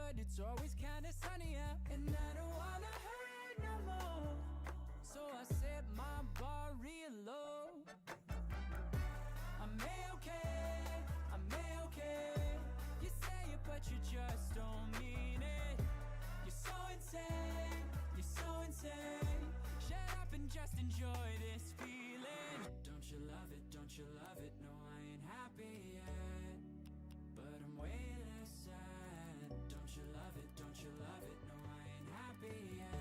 but it's always kinda sunny out, and I don't wanna hurt no more. So I set my bar real low. I'm A-okay, I'm A-okay. You say it, but you just don't mean it. You're so insane, you're so insane. Shut up and just enjoy this feeling. Don't you love it, don't you love it? No, I ain't happy yet, but I'm way less sad. Don't you love it, don't you love it? No, I ain't happy yet,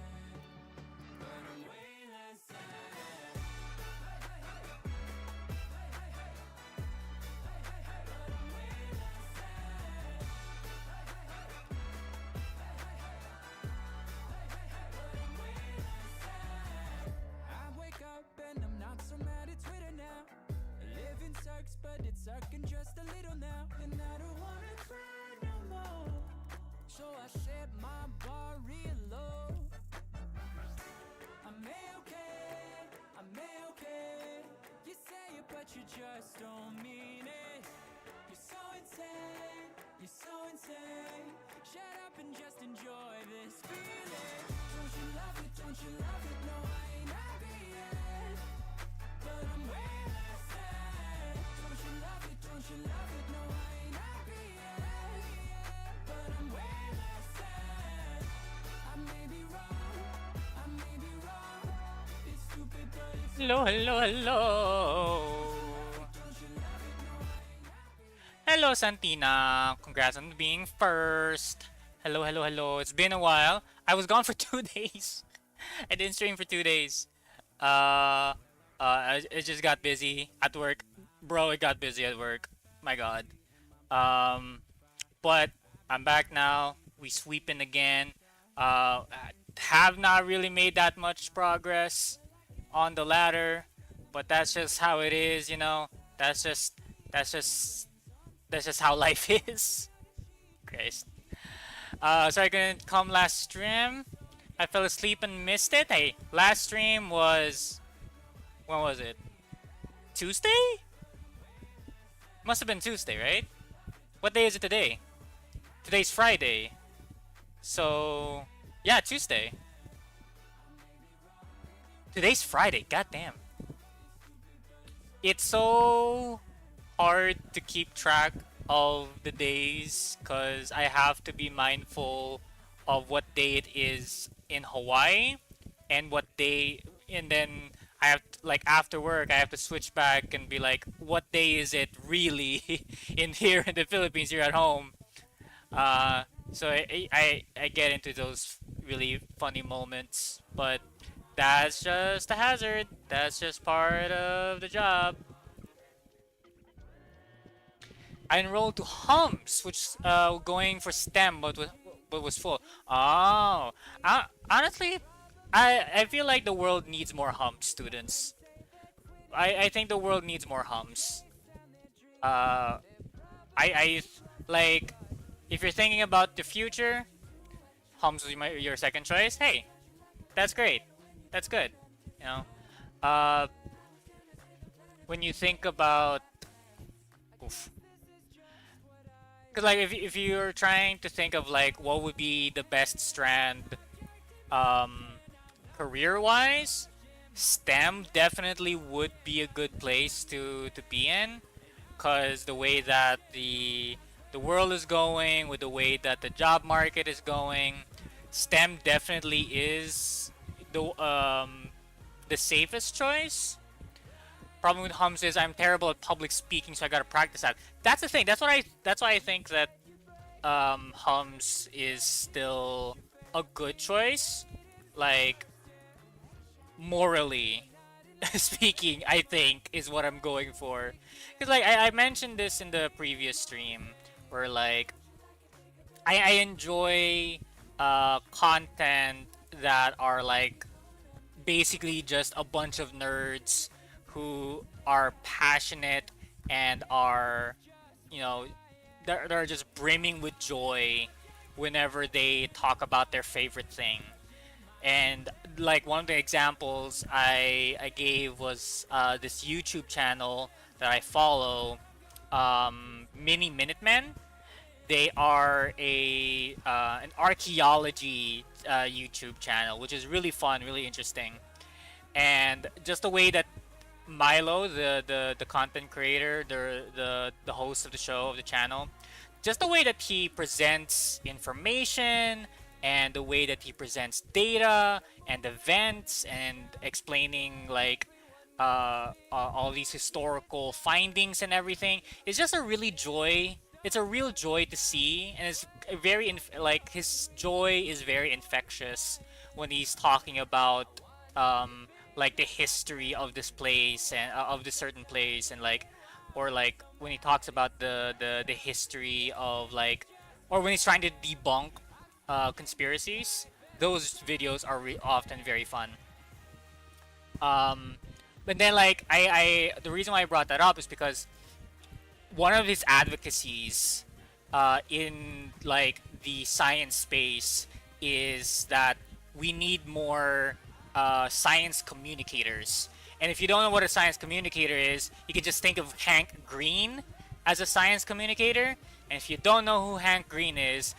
but I'm way less sad. Hey, hey, hey. Hey, hey, hey. Hey, hey, hey. But I'm way less sad. Hey, hey, hey. Hey, hey, hey. Hey, hey, hey. But I'm way less sad. I wake up and I'm not so mad at Twitter now. Living sucks, but it's sucking just a little now, and I don't wanna cry no more. So I set my bar real low. I'm A-okay, I'm A-okay. You say it, but you just don't mean it. You're so insane, you're so insane. Shut up and just enjoy this feeling. Don't you love it, don't you love it? No, I ain't happy yet, but I'm way less sad. Don't you love it, don't you love it? No, I ain't happy yet, but I'm way less sad. I may be wrong, I may be wrong. It's stupid, but it's Hello, hello, hello. Hello, Santina. Congrats on being first. Hello, hello, hello. It's been a while. I was gone for 2 days. I didn't stream for 2 days. Uh, it just got busy at work, bro. It got busy at work. My God. Um, but I'm back now. We sweeping again. Have not really made that much progress on the ladder, but that's just how it is, you know. That's just that's just that's just how life is. Christ. So I couldn't come last stream. I fell asleep and missed it. Hey, last stream was, when was it? Tuesday? Must have been Tuesday, right? What day is it today? Today's Friday. So yeah, Tuesday. Today's Friday. Goddamn. It's so hard to keep track of the days because I have to be mindful of what day it is in Hawaii and what day, and then I have to, like after work I have to switch back and be like, what day is it really in here in the Philippines, here at home. So I get into those really funny moments, but that's just a hazard. That's just part of the job. I enrolled to Hums, which going for STEM, but was full. Oh, honestly, I feel like the world needs more Hums students. I think the world needs more Hums. Uh, I like, if you're thinking about the future, Hums is your second choice. Hey, that's great. That's good. You know, uh, when you think about, oof. Because like if you're trying to think of like what would be the best strand, um, career wise, STEM definitely would be a good place to be in, because the way that the world is going, with the way that the job market is going, STEM definitely is the safest choice. Problem with Hums is I'm terrible at public speaking, so I gotta practice that. That's the thing. That's why I think that Hums is still a good choice. Like, morally speaking, I think is what I'm going for. Because like I mentioned this in the previous stream, where like I enjoy content that are like basically just a bunch of nerds who are passionate and are, you know, they're just brimming with joy whenever they talk about their favorite thing. And like one of the examples I gave was this YouTube channel that I follow, Mini Minutemen. They are an archaeology YouTube channel, which is really fun, really interesting, and just the way that Milo, the content creator, the host of the show of the channel, just the way that he presents information and the way that he presents data and events and explaining like all these historical findings and everything is just a really joy. It's a real joy to see, and it's very like his joy is very infectious when he's talking about like the history of this place and of this certain place, and like or like when he talks about the history of like, or when he's trying to debunk conspiracies. Those videos are often very fun. um but then like the reason why I brought that up is because one of his advocacies in like the science space is that we need more science communicators. And if you don't know what a science communicator is, you can just think of Hank Green as a science communicator. And if you don't know who Hank Green is,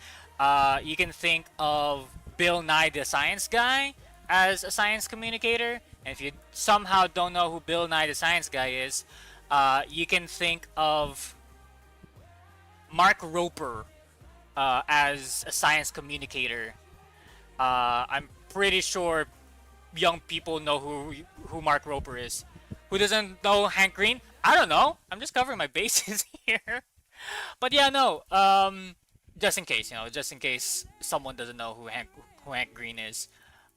you can think of Bill Nye the Science Guy as a science communicator. And if you somehow don't know who Bill Nye the Science Guy is, you can think of Mark Roper as a science communicator. I'm pretty sure young people know who Mark Roper is. Who doesn't know Hank Green? I don't know. I'm just covering my bases here. But yeah, no. Just in case, just in case someone doesn't know who Hank Green is.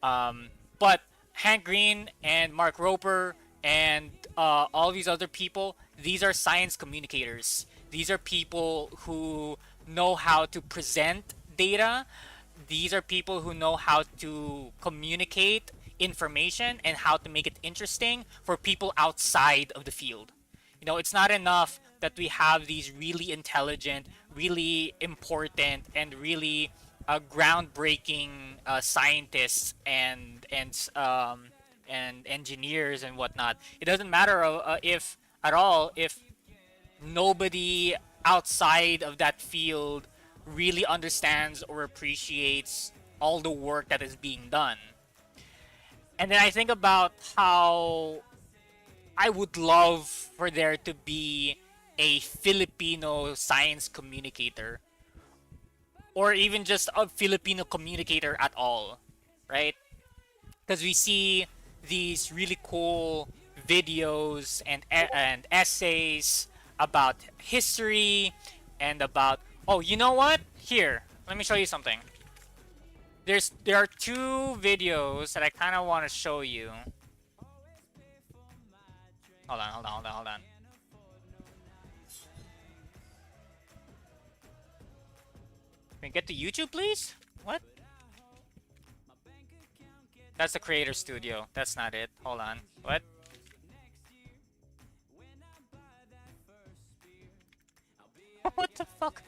But Hank Green and Mark Roper and all these other people, these are science communicators. These are people who know how to present data. These are people who know how to communicate information and how to make it interesting for people outside of the field. It's not enough that we have these really intelligent, really important, and really groundbreaking scientists and engineers and whatnot. It doesn't matter if at all if nobody outside of that field really understands or appreciates all the work that is being done. And then I think about how I would love for there to be a Filipino science communicator, or even just a Filipino communicator at all, right? Because we see these really cool videos and essays about history and about, oh, you know what? Here, let me show you something. There are two videos that I kind of want to show you. Hold on. Can we get to YouTube, please? What? That's the creator studio. That's not it. Hold on. What? What the fuck?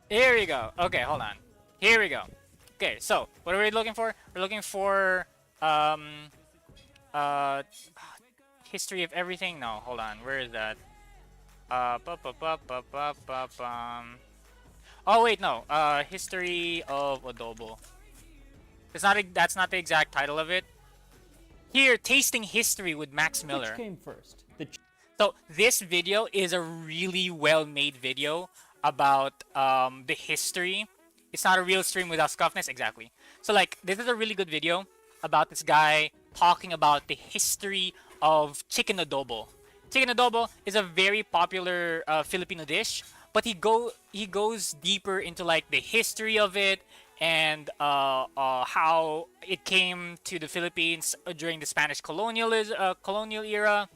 Here we go. Okay, hold on. Here we go. Okay, so what are we looking for? We're looking for uh history of everything. No, hold on. Where is that? Oh wait, no. History of adobo. That's not the exact title of it. Here, tasting history with Max Miller. Which came first? So this video is a really well-made video about the history. It's not a real stream without scuffness, exactly. So like, this is a really good video about this guy talking about the history of chicken adobo. Chicken adobo is a very popular Filipino dish, but he goes deeper into like the history of it and how it came to the Philippines during the Spanish colonial era,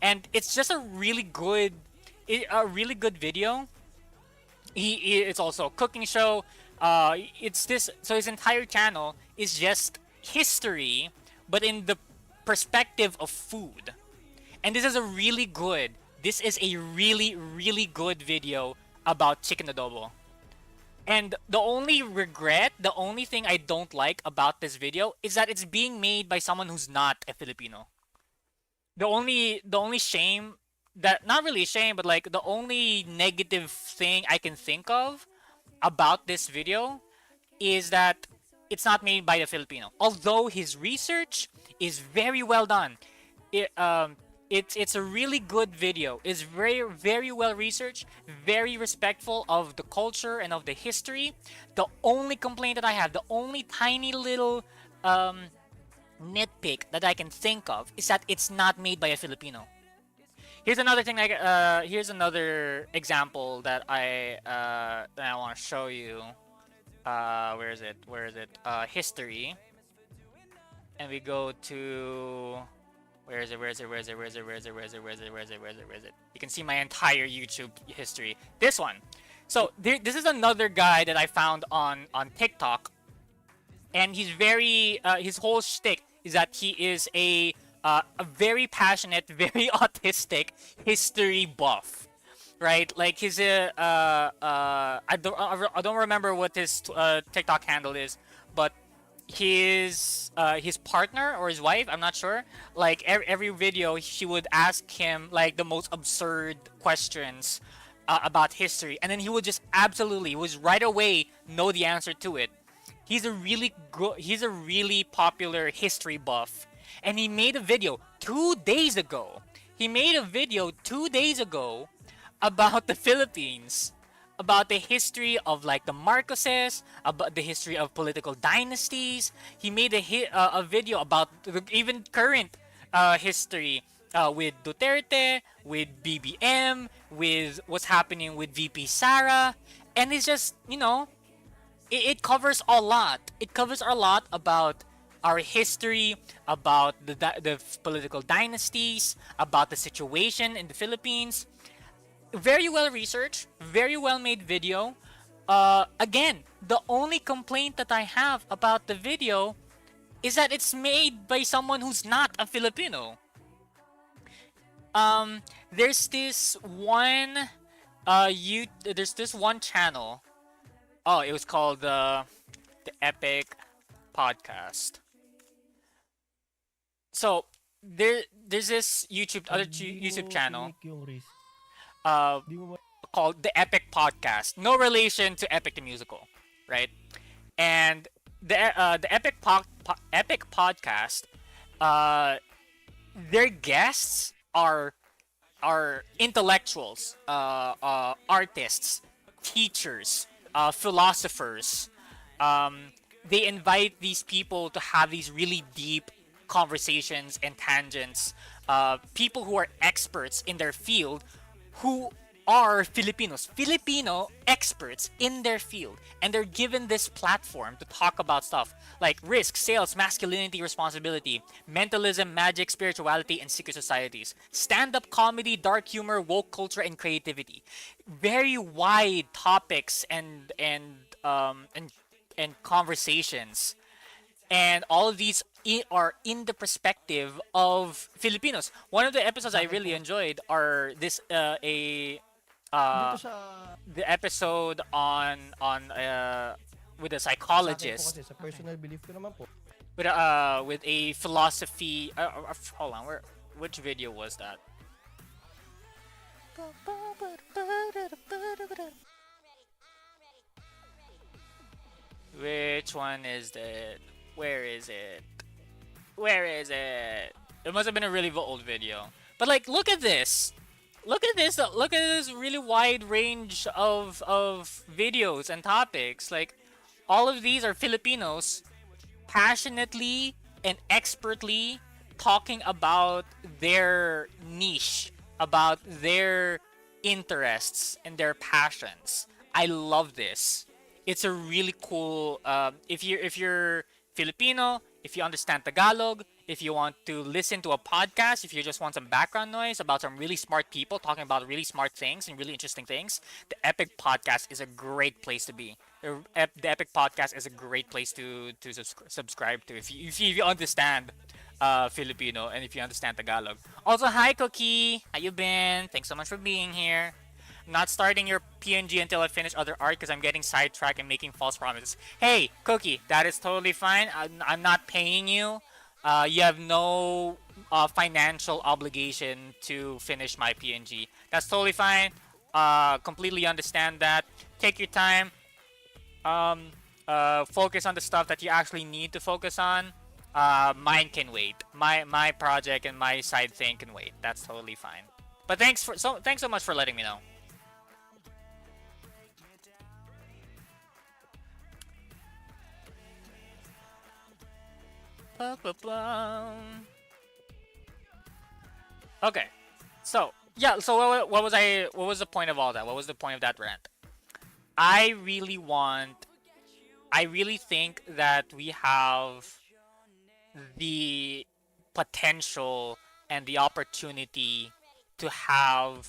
and it's just a really good video. It's also a cooking show. So his entire channel is just history, but in the perspective of food. And this is a really good video about chicken adobo. And the only thing I don't like about this video is that it's being made by someone who's not a Filipino. The only shame that not really shame, but like the only negative thing I can think of about this video is that it's not made by a Filipino. Although his research is very well done, it it's a really good video. It's very well researched, very respectful of the culture and of the history. The only complaint that I have, the only tiny little nitpick that I can think of is that it's not made by a Filipino. Here's another thing. Like, here's another example that I want to show you. Where is it? Where is it? History. And we go to where is it? Where is it? Where is it? Where is it? Where is it? Where is it? Where is it? Where is it? Where is it? Where is it? You can see my entire YouTube history. This one. So this is another guy that I found on TikTok, and he's very his whole shtick is that he is a very passionate, very autistic history buff, right? Like he's a I don't remember what his TikTok handle is, but his partner or his wife, I'm not sure. Like every video, she would ask him like the most absurd questions about history, and then he would just absolutely was right away know the answer to it. He's a really popular history buff, and he made a video 2 days ago. He made a video 2 days ago about the Philippines, about the history of like the Marcoses, about the history of political dynasties. He made a video about even current history with Duterte, with BBM, with what's happening with VP Sara, and it's just it covers a lot. It covers a lot about our history, about the political dynasties, about the situation in the Philippines. Very well researched, very well made video. Again, the only complaint that I have about the video is that it's made by someone who's not a Filipino. There's this one there's this one channel. Oh, it was called the Epic Podcast. So there's this YouTube channel uh called the Epic Podcast. No relation to Epic the Musical, right? And the Epic Podcast, their guests are intellectuals, artists, teachers, philosophers. They invite these people to have these really deep conversations and tangents. People who are experts in their field, who are Filipino experts in their field, and they're given this platform to talk about stuff like risk, sales, masculinity, responsibility, mentalism, magic, spirituality, and secret societies, stand-up comedy, dark humor, woke culture, and creativity. Very wide topics and conversations, and all of these are in the perspective of Filipinos. One of the episodes I really enjoyed are Dito uh sa the episode on with a sa akin po psychologist, kasi sa personal belief ko naman po. with a philosophy. Hold on, which video was that? Which one is it? Where is it? Where is it? It must have been a really old video. But like, look at this. Look at this. Look at this really wide range of videos and topics. Like, all of these are Filipinos passionately and expertly talking about their niche, about their interests and their passions. I love this. It's a really cool. If you're Filipino, if you understand Tagalog, if you want to listen to a podcast, if you just want some background noise about some really smart people talking about really smart things and really interesting things, the Epic Podcast is a great place to be. The Epic Podcast is a great place to subscribe to if you understand Filipino and if you understand Tagalog. Also, hi Cookie, how you been? Thanks so much for being here. Not starting your PNG until I finish other art because I'm getting sidetracked and making false promises. Hey, Cookie, that is totally fine. I'm not paying you. You have financial obligation to finish my PNG. That's totally fine. Completely understand that. Take your time. Um, Focus on the stuff that you actually need to focus on. Mine can wait. My project and my side thing can wait. That's totally fine. But thanks so much for letting me know. Okay, so yeah, so what was I? What was the point of all that? What was the point of that rant? I really want. I really think that we have the potential and the opportunity to have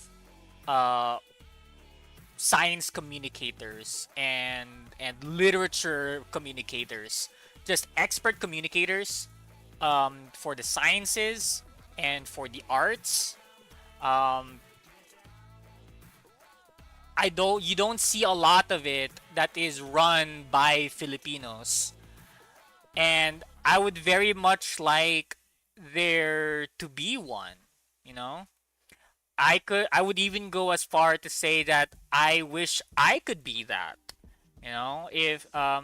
uh, science communicators and literature communicators, just expert communicators for the sciences and for the arts. Um, you don't see a lot of it that is run by Filipinos, and I would very much like there to be one. You know, I would even go as far to say that I wish I could be that. You know, if uh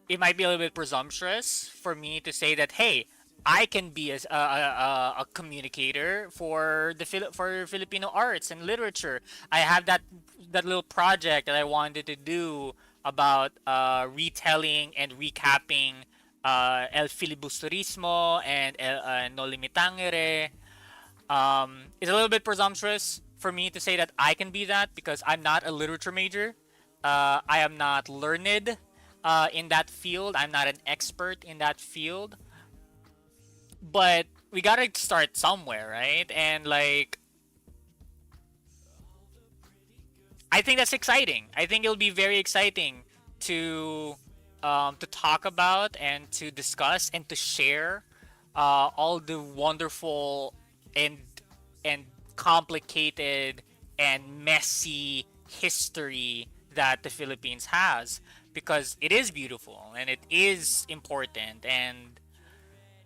it might be a little bit presumptuous for me to say that, hey, I can be a communicator for for Filipino arts and literature. I have that little project that I wanted to do about retelling and recapping El Filibusterismo and No Limitangere. It's a little bit presumptuous for me to say that I can be that because I'm not a literature major. I am not learned in that field. I'm not an expert in that field. But we gotta start somewhere, right? And like, I think that's exciting. I think it'll be very exciting to talk about and to discuss and to share all the wonderful and and complicated and messy history that the Philippines has, because it is beautiful and it is important, and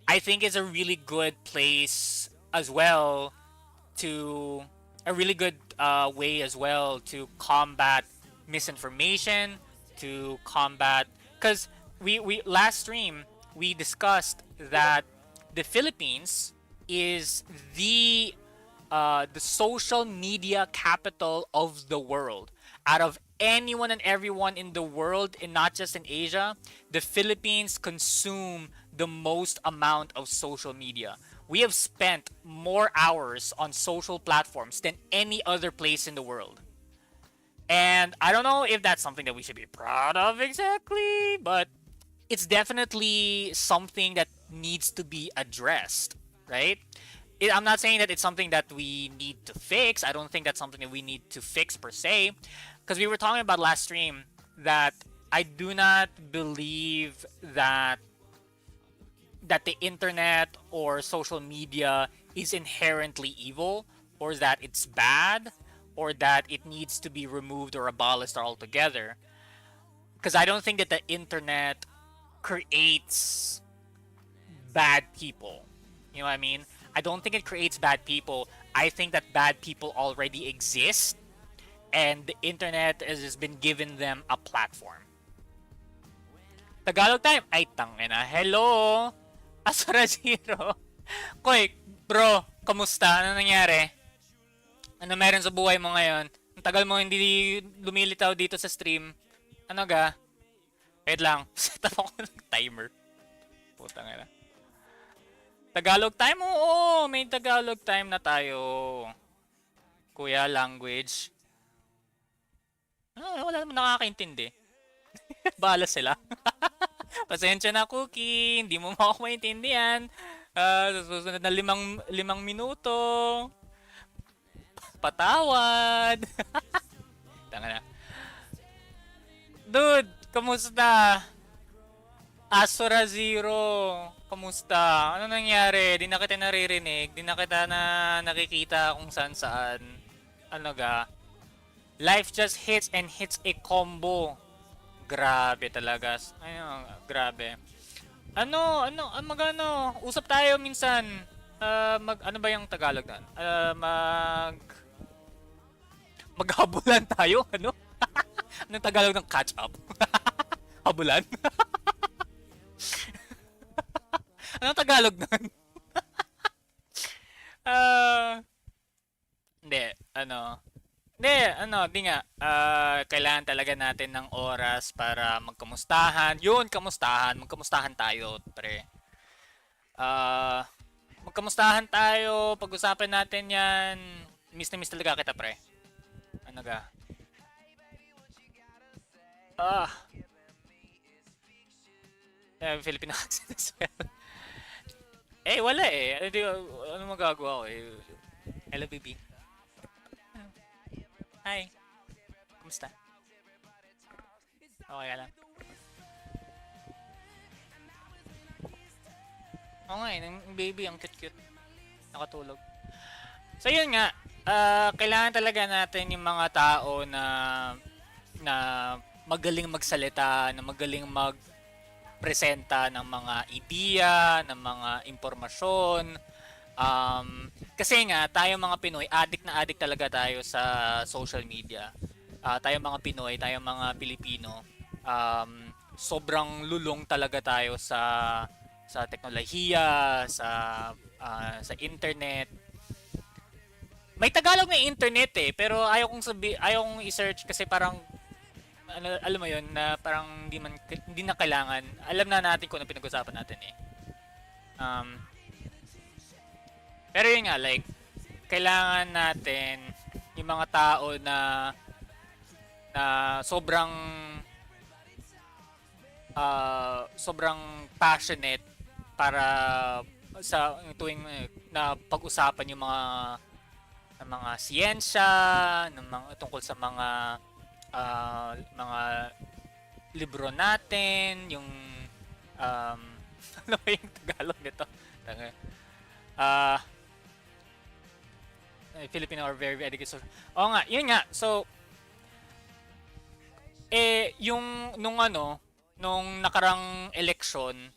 I think it's a really good place as well to a really good way as well to combat misinformation, to combat, because we last stream we discussed that the Philippines is the social media capital of the world. Out of anyone and everyone in the world, and not just in Asia, the Philippines consume the most amount of social media. We have spent more hours on social platforms than any other place in the world. And I don't know if that's something that we should be proud of exactly, but it's definitely something that needs to be addressed, right? I'm not saying that it's something that we need to fix. I don't think that's something that we need to fix per se. Because we were talking about last stream that I do not believe that the internet or social media is inherently evil, or that it's bad, or that it needs to be removed or abolished altogether. Because I don't think that the internet creates bad people. You know what I mean? I don't think it creates bad people. I think that bad people already exist, and the internet has just been given them a platform. Tagalog time. Ay, tangina. Hello! Asura Zero. Koy, bro, kamusta? Ano nangyari? Ano meron sa buhay mo ngayon? Ang tagal mo hindi lumilitaw dito sa stream. Ano ga? Wait lang. Set up ako ng timer. Putang ina. Tagalog time? Oo, may Tagalog time na tayo. Kuya, language. Wala naman nakakaintindi. Bahala sila. Pasensya na, Cookie. Hindi mo ako maintindihan. Sa susunod na limang minuto. Patawad. Tanga na. Dude, kamusta? Asura Zero. Kamusta? Ano nangyari? Di na kita naririnig. Di na kita nakikita kung saan. Ano ga? Life just hits and hits a combo. Grabe talaga. Ayun, grabe. Usap tayo minsan. Ano ba yung Tagalog na? Maghabulan tayo, ano? Anong Tagalog ng catch up? Habulan? Anong Tagalog nun? Hindi, di nga. Kailangan talaga natin ng oras para magkamustahan. Yun, kamustahan. Magkamustahan tayo, pre. Magkamustahan tayo. Pag-usapan natin yan. Miss na miss talaga kita, pre. Ano ga? Filipino accent as well. Wala eh. Ano magagawa ko eh. Hello, baby. Hi. Kumusta? Okay ka lang? Oo nga eh. Yung baby, ang cute-cute. Nakatulog. So yun nga. Kailangan talaga natin yung mga tao na magaling magsalita, na magaling magpresenta ng mga ideya, ng mga impormasyon. Kasi nga, tayo mga Pinoy, addict talaga tayo sa social media. Tayo mga Pinoy, tayo mga Pilipino, sobrang lulong talaga tayo sa teknolohiya, sa internet. May Tagalog na internet eh, pero ayaw kong i-search kasi parang alam mo yun na parang hindi na kailangan. Alam na natin kung ano pinag-usapan natin eh. Pero yun nga, like, kailangan natin yung mga tao na sobrang passionate para sa tuwing na pag-usapan yung mga siyensya, tungkol sa mga libro natin, yung ano ba yung Tagalog nito? Filipino are very educated. Oo nga, yun nga. So, nung nakarang eleksyon,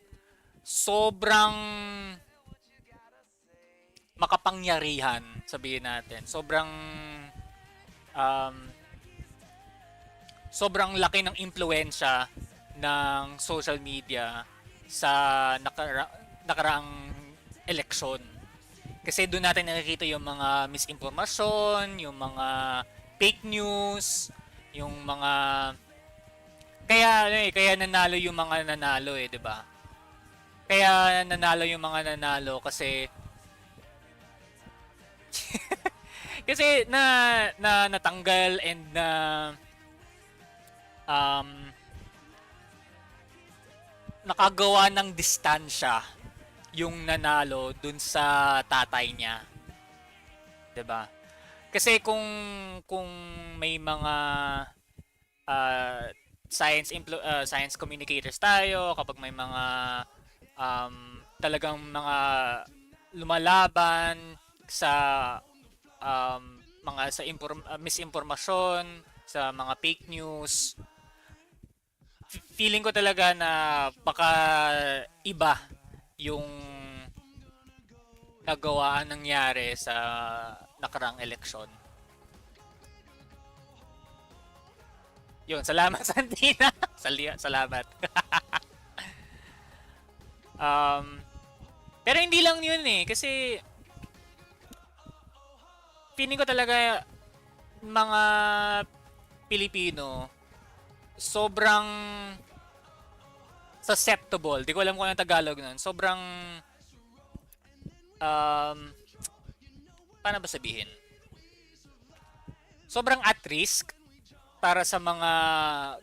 sobrang makapangyarihan, sabihin natin. Sobrang laki ng impluwensya ng social media sa nakaraang eleksyon. Kasi doon natin nakikita yung mga misinformasyon, yung mga fake news, yung mga kaya nanalo yung mga nanalo eh, 'di ba? Kaya nanalo yung mga nanalo kasi kasi natanggal and nakagawa ng distansya yung nanalo dun sa tatay niya. 'Di ba? Kasi kung may mga science communicators tayo, kapag may mga talagang mga lumalaban sa misinformasyon, sa mga fake news, feeling ko talaga na baka iba yung nangyari sa nakarang eleksyon. Yun, salamat Santina. Salamat. Pero hindi lang yun eh, kasi feeling ko talaga mga Pilipino sobrang susceptible. Di ko alam kung ano Tagalog nun. Sobrang paano ba sabihin? Sobrang at risk para sa mga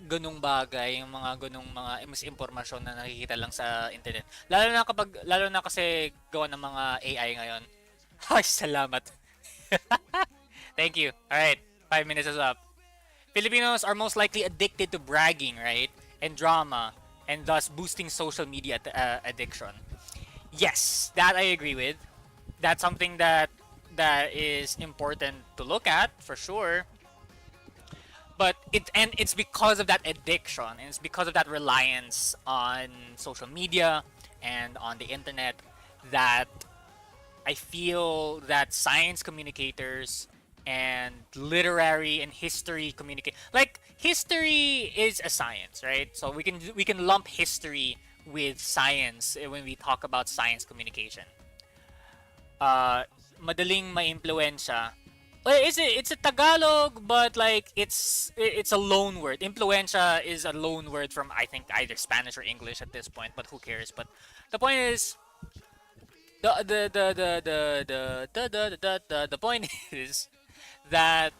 ganung bagay, yung mga ganung mga misinformasyon na nakikita lang sa internet. Lalo na kasi gawa ng mga AI ngayon. Ay, salamat. Thank you. Alright, 5 minutes is up. Filipinos are most likely addicted to bragging, right? And drama, and thus boosting social media addiction. Yes, that I agree with. That's something that is important to look at, for sure. But it's because of that addiction, and it's because of that reliance on social media, and on the internet that I feel that science communicators and literary and history communicate, like history is a science, right? So we can lump history with science when we talk about science communication. uh Madaling maimpluwensya. Well, it's a Tagalog, but like it's a loan word. Impluensya is a loan word from, I think, either Spanish or English at this point, but who cares? But the point is, the point is that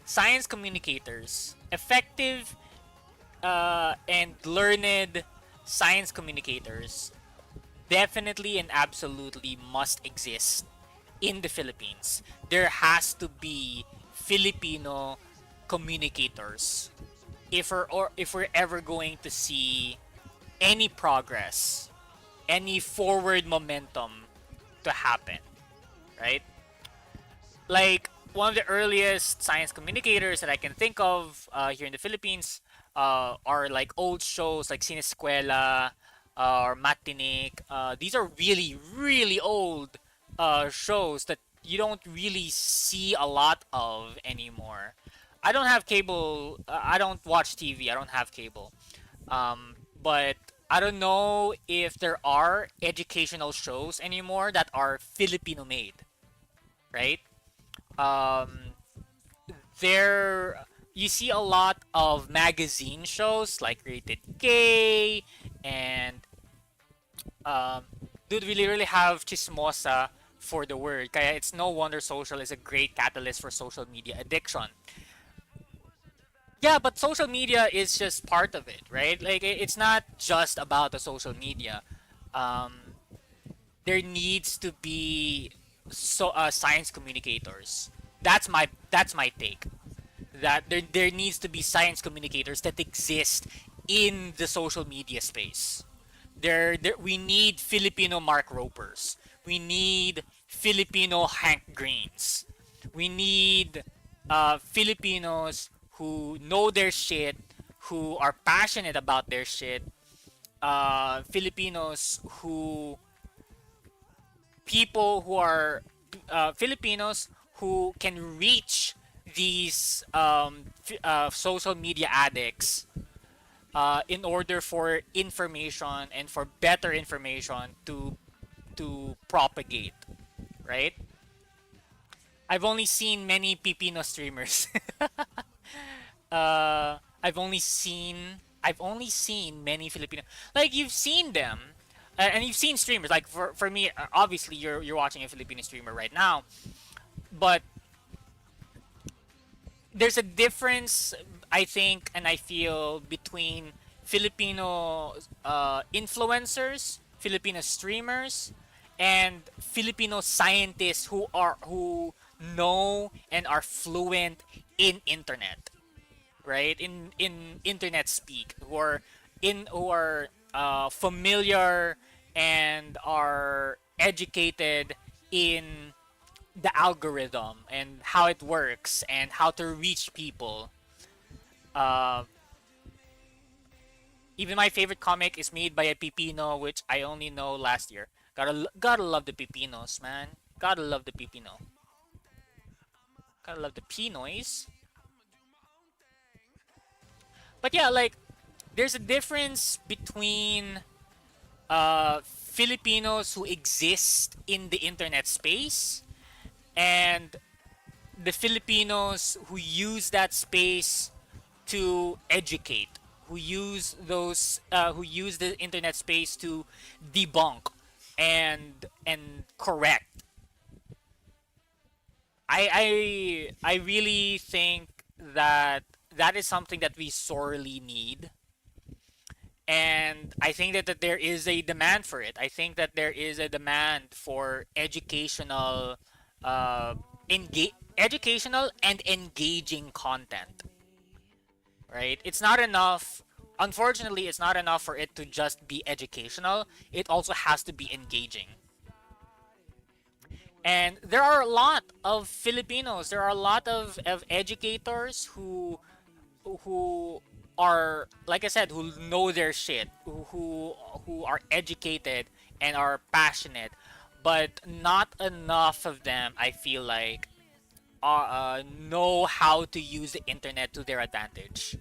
science communicators, effective and learned science communicators, definitely and absolutely must exist in the Philippines. There has to be Filipino communicators if we're ever going to see any progress, any forward momentum to happen, right? Like one of the earliest science communicators that I can think of here in the Philippines are like old shows like Sinescuela or Matinik. These are really, really old shows that you don't really see a lot of anymore. I don't have cable. I don't watch TV. I don't have cable. But I don't know if there are educational shows anymore that are Filipino made, right? Um, there you see a lot of magazine shows like Rated K and um, dude, we really have chismosa for the word. Kaya it's no wonder social is a great catalyst for social media addiction. Yeah, but social media is just part of it, right? Like it's not just about the social media. Um, there needs to be science communicators. That's my take. That there needs to be science communicators that exist in the social media space. There we need Filipino Mark Ropers. We need Filipino Hank Greens. We need Filipinos who know their shit, who are passionate about their shit. Filipinos who people who are Filipinos who can reach these social media addicts in order for information and for better information to propagate, right? I've only seen many Pipino streamers. I've only seen many Filipino, like you've seen them, and you've seen streamers. Like for me, obviously you're watching a Filipino streamer right now, but there's a difference, I think, and I feel between Filipino influencers, Filipino streamers, and Filipino scientists who know and are fluent in internet, right? In internet speak, who are familiar and are educated in the algorithm and how it works and how to reach people. Uh, Even my favorite comic is made by a Pipino, which I only know last year. Gotta love the Pipinos, man. Gotta love the Pipino. Gotta love the Pinoys. But yeah, like there's a difference between Filipinos who exist in the internet space and the Filipinos who use that space to educate, who use the internet space to debunk and correct. I really think that that is something that we sorely need, and I think that there is a demand for it. I think that there is a demand for uh, educational and engaging content. Right? It's not enough. Unfortunately, it's not enough for it to just be educational. It also has to be engaging. And there are a lot of Filipinos. There are a lot of educators who are, like I said, who know their shit, who are educated and are passionate, but not enough of them, I feel like, know how to use the internet to their advantage.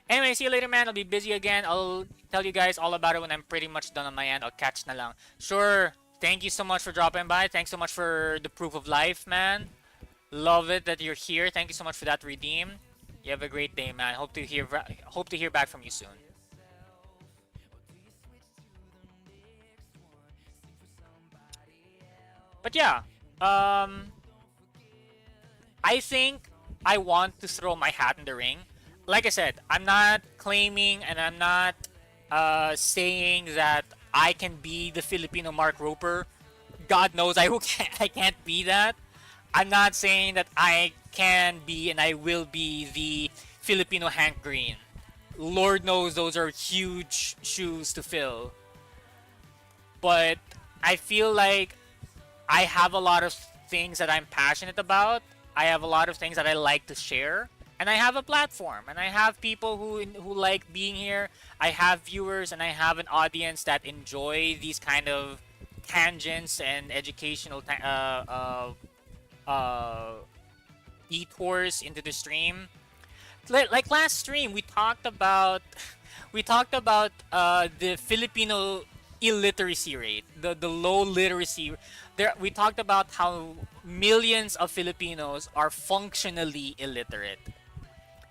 Anyway, see you later, man. I'll be busy again. I'll tell you guys all about it when I'm pretty much done on my end. I'll catch na lang. Sure. Thank you so much for dropping by. Thanks so much for the proof of life, man. Love it that you're here. Thank you so much for that redeem. You have a great day, man. Hope to hear back from you soon. But yeah, I think I want to throw my hat in the ring. Like I said, I'm not claiming and I'm not saying that I can be the Filipino Mark Roper. God knows I can't be that. I'm not saying that I can be and I will be the Filipino Hank Green. Lord knows those are huge shoes to fill. But I feel like I have a lot of things that I'm passionate about. I have a lot of things that I like to share. And I have a platform. And I have people who like being here. I have viewers and I have an audience that enjoy these kind of tangents and educational detours into the stream. Like last stream, we talked about the Filipino illiteracy rate, the low literacy. There, we talked about how millions of Filipinos are functionally illiterate,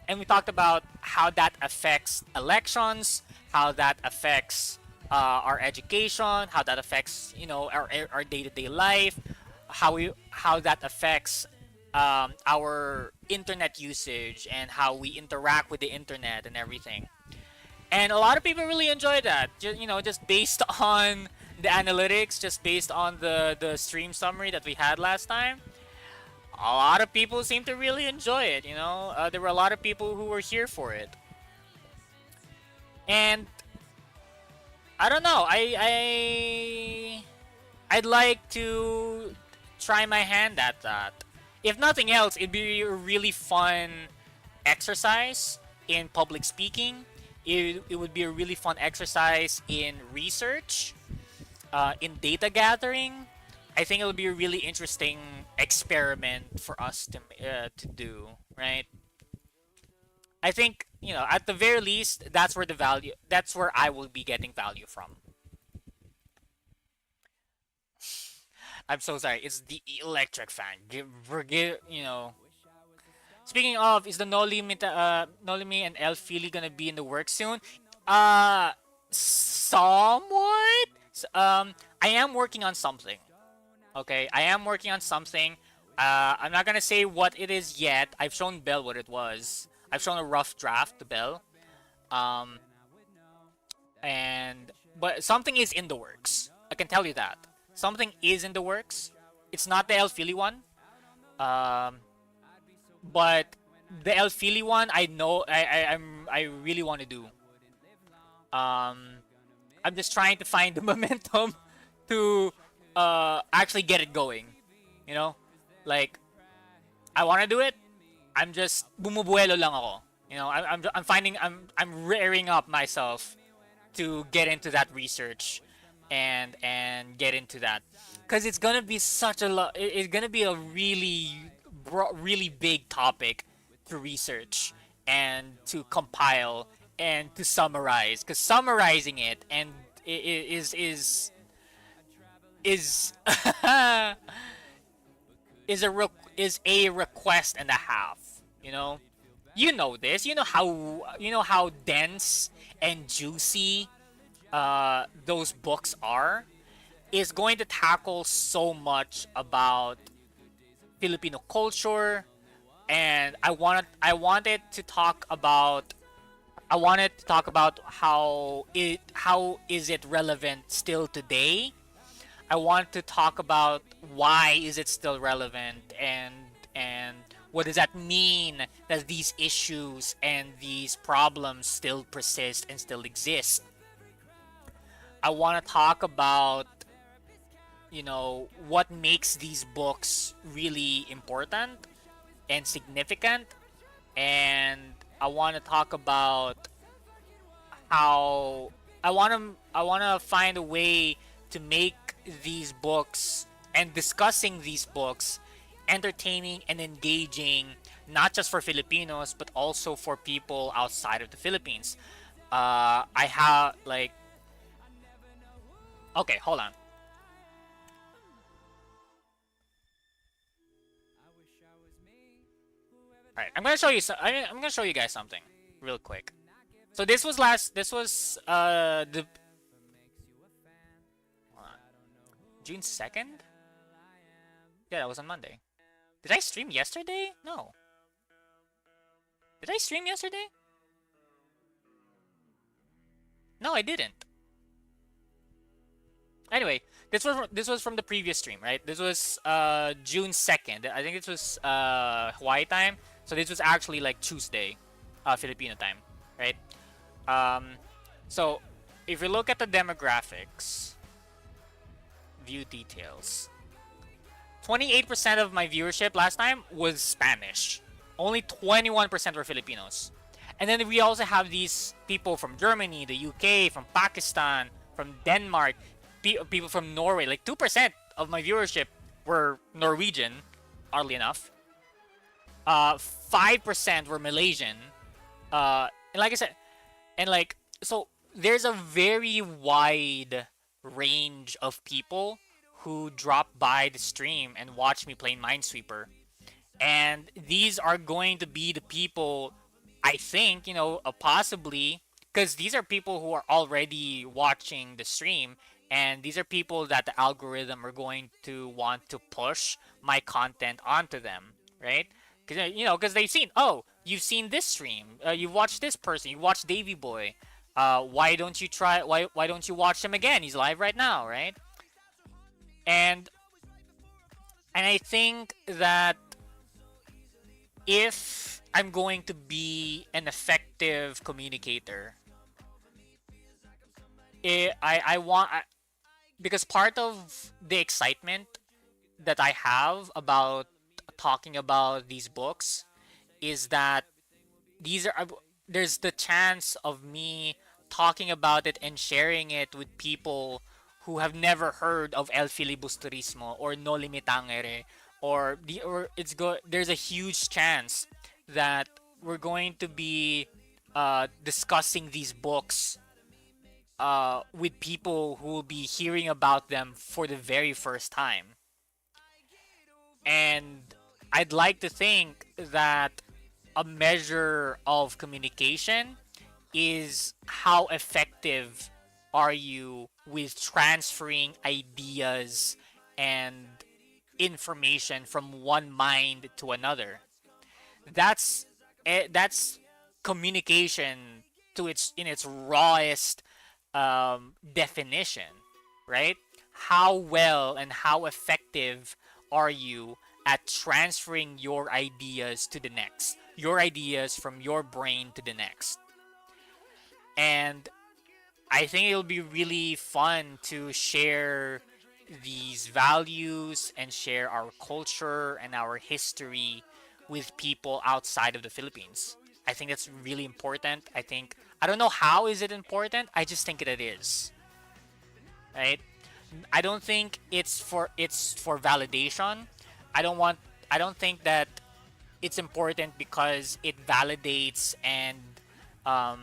and we talked about how that affects elections, how that affects our education, how that affects our day-to-day life, how that affects our internet usage and how we interact with the internet and everything. And a lot of people really enjoy that. Just based on the analytics, just based on the stream summary that we had last time. A lot of people seem to really enjoy it. There were a lot of people who were here for it. And I don't know. I'd like to try my hand at that. If nothing else, it'd be a really fun exercise in public speaking. It would be a really fun exercise in research, in data gathering. I think it would be a really interesting experiment for us to do, right? I think at the very least, that's where I will be getting value from. I'm so sorry. It's the electric fan. Speaking of, is the No Limit and El Fili gonna be in the work soon? Somewhat. I am working on something. Okay, I am working on something. I'm not gonna say what it is yet. I've shown Belle what it was. I've shown a rough draft to Belle. But something is in the works. I can tell you that. Something is in the works. It's not the El Fili one. But the El Fili one, I know I really want to do. I'm just trying to find the momentum to actually get it going. Like I want to do it. I'm just bumubuelo lang ako. I'm finding I'm rearing up myself to get into that research and get into that, because it's gonna be such a lot. It's gonna be a really big topic to research and to compile and to summarize, because summarizing it and is is a request and a half. This. You know how dense and juicy those books are. Is going to tackle so much about Filipino culture, and I wanted to talk about how is it relevant still today. I want to talk about why is it still relevant, and what does that mean that these issues and these problems still persist and still exist. I want to talk about what makes these books really important and significant, and I want to talk about how I wanna find a way to make these books and discussing these books entertaining and engaging, not just for Filipinos but also for people outside of the Philippines. I have like okay, hold on. All right, I'm gonna show you. I'm gonna show you guys something real quick. So this was last. This was the hold on. June 2nd. Yeah, that was on Monday. Did I stream yesterday? No. Did I stream yesterday? No, I didn't. Anyway, this was from the previous stream, right? This was June 2nd. I think this was Hawaii time. So this was actually like Tuesday, Filipino time, right? Um, so if you look at the demographics, view details. 28% of my viewership last time was Spanish. Only 21% were Filipinos. And then we also have these people from Germany, the UK, from Pakistan, from Denmark, people from Norway. Like 2% of my viewership were Norwegian, oddly enough. 5% were Malaysian. And like I said, and like, so there's a very wide range of people who drop by the stream and watch me play Minesweeper. And these are going to be the people, I think, possibly, because these are people who are already watching the stream, and these are people that the algorithm are going to want to push my content onto them, right? Because they've seen, oh, you've seen this stream, you've watched this person, you watched Davy Boy. Why don't you try? Why don't you watch him again? He's live right now, right? And I think that if I'm going to be an effective communicator, I want because part of the excitement that I have about talking about these books is that these are there's the chance of me talking about it and sharing it with people who have never heard of El Filibusterismo or No Limitangere there's a huge chance that we're going to be discussing these books with people who will be hearing about them for the very first time. And I'd like to think that a measure of communication is how effective are you with transferring ideas and information from one mind to another. That's communication to its rawest definition, right? How well and how effective are you at transferring your ideas to the next, your ideas from your brain to the next? And I think it'll be really fun to share these values and share our culture and our history with people outside of the Philippines. I think that's really important. I don't know how is it important. I just think that it is. Right? I don't think it's for validation. I don't think that it's important because um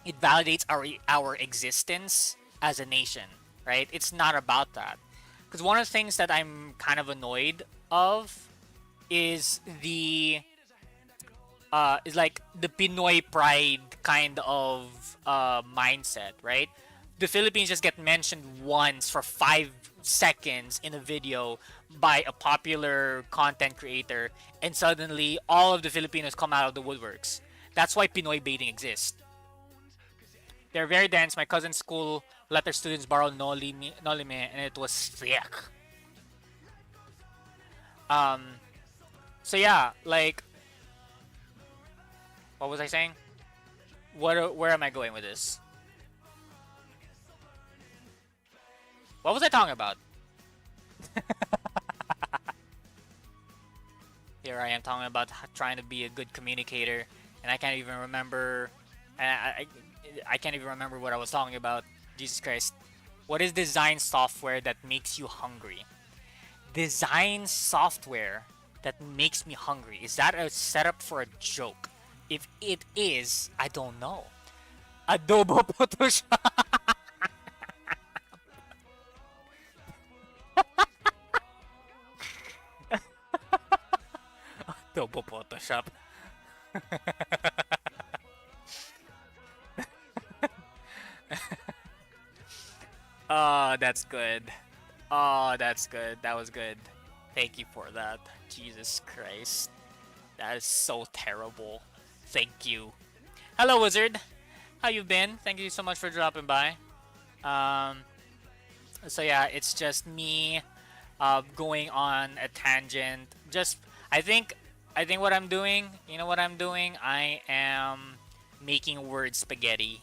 it validates our existence as a nation, right? It's not about that. Because one of the things that I'm kind of annoyed of is like the Pinoy pride kind of mindset, right? The Philippines just get mentioned once for 5 seconds in a video by a popular content creator, and suddenly all of the Filipinos come out of the woodworks. That's why Pinoy baiting exists. They're very dense. My cousin's school let their students borrow Nolime, and it was thick. Um, so yeah, like, what was I saying? Where am I going with this? What was I talking about? Here I am talking about trying to be a good communicator, and I can't even remember. I can't even remember what I was talking about. Jesus Christ. What is design software that makes you hungry? Design software that makes me hungry. Is that a setup for a joke? If it is, I don't know. Adobo Photoshop. Adobo Photoshop. Oh, that's good. Oh, that's good. That was good. Thank you for that. Jesus Christ. That is so terrible. Thank you. Hello, Wizard. How you been? Thank you so much for dropping by. Um, so yeah, it's just me going on a tangent. Just I think what I'm doing, you know what I'm doing? I am making word spaghetti.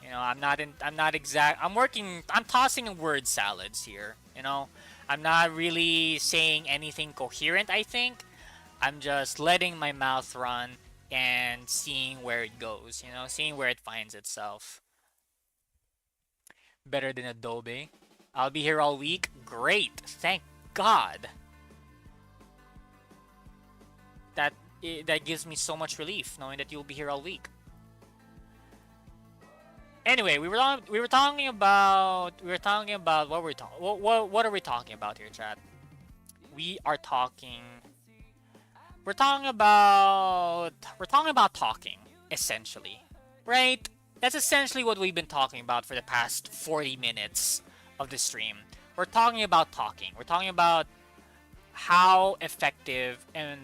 You know, I'm not exact I'm tossing word salads here, you know. I'm not really saying anything coherent, I think. I'm just letting my mouth run and seeing where it goes, you know, seeing where it finds itself. Better than Adobe. I'll be here all week. Great. Thank God. That that gives me so much relief knowing that you'll be here all week. Anyway, we were talking about what what are we talking about here, chat? We are talking we're talking about talking essentially, right? That's essentially what we've been talking about for the past 40 minutes of the stream. We're talking about talking. We're talking about how effective and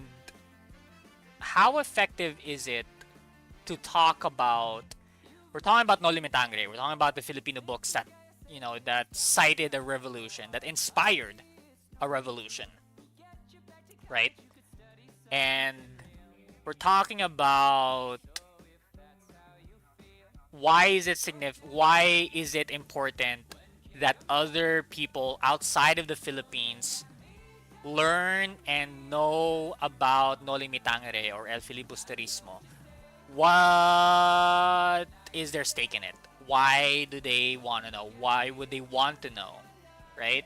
how effective is it to talk about. We're talking about No Limitangre. We're talking about the Filipino books that, you know, that cited a revolution, that inspired a revolution, right? And we're talking about why is it important that other people outside of the Philippines learn and know about No Limitangre or El Filibusterismo. What is their stake in it? Why do they want to know? Why would they want to know? Right?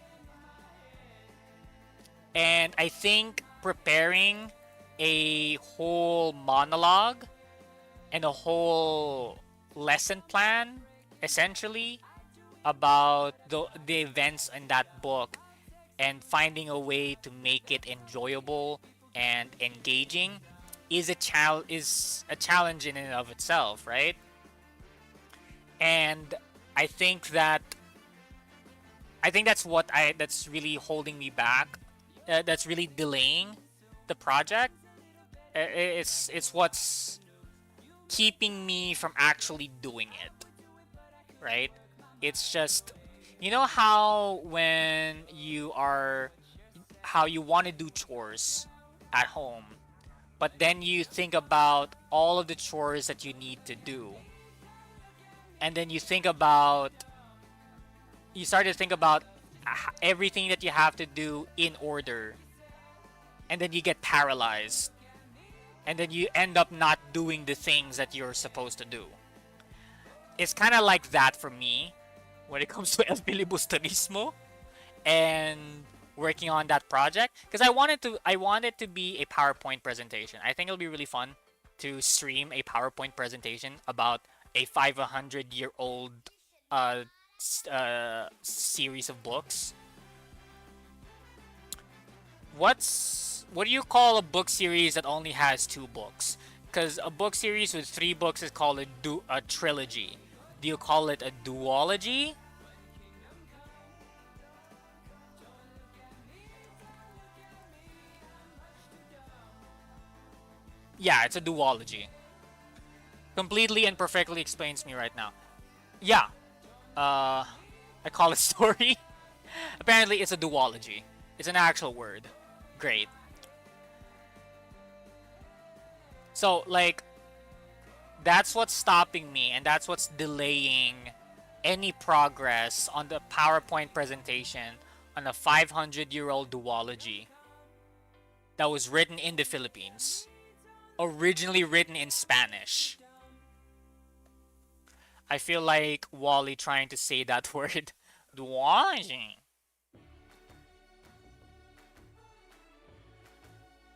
And I think preparing a whole monologue and a whole lesson plan, essentially, about the events in that book and finding a way to make it enjoyable and engaging is a challenge in and of itself, right? And I think that that's really holding me back. That's really delaying the project. It's what's keeping me from actually doing it, right? It's just, you know how when how you want to do chores at home, but then you think about all of the chores that you need to do, and then you start to think about everything that you have to do in order, and then you get paralyzed, and then you end up not doing the things that you're supposed to do. It's kind of like that for me when it comes to El Filibusterismo and working on that project, because I want it to be a PowerPoint presentation. I think it'll be really fun to stream a PowerPoint presentation about a 500-year-old series of books. What do you call a book series that only has 2 books? Because a book series with 3 books is called a trilogy. Do you call it a duology? Yeah, it's a duology. Completely and perfectly explains me right now. Yeah. I call it story. Apparently it's a duology. It's an actual word. Great. So, like, that's what's stopping me and that's what's delaying any progress on the PowerPoint presentation on a 500-year-old duology that was written in the Philippines. Originally written in Spanish. I feel like Wally trying to say that word. Duwaging.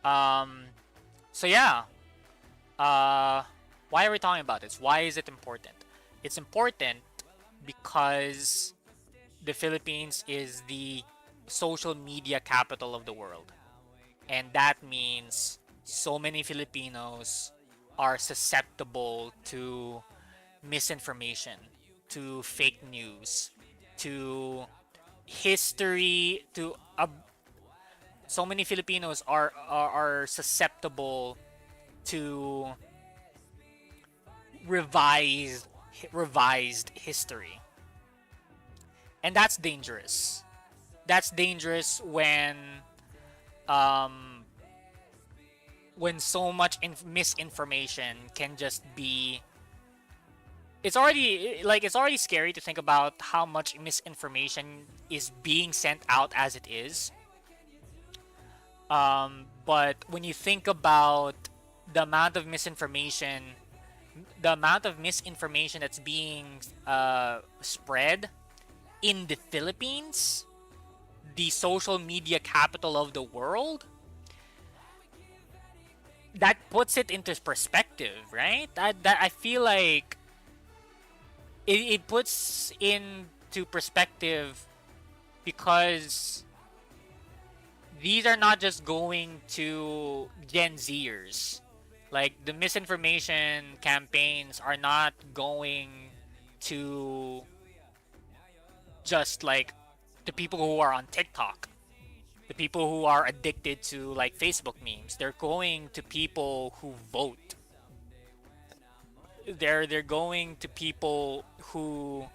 Um, so yeah. Uh, why are we talking about this? Why is it important? It's important because the Philippines is the social media capital of the world. And that means so many Filipinos are susceptible to misinformation, to fake news, to history, to so many Filipinos are susceptible to revised revised history. And that's dangerous. That's dangerous um when so much misinformation can just be, it's already scary to think about how much misinformation is being sent out as it is. But when you think about the amount of misinformation, that's being spread in the Philippines, the social media capital of the world, that puts it into perspective, right? That I feel like it puts into perspective because these are not just going to Gen Zers. Like, the misinformation campaigns are not going to just like the people who are on TikTok, the people who are addicted to like Facebook memes. They're going to people who vote. They're going to people who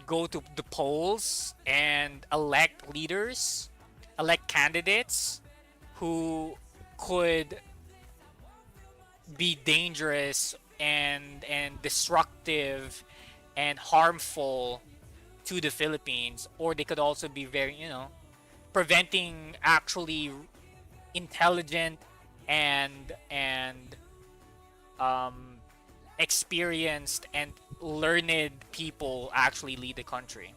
go to the polls and elect leaders, elect candidates who could be dangerous and destructive and harmful to the Philippines, or they could also be very, preventing actually intelligent and um, experienced and learned people actually lead the country.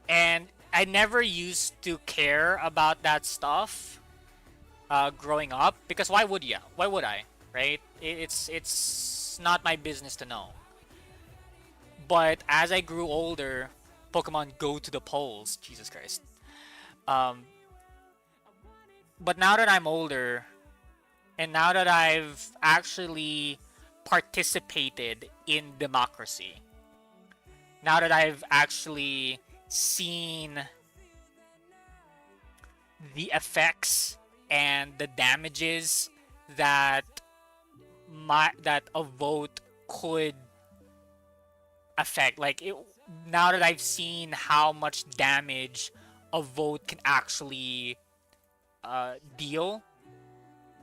And I never used to care about that stuff growing up, because why would ya? Why would I? Right? It's not my business to know. But as I grew older, Pokemon Go to the polls. Jesus Christ. Um, but now that I'm older, and now that I've actually participated in democracy, now that I've actually seen the effects and the damages that that a vote could affect, now that I've seen how much damage a vote can actually deal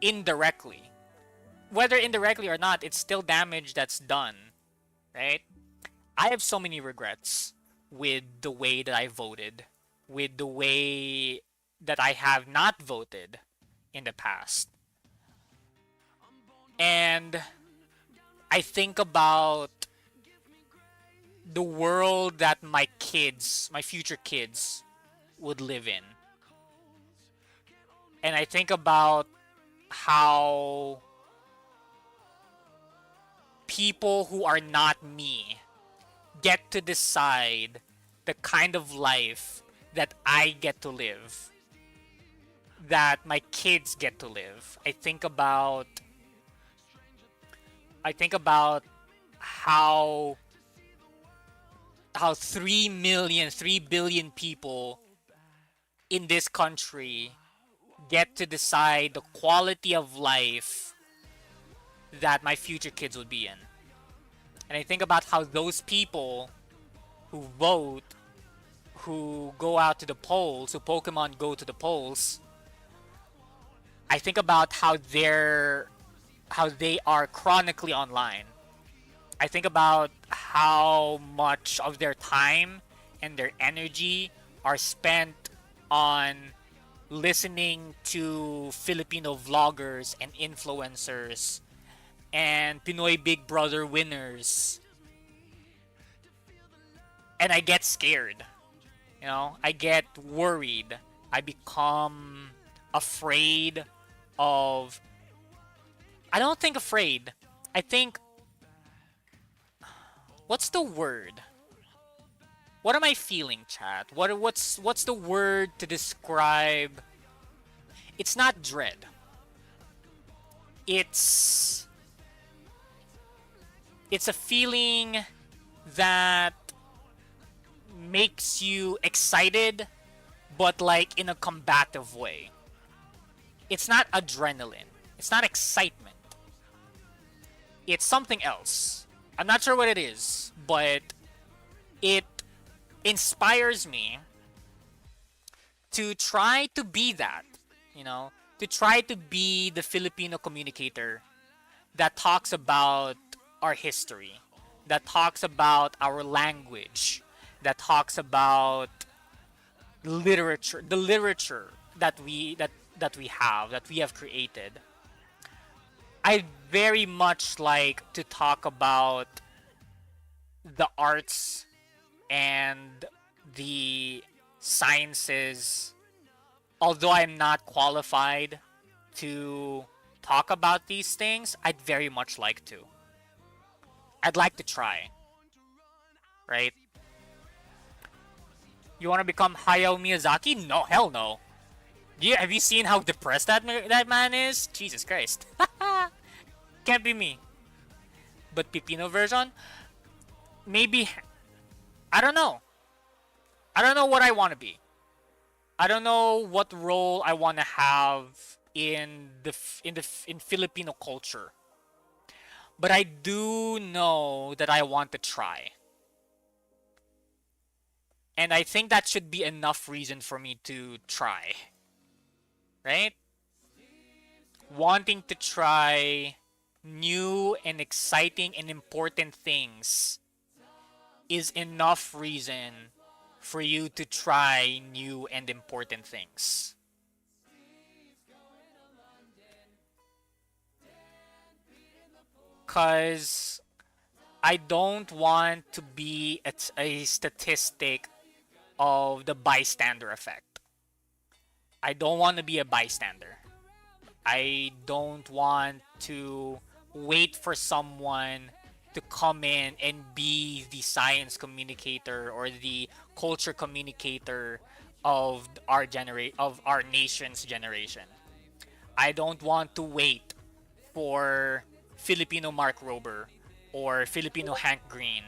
indirectly, whether indirectly or not, it's still damage that's done, right? I have so many regrets with the way that I voted, with the way that I have not voted in the past. And I think about the world that my kids, my future kids, would live in. And I think about how people who are not me get to decide the kind of life that I get to live, that my kids get to live. I think about how 3 billion people in this country get to decide the quality of life that my future kids would be in. And I think about how those people who vote, who go out to the polls, who Pokemon go to the polls, I think about how they are chronically online. I think about how much of their time and their energy are spent on listening to Filipino vloggers and influencers and Pinoy Big Brother winners, and I get scared. I get worried. I become afraid of. I don't think afraid. I think. What's the word? What am I feeling, chat? What's the word to describe? It's not dread. It's a feeling that makes you excited, but like in a combative way. It's not adrenaline. It's not excitement. It's something else. I'm not sure what it is, but it inspires me to try to be that, to try to be the Filipino communicator that talks about our history, that talks about our language, that talks about literature, the literature that we have created. I very much like to talk about the arts and the sciences. Although I'm not qualified to talk about these things, I'd very much like to. I'd like to try. Right? You want to become Hayao Miyazaki? No, hell no. Have you seen how depressed that man is? Jesus Christ. Can't be me. But Pipino version? Maybe. I don't know. I don't know what I want to be. I don't know what role I want to have in Filipino culture. But I do know that I want to try. And I think that should be enough reason for me to try. Right? Wanting to try new and exciting and important things is enough reason for you to try new and important things. Because I don't want to be a statistic of the bystander effect. I don't want to be a bystander. I don't want to wait for someone to come in and be the science communicator or the culture communicator of our nation's generation. I don't want to wait for Filipino Mark Rober or Filipino Hank Green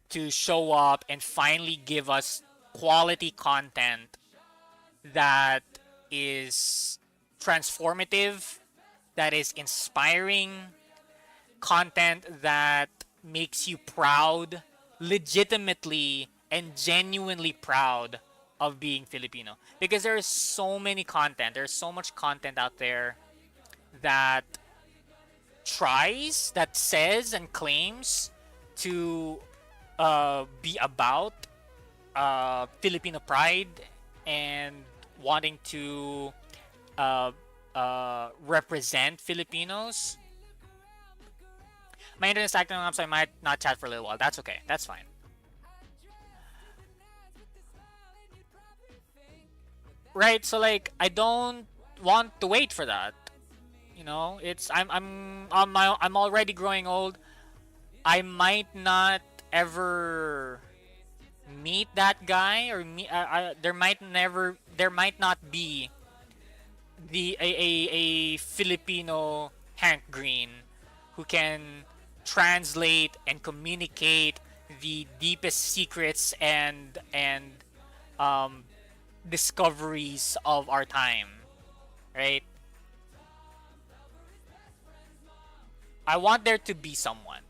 to show up and finally give us quality content that is transformative, that is inspiring, content that makes you proud, legitimately and genuinely proud of being Filipino. Because there's so much content out there that tries, that says and claims to be about Filipino pride and wanting to represent Filipinos. My internet's acting up, so I might not chat for a little while. That's okay. That's fine. Right, so like I don't want to wait for that. I'm already growing old. I might not ever meet that guy, or there might not be a Filipino Hank Green who can translate and communicate the deepest secrets and discoveries of our time, right? I want there to be someone.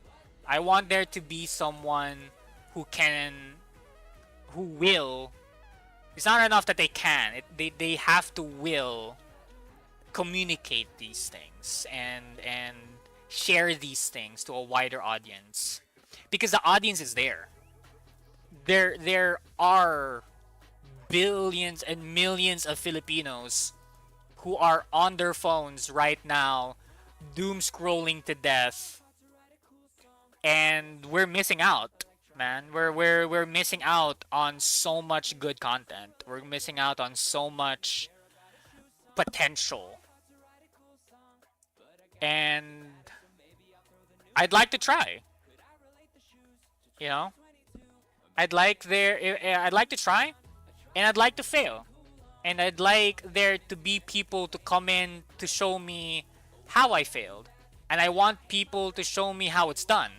I want there to be someone who will. It's not enough that they can. They have to will communicate these things and share these things to a wider audience, because the audience is there. There are billions and millions of Filipinos who are on their phones right now doom scrolling to death, and we're missing out, man. We're missing out on so much good content. We're missing out on so much potential. And I'd like to try, you know? I'd like to try, and I'd like to fail. And I'd like there to be people to come in to show me how I failed. And I want people to show me how it's done.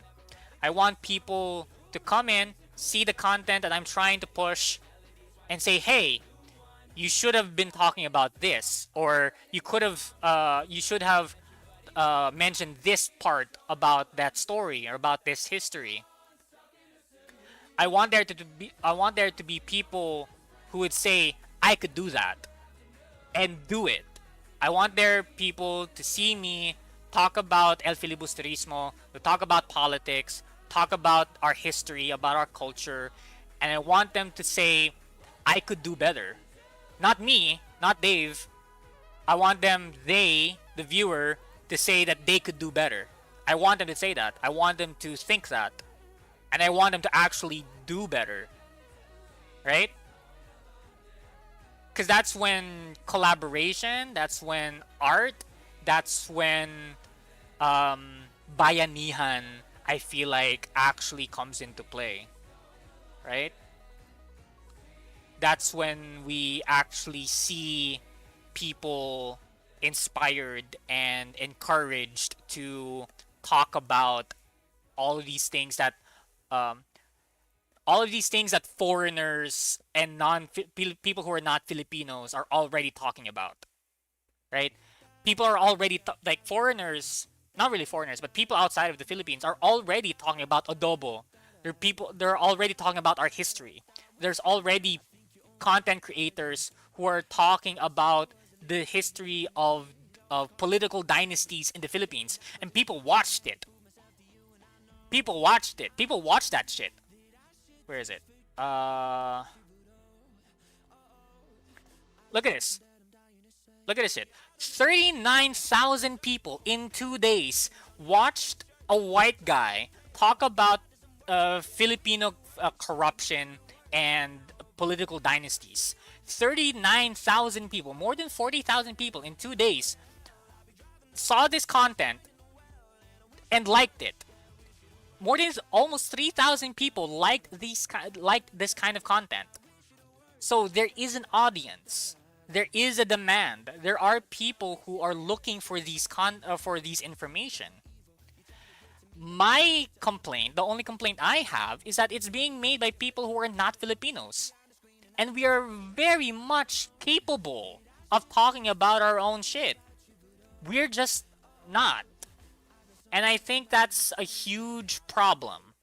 I want people to come in, see the content that I'm trying to push, and say, hey, you should have been talking about this, or you should have mentioned this part about that story or about this history. I want there to be people who would say, I could do that, and do it. I want there people to see me talk about El Filibusterismo, to talk about politics, talk about our history, about our culture, and I want them to say, I could do better. Not me, not Dave. I want them, the viewer, to say that they could do better. I want them to say that. I want them to think that. And I want them to actually do better. Right? Because that's when collaboration, that's when art, that's when bayanihan, I feel like, actually comes into play. Right? That's when we actually see people inspired and encouraged to talk about all of these things that foreigners and people who are not Filipinos are already talking about, right? People are already like foreigners, not really foreigners, but people outside of the Philippines are already talking about adobo. They're already talking about our history. There's already content creators who are talking about the history of political dynasties in the Philippines, and people watched it. People watched it. People watched that shit. Where is it? Look at this. Look at this shit. 39,000 people in 2 days watched a white guy talk about Filipino corruption and political dynasties. 39,000 people, more than 40,000 people in 2 days saw this content and liked it. More than almost 3,000 people liked this kind of content. So there is an audience. There is a demand. There are people who are looking for for these information. My complaint, the only complaint I have, is that it's being made by people who are not Filipinos. And we are very much capable of talking about our own shit. We're just not. And I think that's a huge problem.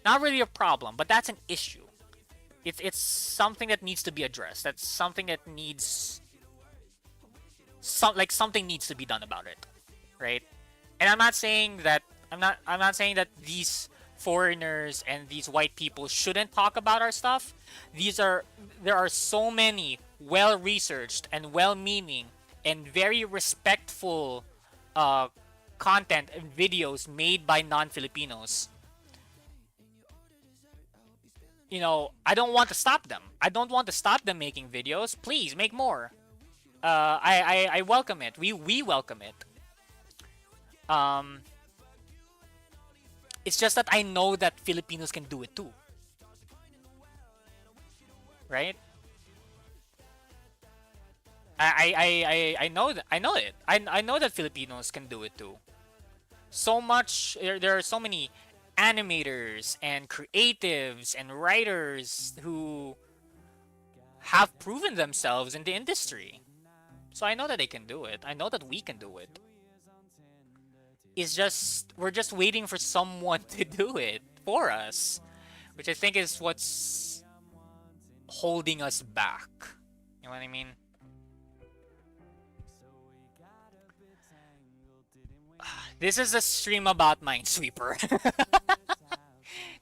Not really a problem, but that's an issue. It's something that needs to be addressed. That's something that needs something needs to be done about it, right? And I'm not saying that these foreigners and these white people shouldn't talk about our stuff. There are so many well-researched and well-meaning and very respectful content and videos made by non-Filipinos. You know, I don't want to stop them. I don't want to stop them making videos. Please make more. I welcome it. We welcome it. It's just that I know that Filipinos can do it too. Right? I know that. I know it. I know that Filipinos can do it too. So much. There are so many animators and creatives and writers who have proven themselves in the industry. So I know that they can do it. I know that we can do it. It's just we're just waiting for someone to do it for us, which I think is what's holding us back. You know what I mean? This is a stream about Minesweeper.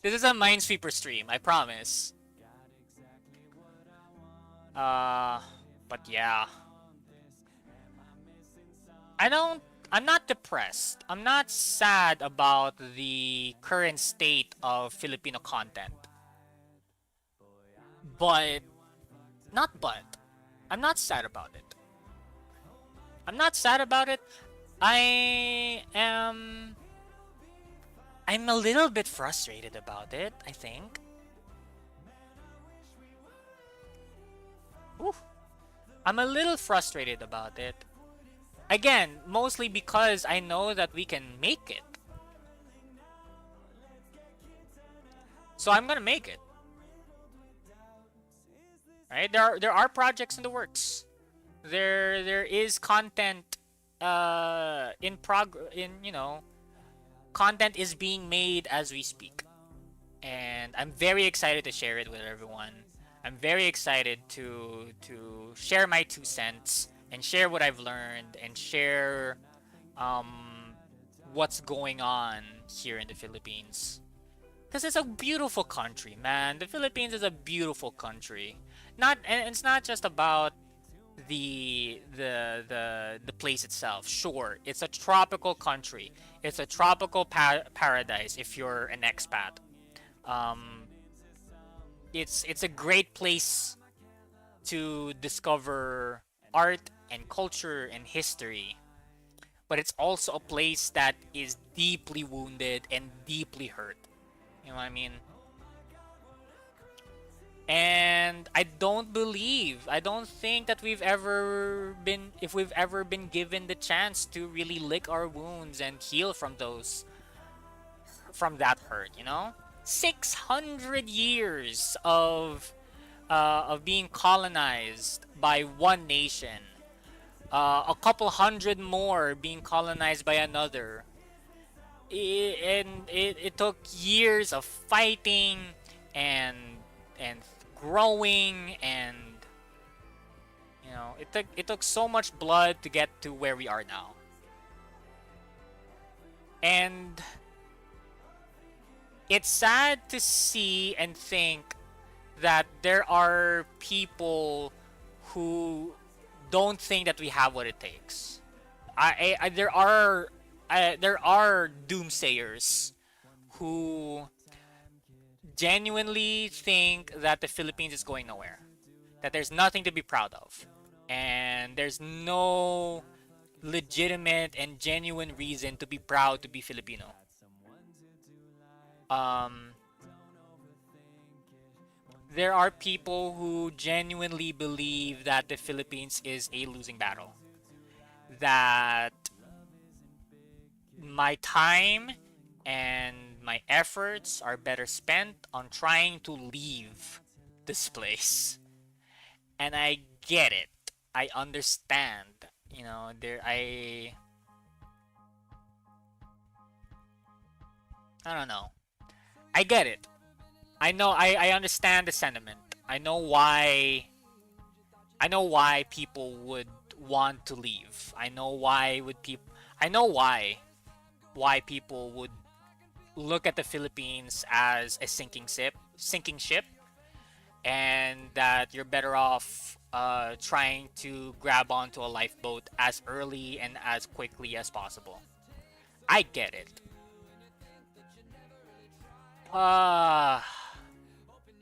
This is a Minesweeper stream, I promise. But yeah. I'm not depressed. I'm not sad about the current state of Filipino content. But not but. I'm not sad about it. I'm not sad about it. I am I'm a little bit frustrated about it, I think. Ooh. I'm a little frustrated about it. Again, mostly because I know that we can make it. So I'm gonna make it. Right? There are projects in the works. There is content content is being made as we speak. And I'm very excited to share it with everyone. I'm very excited to share my 2 cents and share what I've learned and share what's going on here in the Philippines. Because it's a beautiful country, man. The Philippines is a beautiful country. And it's not just about the place itself. Sure, it's a tropical country. It's a tropical paradise if you're an expat. Um, it's a great place to discover art and culture and history. But it's also a place that is deeply wounded and deeply hurt. You know what I mean? And I don't think that if we've ever been given the chance to really lick our wounds and heal from that hurt, 600 years of being colonized by one nation, a couple hundred more being colonized by another. It took years of fighting and growing, and it took so much blood to get to where we are now. And it's sad to see and think that there are people who don't think that we have what it takes. There are doomsayers who genuinely think that the Philippines is going nowhere, that there's nothing to be proud of, and there's no legitimate and genuine reason to be proud to be Filipino. Um, there are people who genuinely believe that the Philippines is a losing battle, that my time and my efforts are better spent on trying to leave this place. And I get it. I understand. I don't know. I get it. I know I understand the sentiment. I know why people would want to leave. I know why people would look at the Philippines as a sinking ship, and that you're better off trying to grab onto a lifeboat as early and as quickly as possible. I get it. Uh,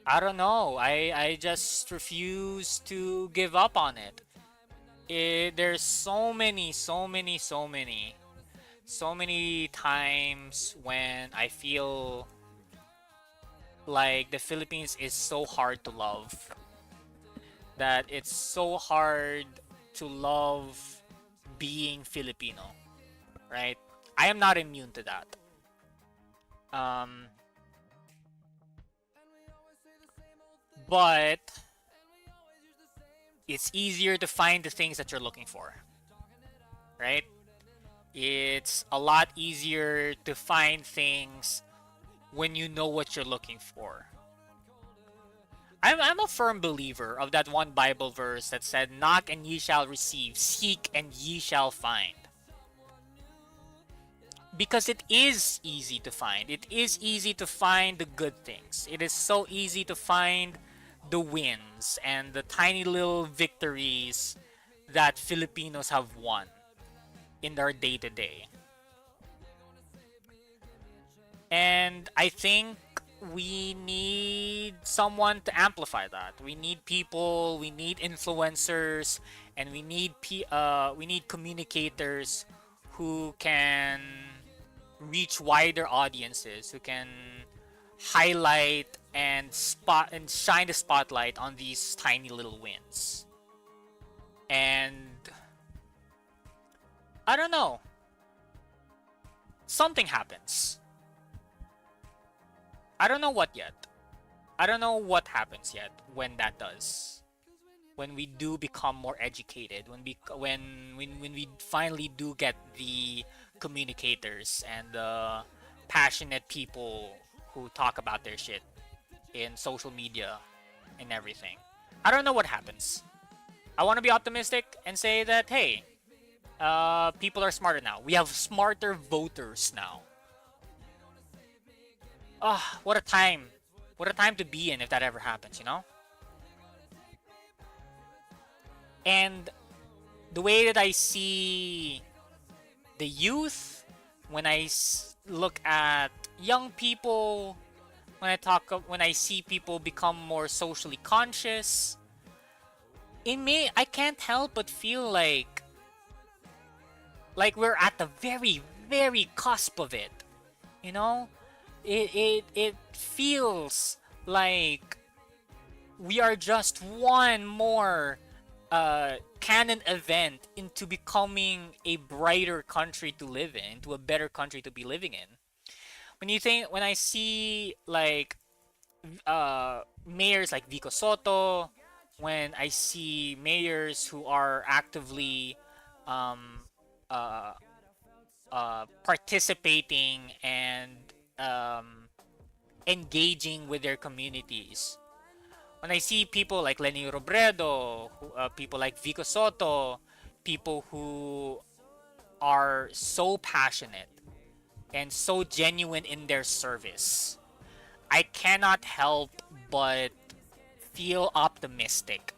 I don't know. I just refuse to give up on it. There's so many times when I feel like the Philippines is so hard to love, that it's so hard to love being Filipino, right? I am not immune to that. Um, but it's easier to find the things that you're looking for, right? It's a lot easier to find things when you know what you're looking for. I'm a firm believer of that one Bible verse that said, "Knock and ye shall receive, seek and ye shall find." Because it is easy to find. It is easy to find the good things. It is so easy to find the wins and the tiny little victories that Filipinos have won. in our day-to-day. And I think we need someone to amplify that. We need people, we need influencers, and we need communicators who can reach wider audiences, who can highlight and spot and shine the spotlight on these tiny little wins. And I don't know. Something happens. I don't know what yet. I don't know what happens yet when that does. When we do become more educated, when we finally do get the communicators and the passionate people who talk about their shit in social media and everything. I don't know what happens. I want to be optimistic and say that hey, people are smarter now. We have smarter voters now. Ah, what a time. What a time to be in if that ever happens, you know? And the way that I see the youth, when I look at young people, when I see people become more socially conscious, I can't help but feel like we're at the very, very cusp of it. You know? It feels like we are just one more canon event into becoming a brighter country to live in, into a better country to be living in. When I see like mayors like Vico Soto, when I see mayors who are actively um, uh, participating and engaging with their communities. When I see people like Lenny Robredo, people like Vico Soto, people who are so passionate and so genuine in their service, I cannot help but feel optimistic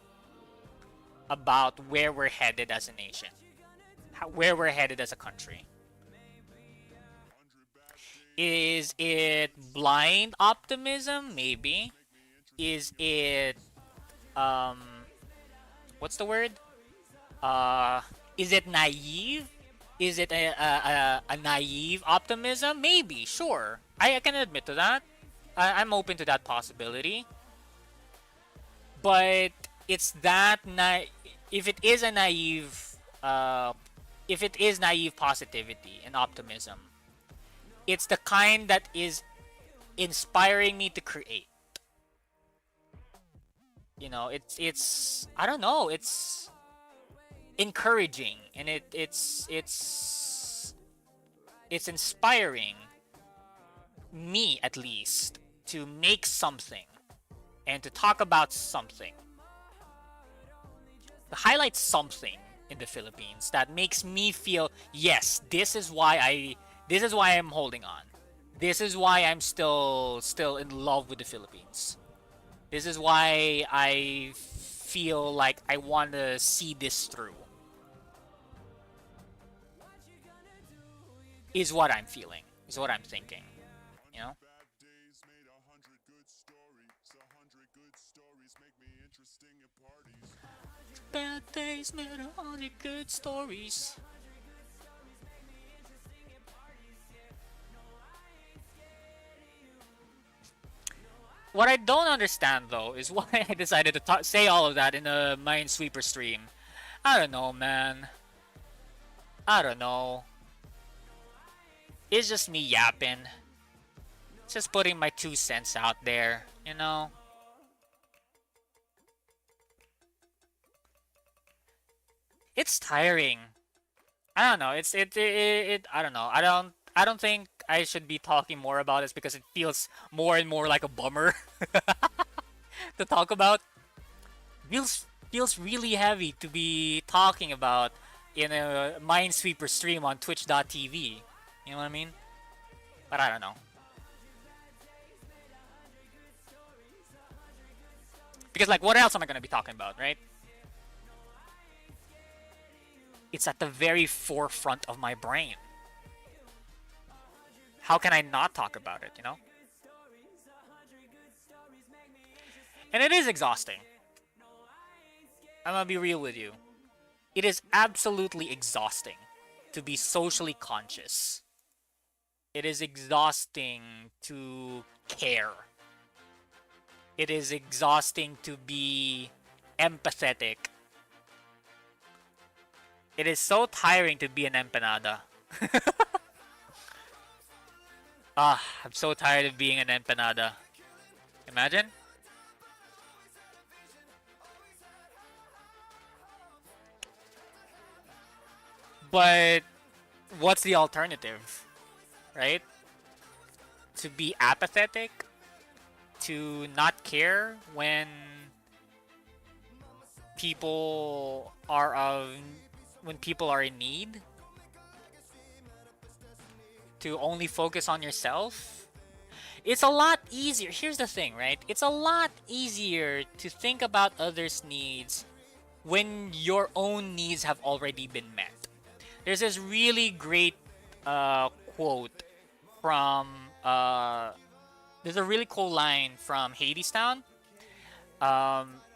about where we're headed as a nation, where we're headed as a country. Is it blind optimism? Maybe. Is it um what's the word? Is it naive? Is it a naive optimism? Maybe, sure. I can admit to that. I'm open to that possibility. But it's that if it is a naive if it is naive positivity and optimism, it's the kind that is inspiring me to create. You know, it's I don't know, it's encouraging, and it's inspiring me, at least, to make something and to talk about something, to highlight something in the Philippines that makes me feel, yes, this is why I'm holding on. This is why I'm still in love with the Philippines. This is why I feel like I want to see this through. Is what I'm feeling. Is what I'm thinking. You know? Bad days made 100 good stories. What I don't understand, though, is why I decided to say all of that in a Minesweeper stream. I don't know, man. I don't know. It's just me yapping. Just putting my 2 cents out there, you know? It's tiring. I don't know. I don't know. I don't think I should be talking more about this because it feels more and more like a bummer to talk about. Feels really heavy to be talking about in a Minesweeper stream on twitch.tv. You know what I mean? But I don't know. Because, like, what else am I going to be talking about, right? It's at the very forefront of my brain. How can I not talk about it, you know? And it is exhausting. I'm gonna be real with you. It is absolutely exhausting to be socially conscious. It is exhausting to care. It is exhausting to be empathetic. It is so tiring to be an empanada. I'm so tired of being an empanada. Imagine? But what's the alternative? Right? To be apathetic? To not care when people are of when people are in need? To only focus on yourself? It's a lot easier. Here's the thing, right? It's a lot easier to think about others' needs when your own needs have already been met. There's this really great quote from there's a really cool line from Hadestown,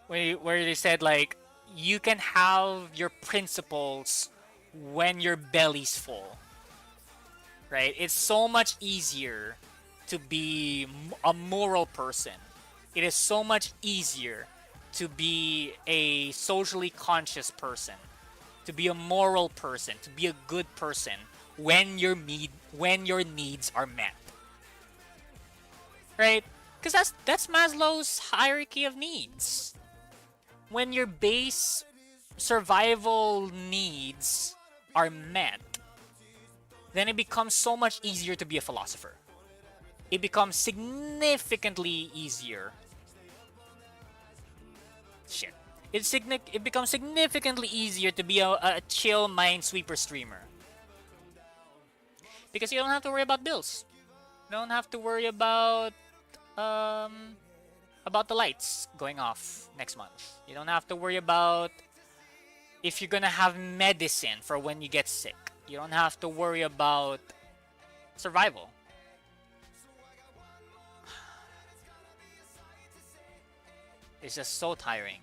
where they said like you can have your principles when your belly's full, right? It's so much easier to be a moral person. It is so much easier to be a socially conscious person, to be a moral person, to be a good person when your needs are met. Right? Because that's Maslow's hierarchy of needs. When your base survival needs are met, then it becomes so much easier to be a philosopher. It becomes significantly easier. Shit. It becomes significantly easier to be a chill Minesweeper streamer. Because you don't have to worry about bills. You don't have to worry about the lights going off next month. You don't have to worry about if you're gonna have medicine for when you get sick. You don't have to worry about survival. It's just so tiring.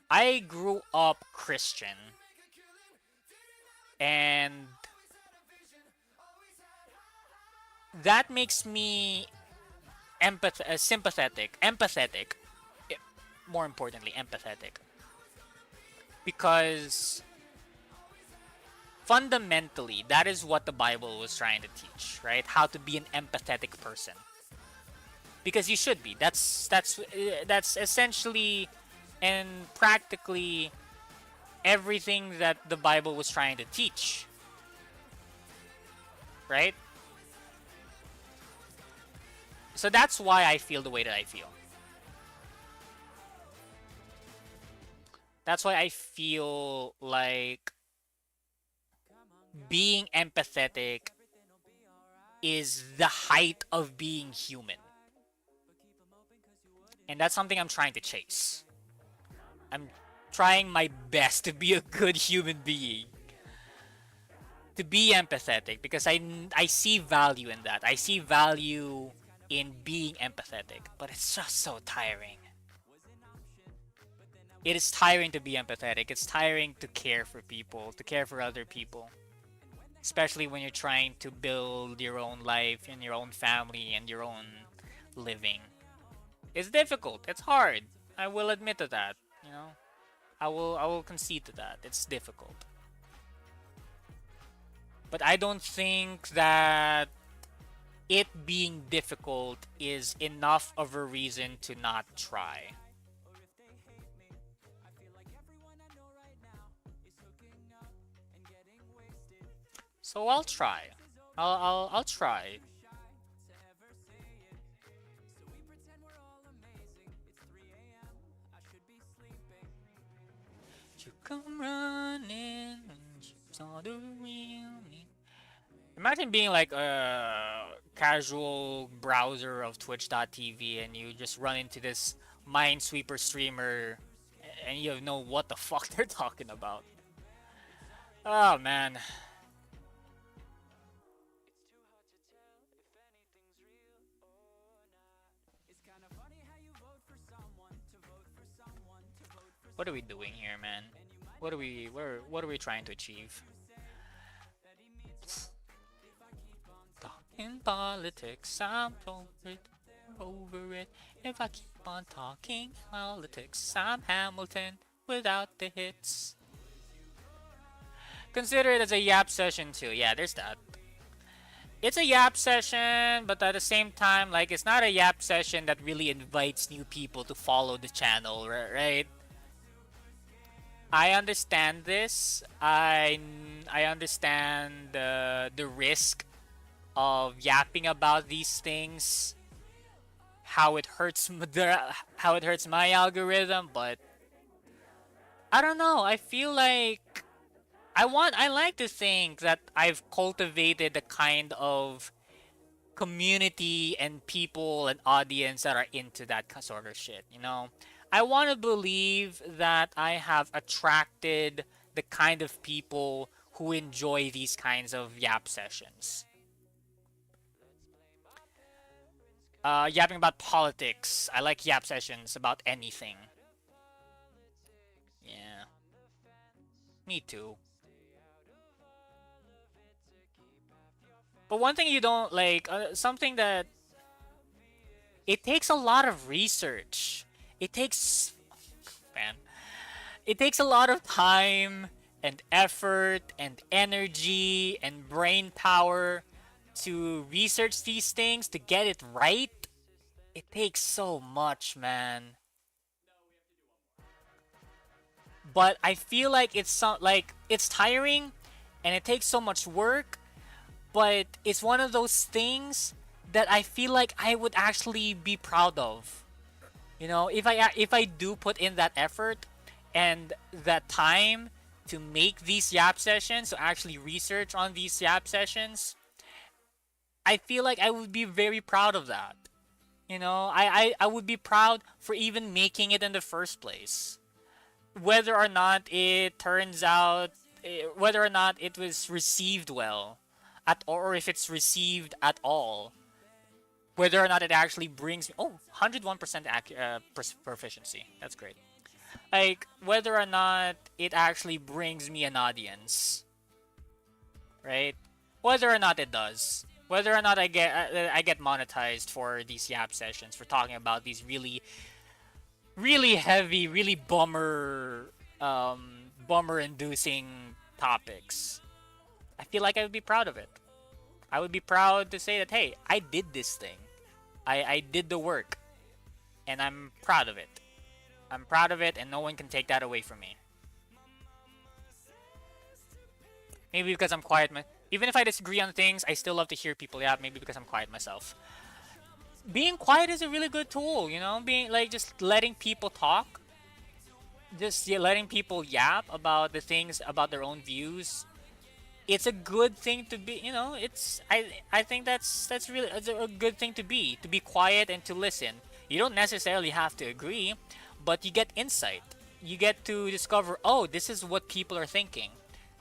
I grew up Christian, and that makes me sympathetic, empathetic, more importantly, empathetic. Because fundamentally, that is what the Bible was trying to teach, right? How to be an empathetic person. Because you should be. That's essentially and practically everything that the Bible was trying to teach. Right? So that's why I feel the way that I feel. That's why I feel like being empathetic is the height of being human. And that's something I'm trying to chase. I'm trying my best to be a good human being. To be empathetic, because I see value in that. I see value in being empathetic, but it's just so tiring. It is tiring to be empathetic. It's tiring to care for people, to care for other people. Especially when you're trying to build your own life and your own family and your own living. It's difficult. It's hard. I will admit to that, you know. I will concede to that. It's difficult. But I don't think that it being difficult is enough of a reason to not try. So I'll try. I'll try. You come running and you saw the real me. Imagine being like a casual browser of twitch.tv and you just run into this Minesweeper streamer and you know what the fuck they're talking about. Oh man. What are we doing here, man? What are we trying to achieve? In politics, I'm over it. If I keep on talking politics, I'm Hamilton without the hits. Consider it as a yap session too. Yeah, there's that. It's a yap session, but at the same time, like, it's not a yap session that really invites new people to follow the channel, right? I understand this. I understand the risk of yapping about these things, how it hurts how it hurts my algorithm, but I don't know. I feel like I like to think that I've cultivated the kind of community and people and audience that are into that sort of shit, you know? I want to believe that I have attracted the kind of people who enjoy these kinds of yap sessions. Yapping about politics. I like yap sessions about anything. Yeah. Me too. But one thing you don't like, something that it takes a lot of research. It takes, man, it takes a lot of time and effort and energy and brain power to research these things to get it right. It takes so much, man. But I feel like it's tiring and it takes so much work, but it's one of those things that I feel like I would actually be proud of. You know, if I do put in that effort and that time to make these yap sessions, to actually research on these yap sessions, I feel like I would be very proud of that. You know, I would be proud for even making it in the first place. Whether or not it turns out, whether or not it was received well, or if it's received at all, whether or not it actually brings me, 101% proficiency. That's great. Like, whether or not it actually brings me an audience, right? Whether or not it does. Whether or not I get monetized for these yap sessions, for talking about these really heavy, really bummer inducing topics. I feel like I would be proud of it. I would be proud to say that, hey, I did this thing. I did the work. And I'm proud of it. I'm proud of it, and no one can take that away from me. Maybe because I'm quiet. Even if I disagree on things, I still love to hear people yap. Maybe because I'm quiet myself. Being quiet is a really good tool, you know? Being like just letting people talk. Just letting people yap about the things, about their own views. It's a good thing to be, you know, I think that's really it's a good thing to be quiet and to listen. You don't necessarily have to agree, but you get insight. You get to discover, oh, this is what people are thinking.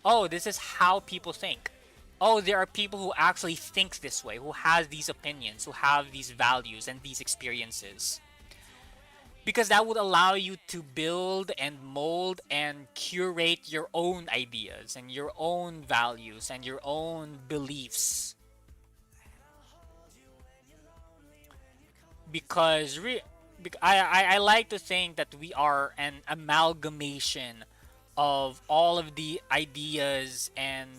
Oh, this is how people think. Oh, there are people who actually think this way, who have these opinions, who have these values and these experiences. Because that would allow you to build and mold and curate your own ideas and your own values and your own beliefs. Because I like to think that we are an amalgamation of all of the ideas and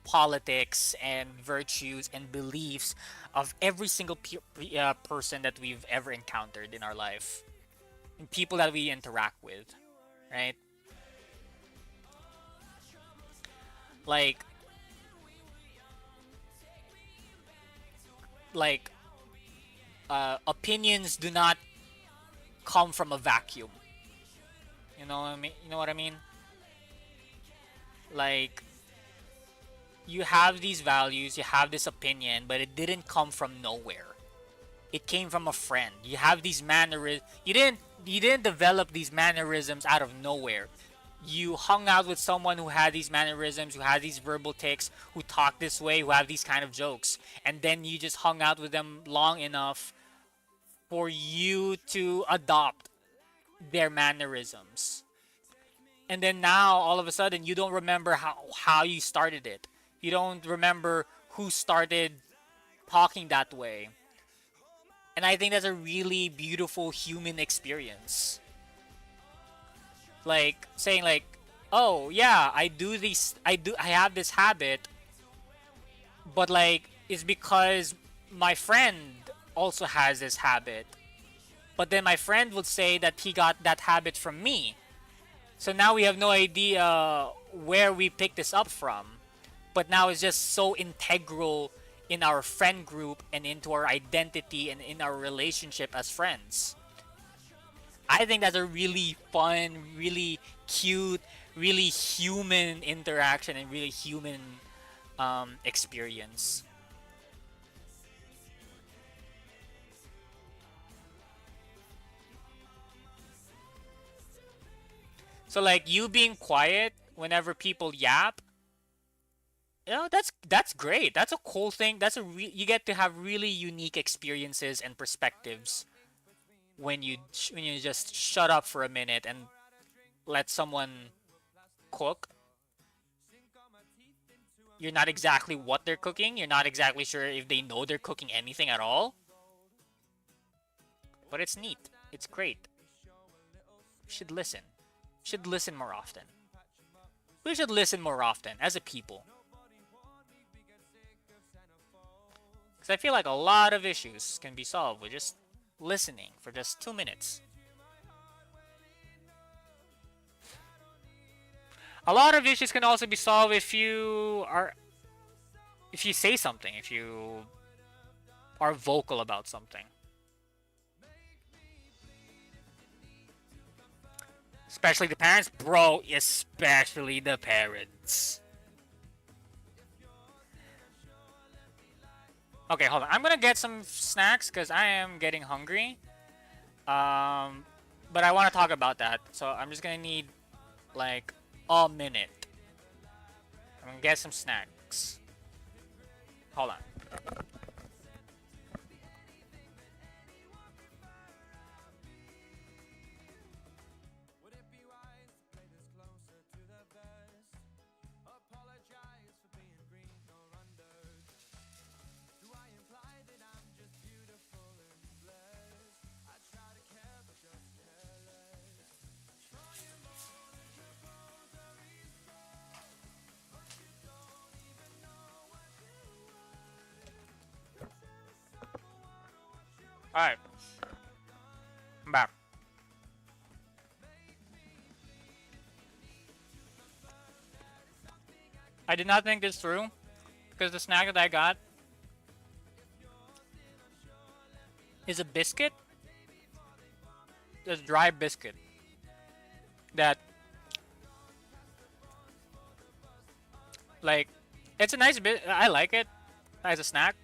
politics and virtues and beliefs of every single person that we've ever encountered in our life. And people that we interact with, right? Like, like opinions do not come from a vacuum. You know what I mean? You know what I mean? Like, you have these values, you have this opinion, but it didn't come from nowhere. it came from a friend. You have these mannerisms. You didn't develop these mannerisms out of nowhere. You hung out with someone who had these mannerisms, who had these verbal tics, who talk this way, who have these kind of jokes, and then you just hung out with them long enough for you to adopt their mannerisms. And then now all of a sudden you don't remember how you started it. You don't remember who started talking that way. And I think that's a really beautiful human experience. Like saying like, "Oh, yeah, I have this habit, but like it's because my friend also has this habit. But then my friend would say that he got that habit from me. So now we have no idea where we picked this up from. But now it's just so integral in our friend group and into our identity and in our relationship as friends." I think that's a really fun, really cute, really human interaction and really human experience. So like you being quiet whenever people yap, that's great. That's a cool thing. You get to have really unique experiences and perspectives when you just shut up for a minute and let someone cook. You're not exactly what they're cooking. You're not exactly sure if they know they're cooking anything at all. But it's neat. It's great. You should listen. Should listen more often. We should listen more often as a people. Because I feel like a lot of issues can be solved with just listening for just 2 minutes. A lot of issues can also be solved if you say something, if you are vocal about something. Especially the parents, bro, especially the parents. Okay, hold on. I'm gonna get some snacks because I am getting hungry. But I want to talk about that. So I'm just gonna need like a minute. I'm gonna get some snacks. Hold on. Alright. I'm back. I did not think this through because the snack that I got is a biscuit. It's a dry biscuit that like it's a nice bit. I like it as a snack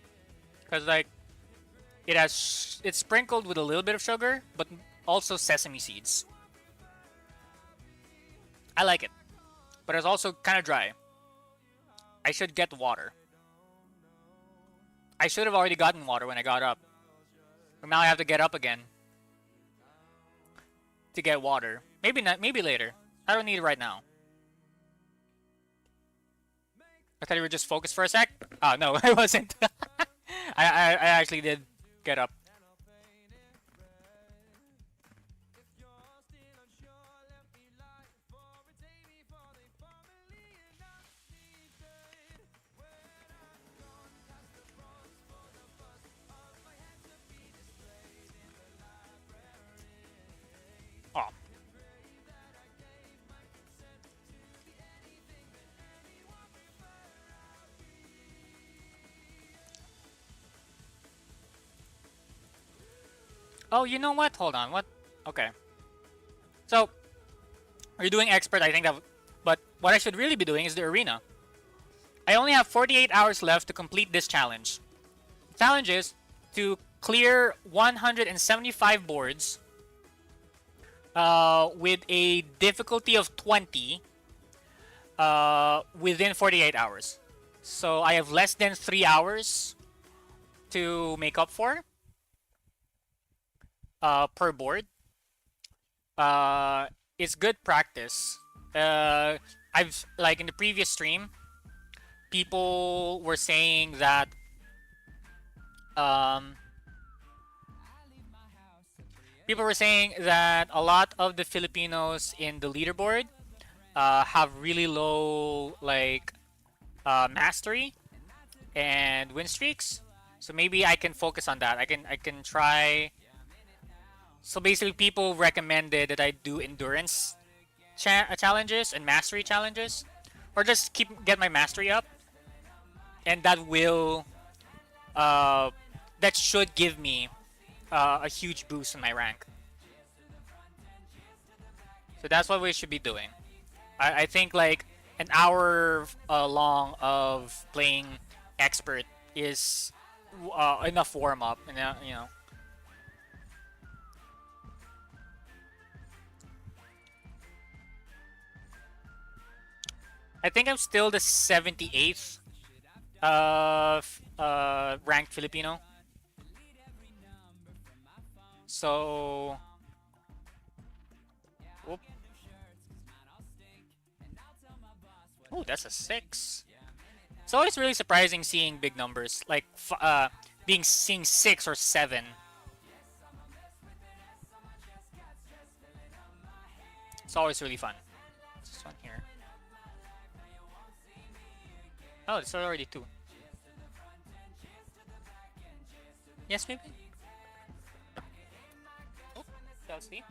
because like it's sprinkled with a little bit of sugar, but also sesame seeds. I like it, but it's also kind of dry. I should get water. I should have already gotten water when I got up. But now I have to get up again to get water. Maybe not. Maybe later. I don't need it right now. I thought you were just focused for a sec. Oh no, I wasn't. I actually did get up. Oh. Oh, you know what? Hold on. What? Okay. So, we're doing expert. I think that. But what I should really be doing is the arena. I only have 48 hours left to complete this challenge. The challenge is to clear 175 boards with a difficulty of 20 within 48 hours. So I have less than 3 hours to make up for per board. It's good practice. I've like in the previous stream, people were saying that a lot of the Filipinos in the leaderboard have really low like mastery and win streaks. So maybe I can focus on that. I can try. So basically, people recommended that I do endurance challenges and mastery challenges, or just get my mastery up, and that will that should give me a huge boost in my rank. So that's what we should be doing. I think like an hour long of playing expert is enough warm up, and you know. I think I'm still the 78th ranked Filipino. So, whoop. Oh, that's a 6. It's always really surprising seeing big numbers, like seeing 6 or 7. It's always really fun. This one here. Oh, it's already 2. Yes, maybe? Oh, Chelsea.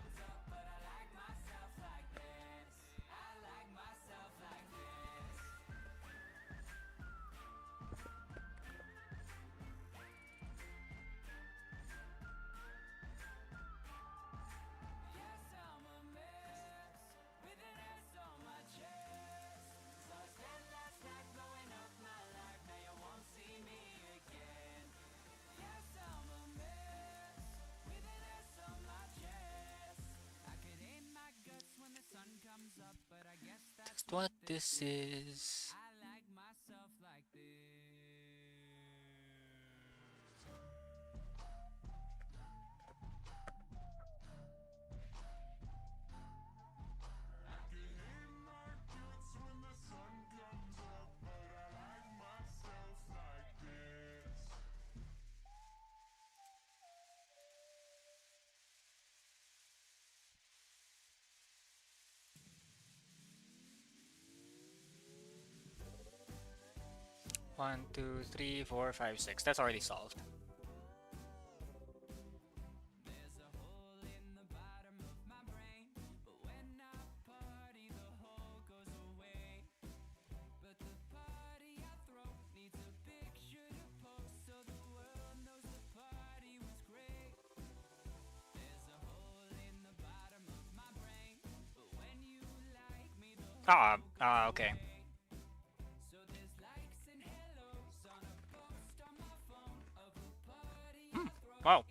That's what this is. One, two, three, four, five, 6. That's already solved. Okay. Wow.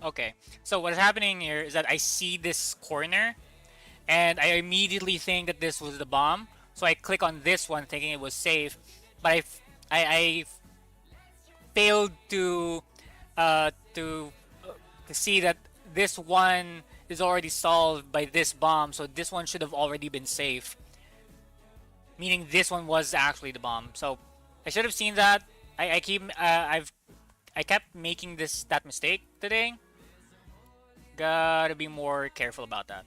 Okay. So what's happening here is that I see this corner, and I immediately think that this was the bomb. So I click on this one thinking it was safe, but I failed to to see that this one is already solved by this bomb, so this one should have already been safe. Meaning this one was actually the bomb. So I should have seen that. I kept making that mistake today. Gotta be more careful about that.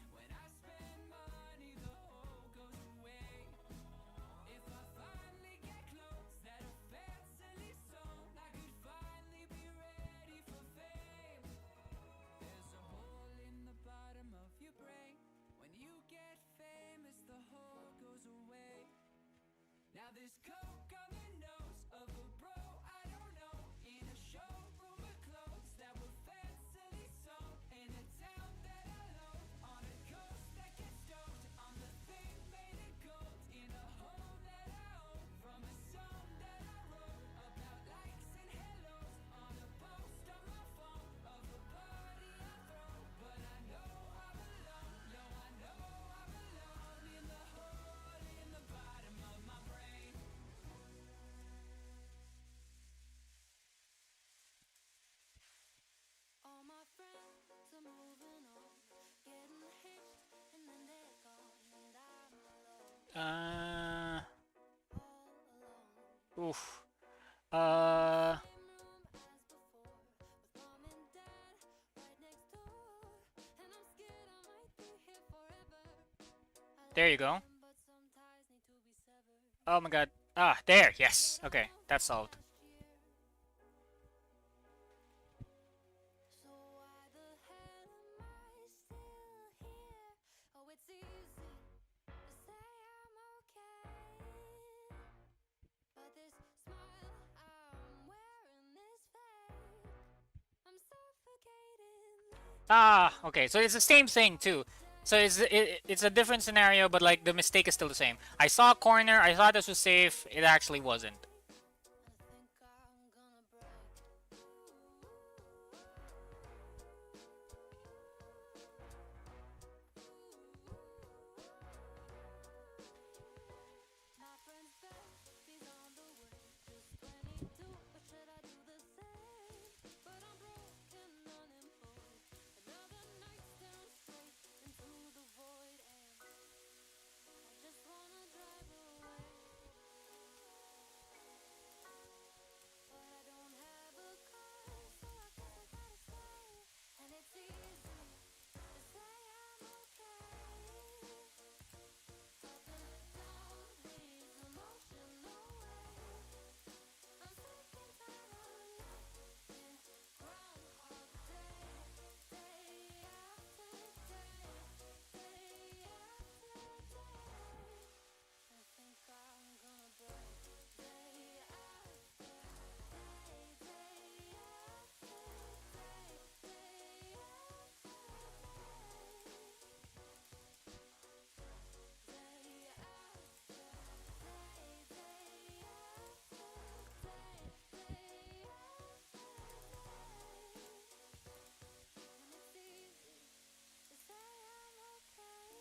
Now this coke on the nose of a bro I don't know, in a showroom of clothes that were fancily sewn, in a town that I loathe, on a coast that gets stoked, on the thing made of gold, in a home that I own, from a song that I wrote about likes and hellos, on a post on my phone of a party I throw. But I know I'm alone, no I know I'm alone, in the hole in the bottom of my brain. All my friends are moving on, getting hitched, and then they're gone, and I'm alone, all alone. Oof. Same room as before, with mom and dad right next door, and I'm scared I might be here forever. There you go. But some ties need to be severed. Oh my god. Ah, there. Yes. Okay, that's solved. So why the hell am I still here? Oh, it's easy to say I'm okay, but this smile I'm wearing is fake. I'm suffocating. Ah, okay. So it's the same thing too. So it's a different scenario, but like the mistake is still the same. I saw a corner. I thought this was safe. It actually wasn't. I think I'm gonna break. My friend's baby's on the way, just 22, but should I do the same? But I'm broken, unemployed. Another night staring straight into the void, and I just wanna drive away. But I don't have a car, so I guess I gotta stay. And it's easy to say I'm okay, talking down these emotional waves. I'm sick and tired of living Groundhog Day, day after day, day after day. I think I'm gonna break, day after day, day after day, day after day, day after day, day after day, day after day. And it's easy to say I'm okay,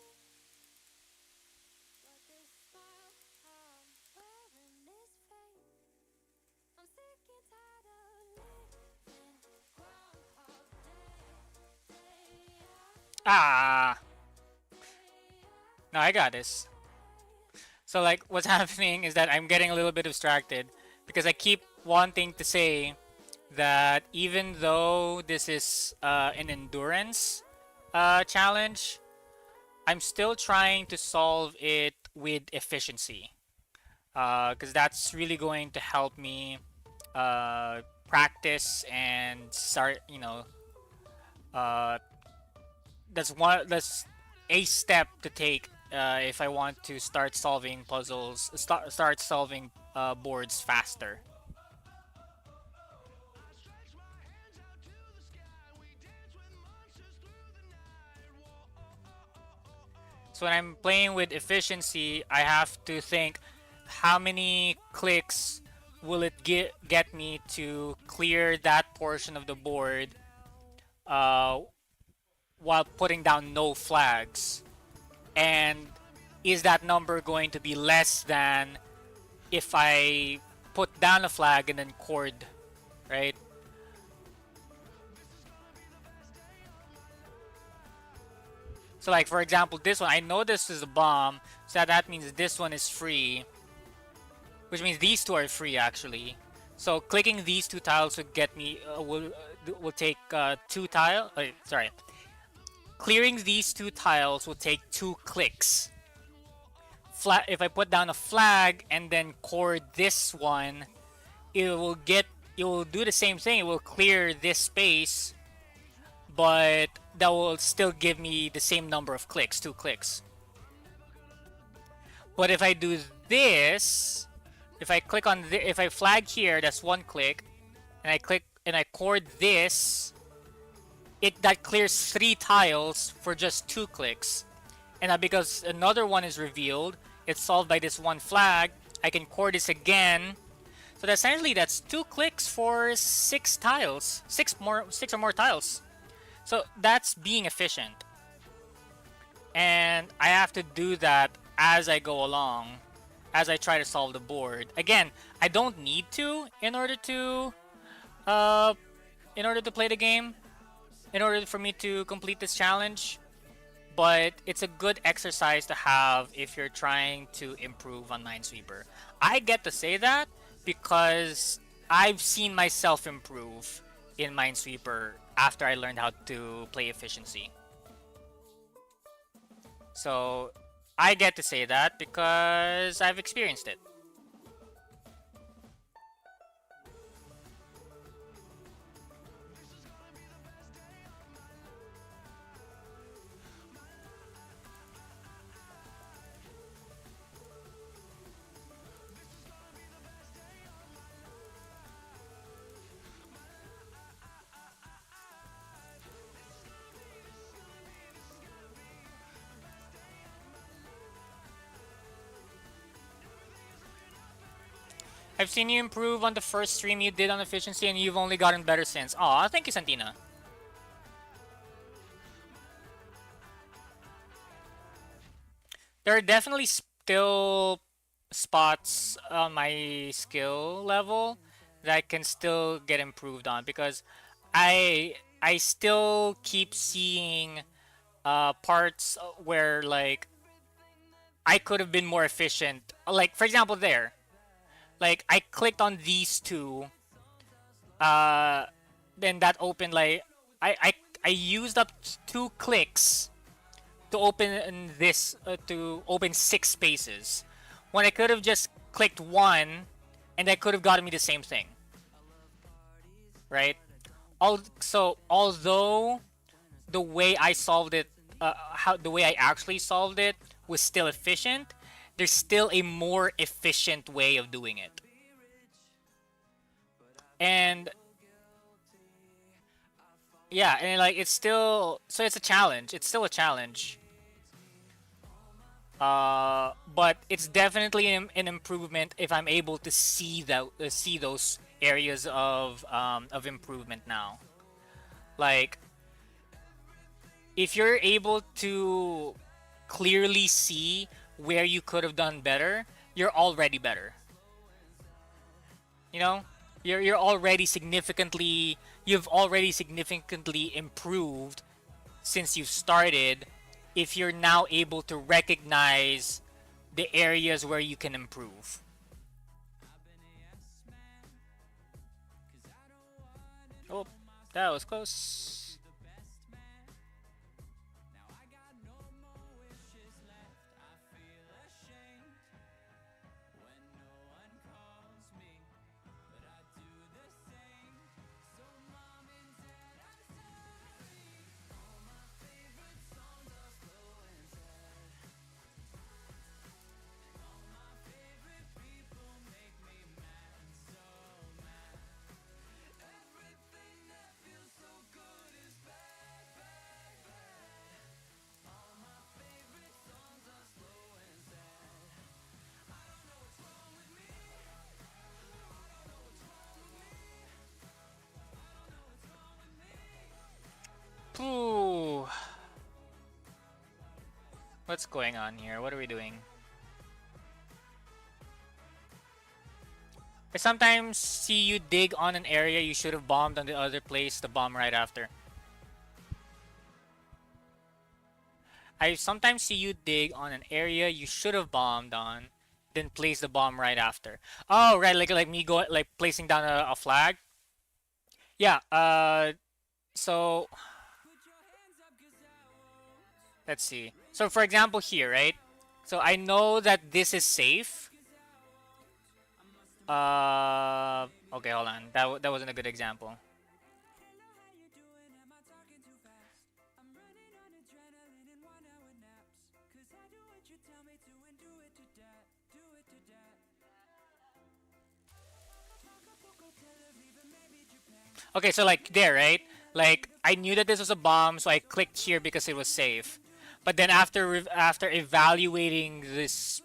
but this smile I'm wearing is fake. I'm sick and tired of living Groundhog Day, day after Ah. day No, I got this. So like what's happening is that I'm getting a little bit distracted because I keep wanting to say that even though this is an endurance challenge, I'm still trying to solve it with efficiency because that's really going to help me practice and start, uh, that's a step to take if I want to start solving puzzles, start solving boards faster. So when I'm playing with efficiency, I have to think how many clicks will it get me to clear that portion of the board uh, while putting down no flags, and is that number going to be less than if I put down a flag and then chord, right? So like for example, this one, I know this is a bomb, so that means this one is free, which means these two are free actually. So clicking these two tiles will get me will take two tile. Sorry, clearing these two tiles will take 2 clicks. If I put down a flag and then core this one, it will do the same thing. It will clear this space, but that will still give me the same number of clicks, 2 clicks. But if I do this, if I click on if I flag here, that's 1 click, and I click and I core this, that clears 3 tiles for just 2 clicks. And now because another one is revealed, it's solved by this 1 flag, I can core this again. So essentially that's 2 clicks for 6 tiles, 6 or more tiles. So that's being efficient. And I have to do that as I go along, as I try to solve the board. Again, I don't need to in order to play the game, in order for me to complete this challenge. But it's a good exercise to have if you're trying to improve on Minesweeper. I get to say that because I've seen myself improve in Minesweeper after I learned how to play efficiency. So I get to say that because I've experienced it. I've seen you improve on the first stream you did on efficiency, and you've only gotten better since. Aw, thank you, Santina. There are definitely still spots on my skill level that can still get improved on, because I still keep seeing parts where like I could have been more efficient. Like for example there. Like I clicked on these two, then that opened like I used up 2 clicks to open this to open 6 spaces, when I could have just clicked 1, and that could have gotten me the same thing, right? So although the way I solved it, the way I actually solved it was still efficient, there's still a more efficient way of doing it. And yeah, and like it's still, so it's a challenge. It's still a challenge. But it's definitely an improvement if I'm able to see those areas of improvement now. Like if you're able to clearly see where you could have done better, you're already better. You know, you've already significantly improved since you've started, if you're now able to recognize the areas where you can improve. Oh, that was close. Ooh. What's going on here? What are we doing? I sometimes see you dig on an area you should have bombed on the other place to bomb right after. I sometimes see you dig on an area you should have bombed on, then place the bomb right after. Oh, right, like me go like placing down a flag. Yeah. So let's see. So for example here, right? So I know that this is safe. Okay, hold on. That wasn't a good example. Okay, so like there, right? Like I knew that this was a bomb, so I clicked here because it was safe. But then after evaluating this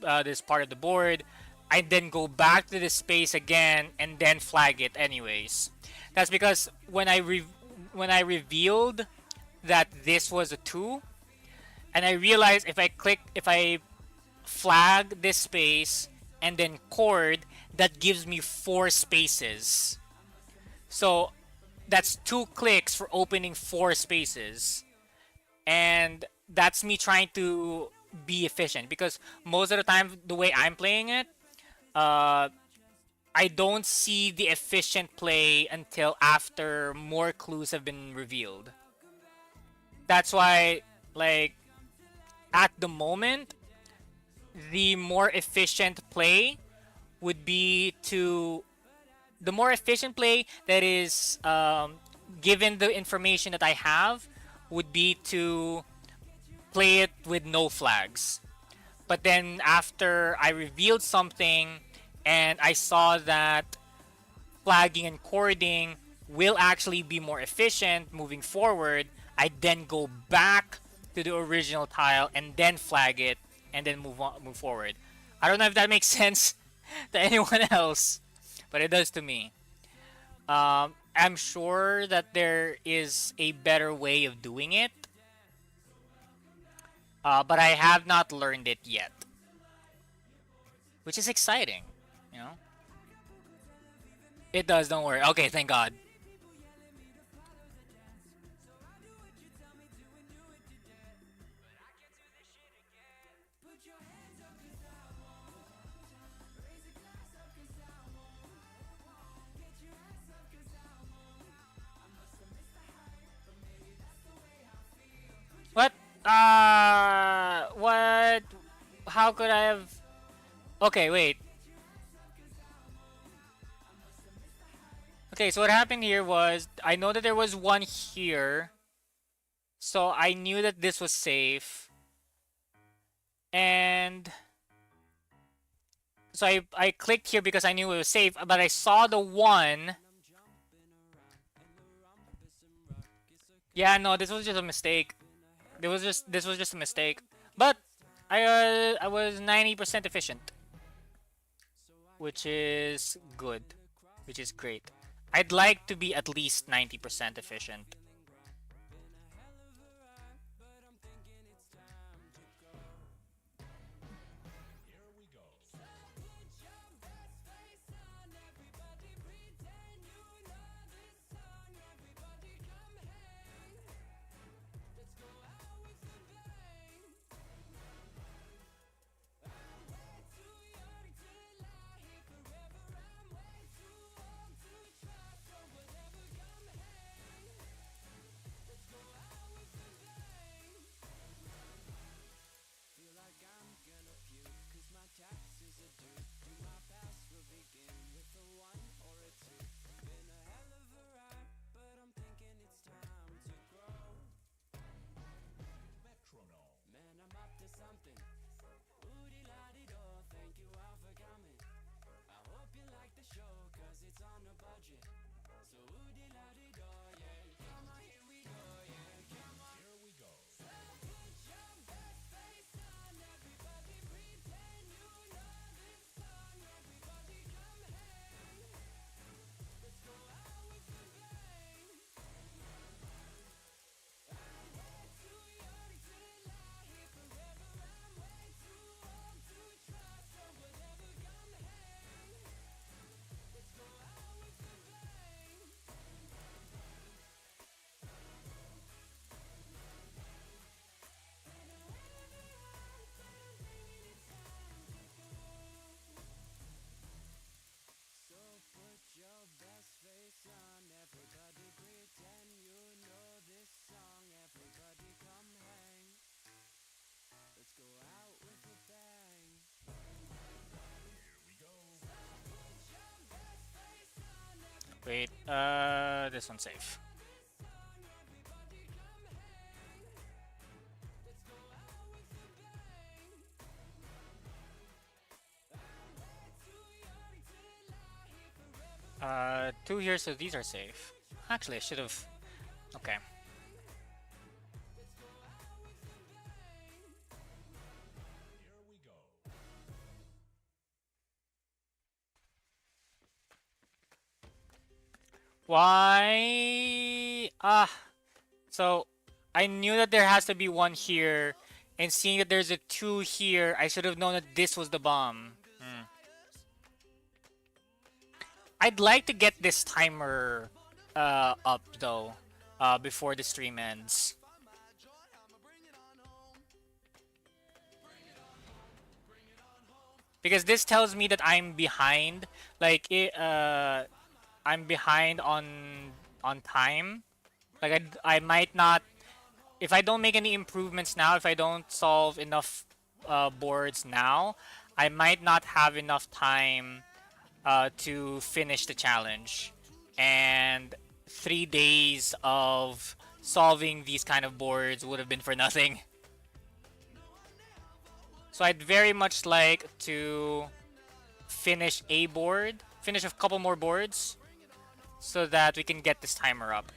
part of the board, I then go back to this space again and then flag it anyways. That's because when I revealed that this was a 2, and I realized if I flag this space and then chord, that gives me 4 spaces. So that's 2 clicks for opening 4 spaces. And that's me trying to be efficient because most of the time the way I'm playing it, uh, I don't see the efficient play until after more clues have been revealed. That's why, like, at the moment, the more efficient play would be to the more efficient play that is given the information that I have would be to play it with no flags. But then after I revealed something and I saw that flagging and cording will actually be more efficient moving forward, I then go back to the original tile and then flag it and then move forward. I don't know if that makes sense to anyone else, but it does to me. I'm sure that there is a better way of doing it, but I have not learned it yet, which is exciting, you know? It does, don't worry. Okay, thank God. What? What? How could I have... Okay, wait. Okay, so what happened here was, I know that there was one here. So I knew that this was safe. And... So I clicked here because I knew it was safe, but I saw the one... Yeah, no, this was just a mistake. This was just a mistake. But I was 90% efficient, which is good, which is great. I'd like to be at least 90% efficient. wait. This one's safe. Two here, so these are safe. Actually, I should have. Okay. Why? So I knew that there has to be one here, and seeing that there's a two here, I should have known that this was the bomb. I'd like to get this timer up though, before the stream ends. Because this tells me that I'm behind. Like I'm behind on time. Like I might not, if I don't make any improvements now, if I don't solve enough boards now, I might not have enough time to finish the challenge. And 3 days of solving these kind of boards would have been for nothing. So I'd very much like to finish a board, finish a couple more boards, so that we can get this timer up.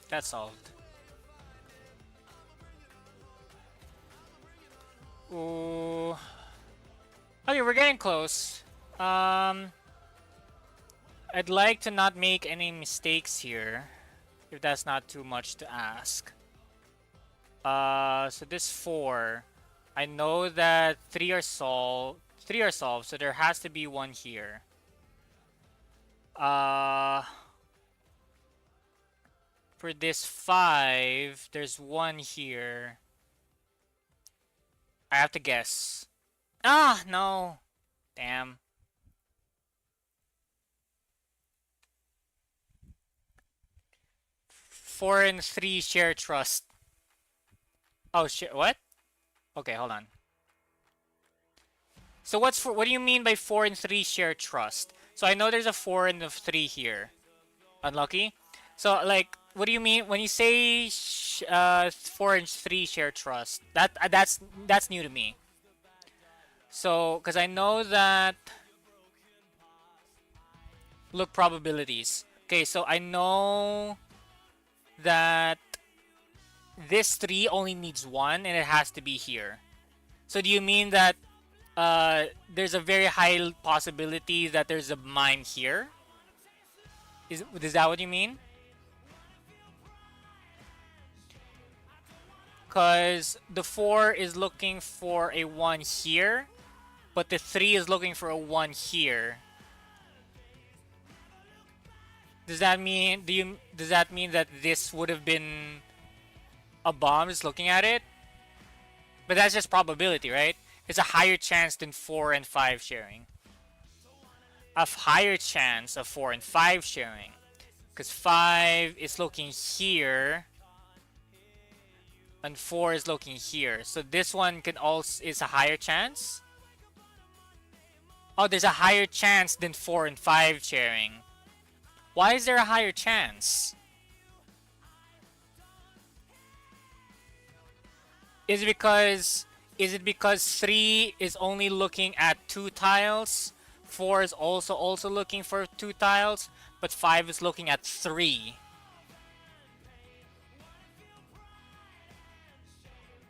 That's solved. Ooh. Okay, we're getting close. I'd like to not make any mistakes here, if that's not too much to ask. So this 4, I know that 3 are solved. 3 are solved, so there has to be one here. For this 5, there's one here. I have to guess. Ah, no. Damn. Four and 3 share trust. Oh shit, what? Okay, hold on. So what do you mean by 4 and 3 share trust? So I know there's a 4 and a 3 here. Unlucky? So like, what do you mean when you say 4 and 3 share trust? That's new to me. So, because I know that... Look, probabilities. Okay, so I know that this 3 only needs 1 and it has to be here. So do you mean that there's a very high possibility that there's a mine here? Is that what you mean? Because the 4 is looking for a 1 here, but the 3 is looking for a 1 here. Does that mean does that mean that this would have been a bomb just looking at it? But that's just probability, right? It's a higher chance than 4 and 5 sharing. a higher chance of 4 and 5 sharing. Because 5 is looking here and 4 is looking here. So this one can also is a higher chance. Oh, there's a higher chance than 4 and 5 sharing. Why is there a higher chance? Is it because 3 is only looking at 2 tiles, 4 is also looking for 2 tiles, but 5 is looking at 3.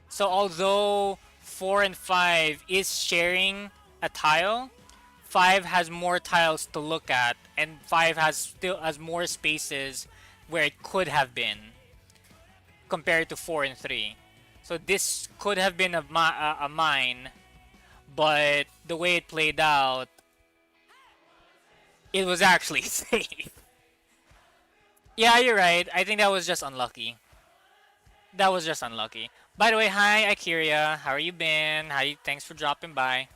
So although 4 and 5 is sharing a tile, 5 has more tiles to look at, and 5 still has more spaces where it could have been compared to 4 and 3. So this could have been a mine, but the way it played out, it was actually safe. Yeah, you're right. I think that was just unlucky. That was just unlucky. By the way, hi Akira. How are you been? Thanks for dropping by.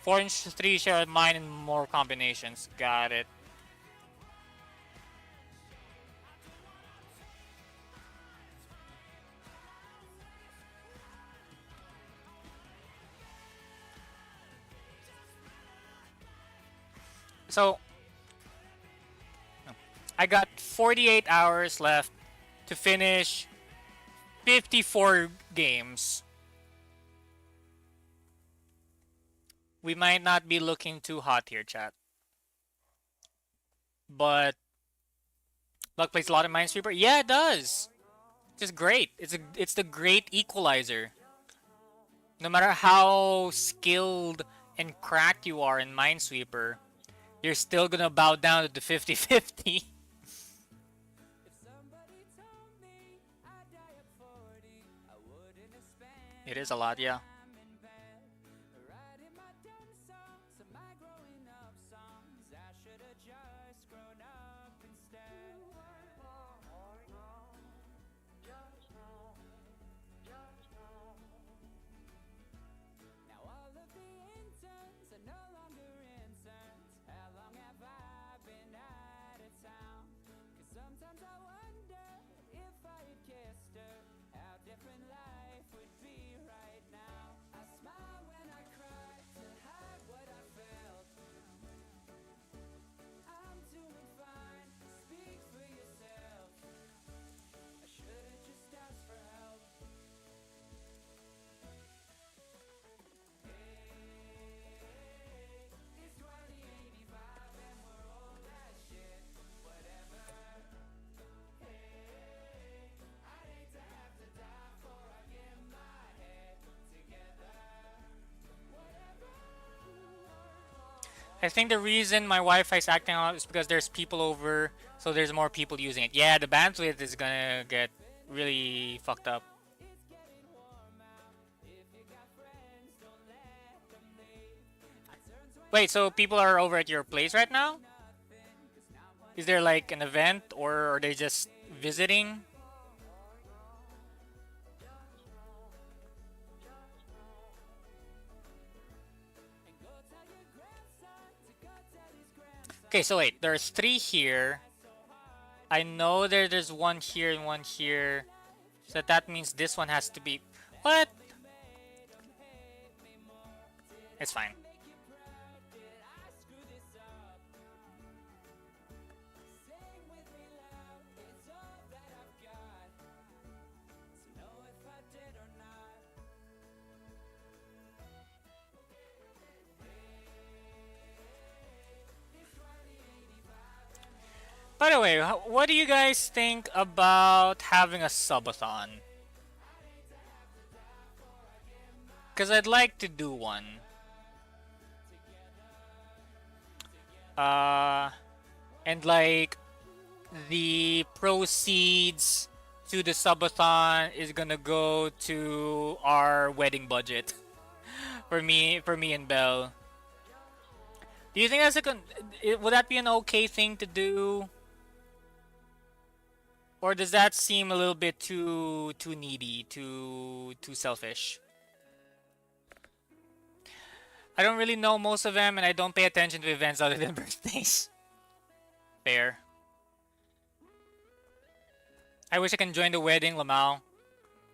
Four and 3 share mine in more combinations. Got it. So, I got 48 hours left to finish 54 games. We might not be looking too hot here, chat. But luck plays a lot of Minesweeper. Yeah, it does. It's just great. It's the great equalizer. No matter how skilled and cracked you are in Minesweeper, you're still gonna bow down to the 50-50. It is a lot, yeah. I think the reason my Wi-Fi is acting out is because there's people over, so there's more people using it. Yeah, the bandwidth is gonna get really fucked up. Wait, so people are over at your place right now? Is there like an event, or are they just visiting? Okay, so wait, there's 3 here. I know there's 1 here and 1 here. So that means this one has to be... What? It's fine. By the way, what do you guys think about having a subathon? Because I'd like to do one. And like the proceeds to the subathon is gonna go to our wedding budget for me and Belle. Do you think that's would that be an okay thing to do? Or does that seem a little bit too needy, too selfish? I don't really know most of them, and I don't pay attention to events other than birthdays. Fair. I wish I can join the wedding, Lamau.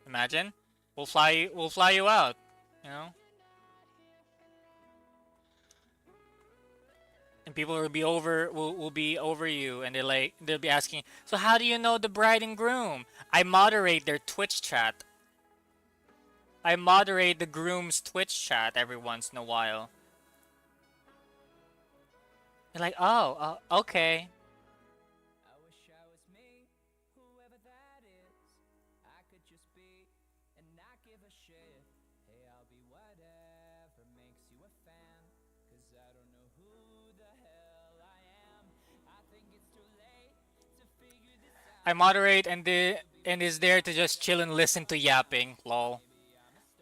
Imagine. We'll fly you out, you know? And people will be over you, and they'll be asking, so how do you know the bride and groom? I moderate their Twitch chat. I moderate the groom's Twitch chat every once in a while. They're like, oh, okay. I wish I was me, whoever that is. I could just be and not give a shit. Hey, I'll be whatever makes you a fan. Cause I don't know who the hell I am. I think it's too late to figure this out. I moderate and is there to just chill and listen to yapping. Lol.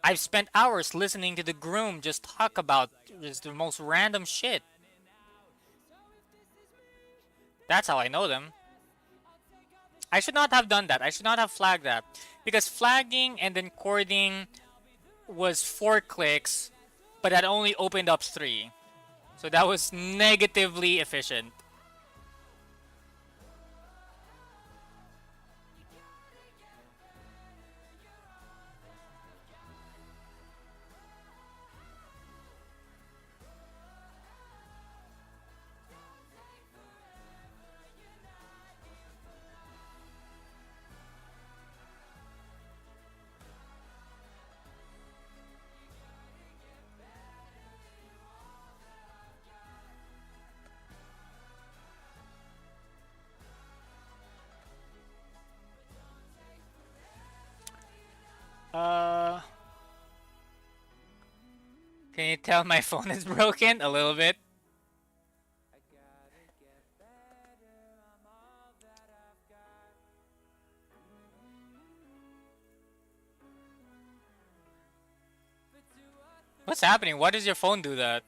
I've spent hours listening to the groom just talk about just the most random shit. That's how I know them. I should not have done that. I should not have flagged that. Because flagging and then courting was 4 clicks, but that only opened up 3. So that was negatively efficient. Can you tell my phone is broken? A little bit. I gotta get better, I'm all that I've got. But 2 or 3 What's happening? Why does your phone do that?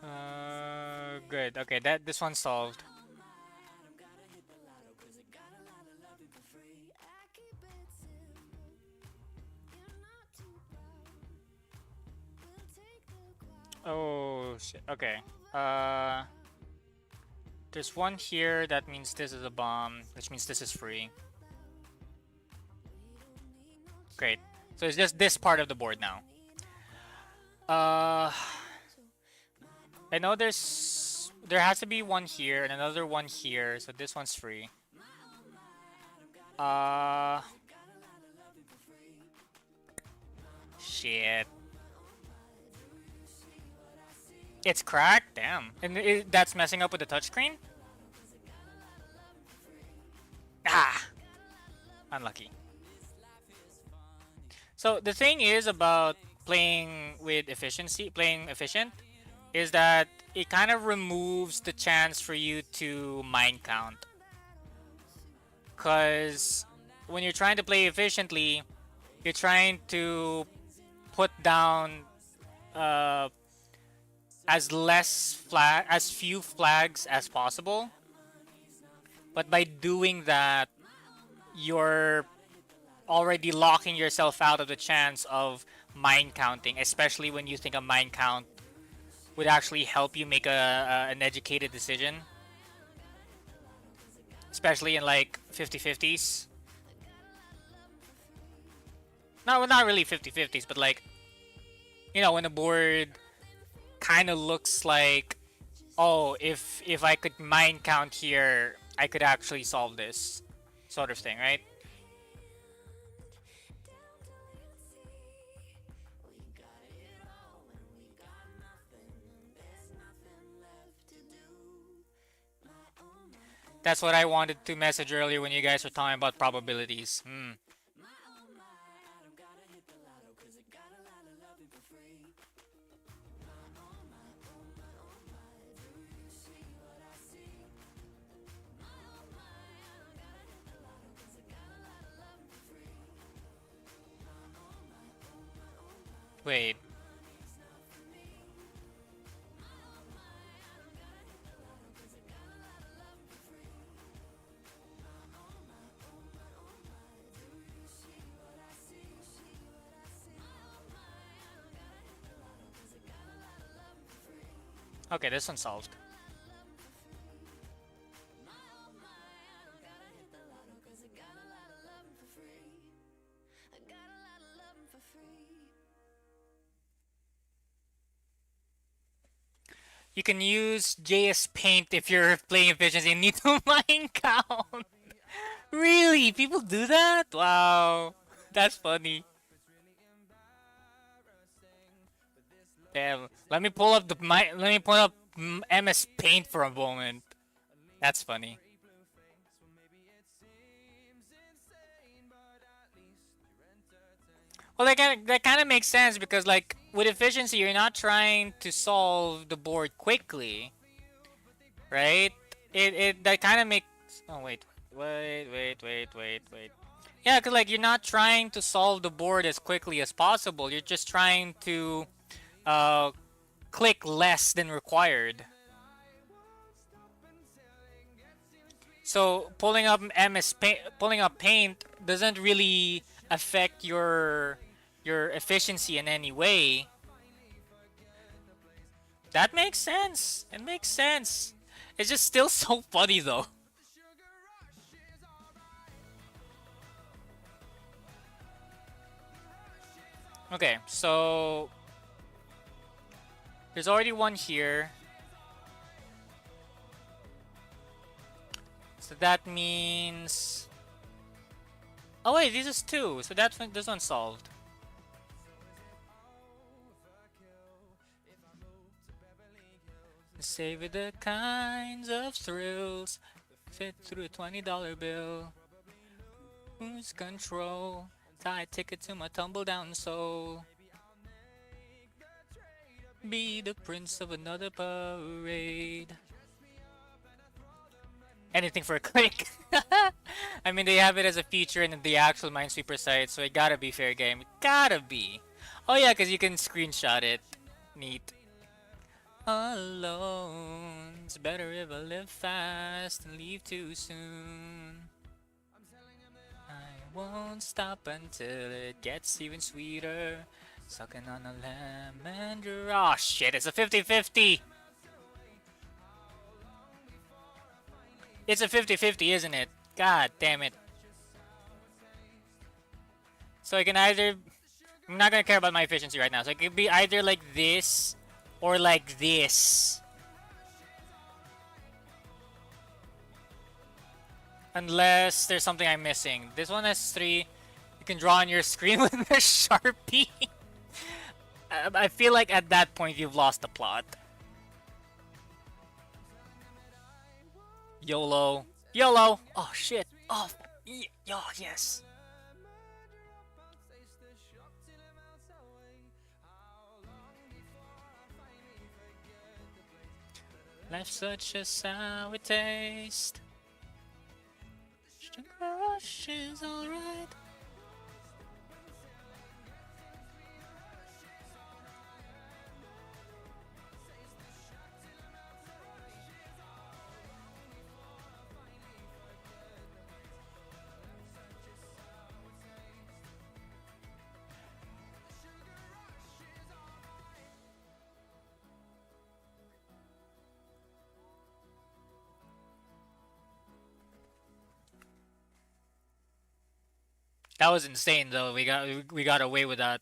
gone. Good. Okay, this one's solved. I keep it simple. You're not too proud. We'll take the crowd. Oh shit. Okay. There's one here. That means this is a bomb, which means this is free. Great. So it's just this part of the board now. I know there has to be one here and another one here, so this one's free. Shit. It's cracked? Damn. And that's messing up with the touchscreen? Ah! Unlucky. So the thing is about playing efficient, is that it kind of removes the chance for you to mine count. Cause when you're trying to play efficiently, you're trying to put down as few flags as possible. But by doing that, you're already locking yourself out of the chance of mine counting, especially when you think a mine count would actually help you make an educated decision. Especially in like 50-50s. No, well, not really 50-50s, but like, you know, when the board kind of looks like, oh, if I could mine count here, I could actually solve this sort of thing, right? That's what I wanted to message earlier when you guys were talking about probabilities. Wait. Okay, this one's solved. You can use JS Paint if you're playing efficiency and need to mine count. Really? People do that? Wow. That's funny. Damn. Let me pull up MS Paint for a moment. That's funny. Well, that kind of makes sense because, like, with efficiency, you're not trying to solve the board quickly, right? It that kind of makes. Oh wait. Yeah, cause like you're not trying to solve the board as quickly as possible. You're just trying to uh, click less than required. So pulling up Paint doesn't really affect your efficiency in any way. That makes sense. It makes sense. It's just still so funny though. Okay, so there's already one here. So that means... Oh wait, this is two. So this one's solved. Savor the kinds of thrills fit through a $20 bill. Lose control. Tie a ticket to my tumble down soul. Be the prince of another parade. Anything for a click. I mean, they have it as a feature in the actual Minesweeper site, so it gotta be fair game. It gotta be. Oh yeah, because you can screenshot it. Neat. Alone. It's better if I live fast and leave too soon. I won't stop until it gets even sweeter. Sucking on a lemon drop. Oh shit, it's a 50-50. It's a 50-50, isn't it? God damn it. So I can either... I'm not gonna care about my efficiency right now. So it could be either like this or like this. Unless there's something I'm missing. This one has 3. You can draw on your screen with a Sharpie. I feel like at that point you've lost the plot. YOLO. YOLO! Oh shit. Oh, oh yes. Life's such a sour taste. Sugar rush is alright. That was insane though. We got away with that.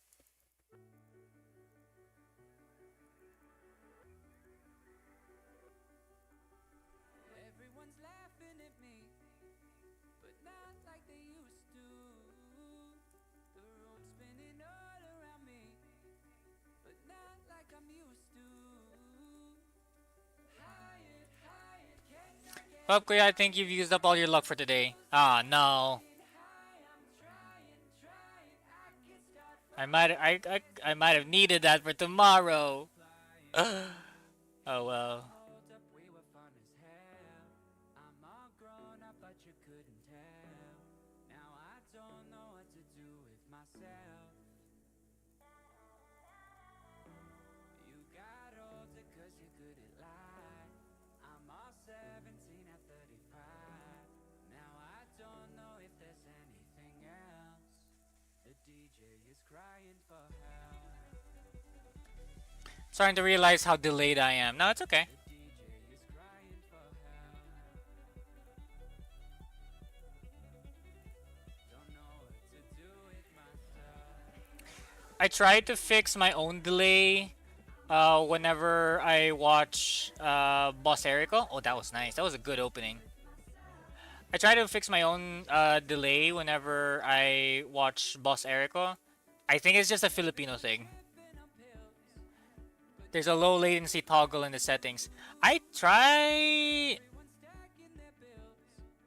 Everyone's laughing at me, but not like they used to. The room's spinning all around me, but not like I'm used to. Higher, can I get Well, Kuya, I think you've used up all your luck for today. Ah, no. I might have needed that for tomorrow. Oh well. hold up? We were fun as hell. I'm all grown up, but you couldn't tell. Now I don't know what to do with myself. Starting to realize how delayed I am. No, it's okay. I tried to fix my own delay whenever I watch Boss Erico. Oh, that was nice. That was a good opening. I try to fix my own delay whenever I watch Boss Erico. I think it's just a Filipino thing. There's a low latency toggle in the settings. I try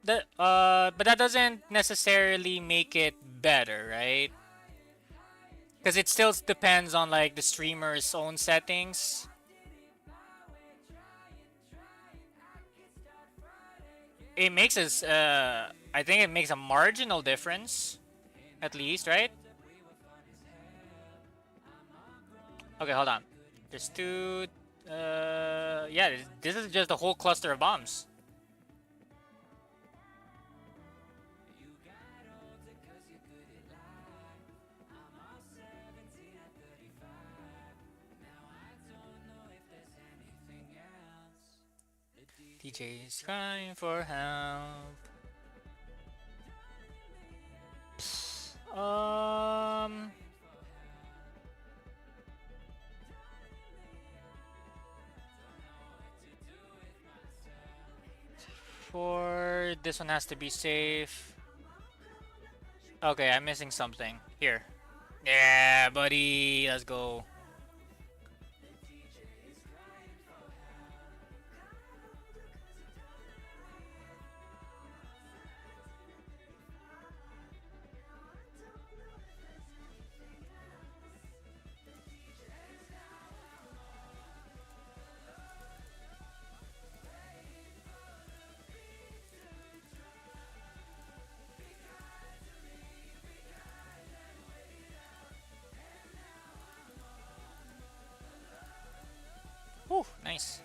that, but that doesn't necessarily make it better, right? Because it still depends on like the streamer's own settings. It makes us, I think it makes a marginal difference, at least, right? Okay, hold on. There's two. Yeah, this is just a whole cluster of bombs. DJ's crying for help. Um. For this one has to be safe. Okay, I'm missing something. Here. Yeah, buddy. Let's go. Whew, nice.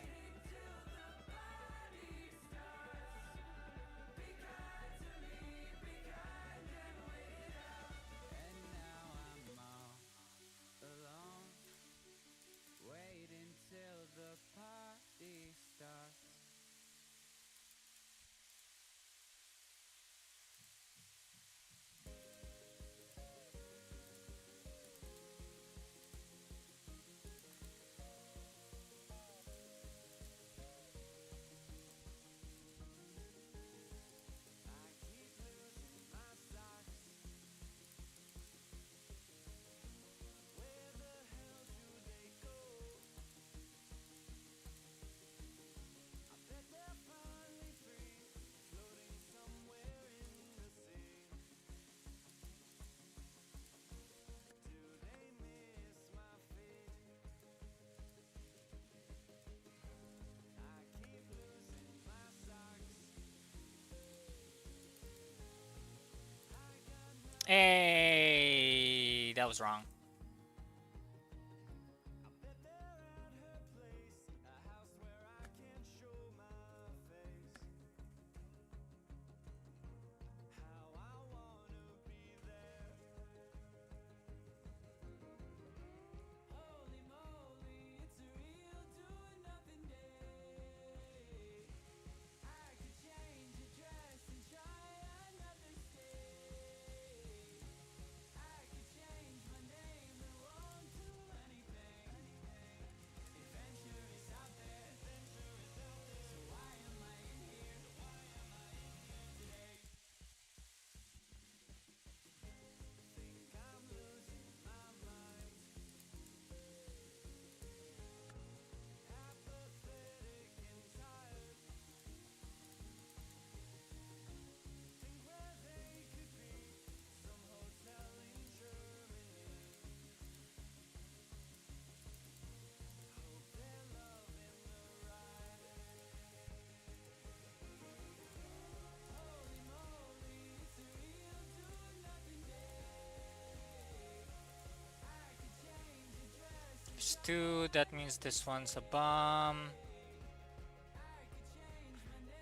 Hey, that was wrong. There's two, that means this one's a bomb.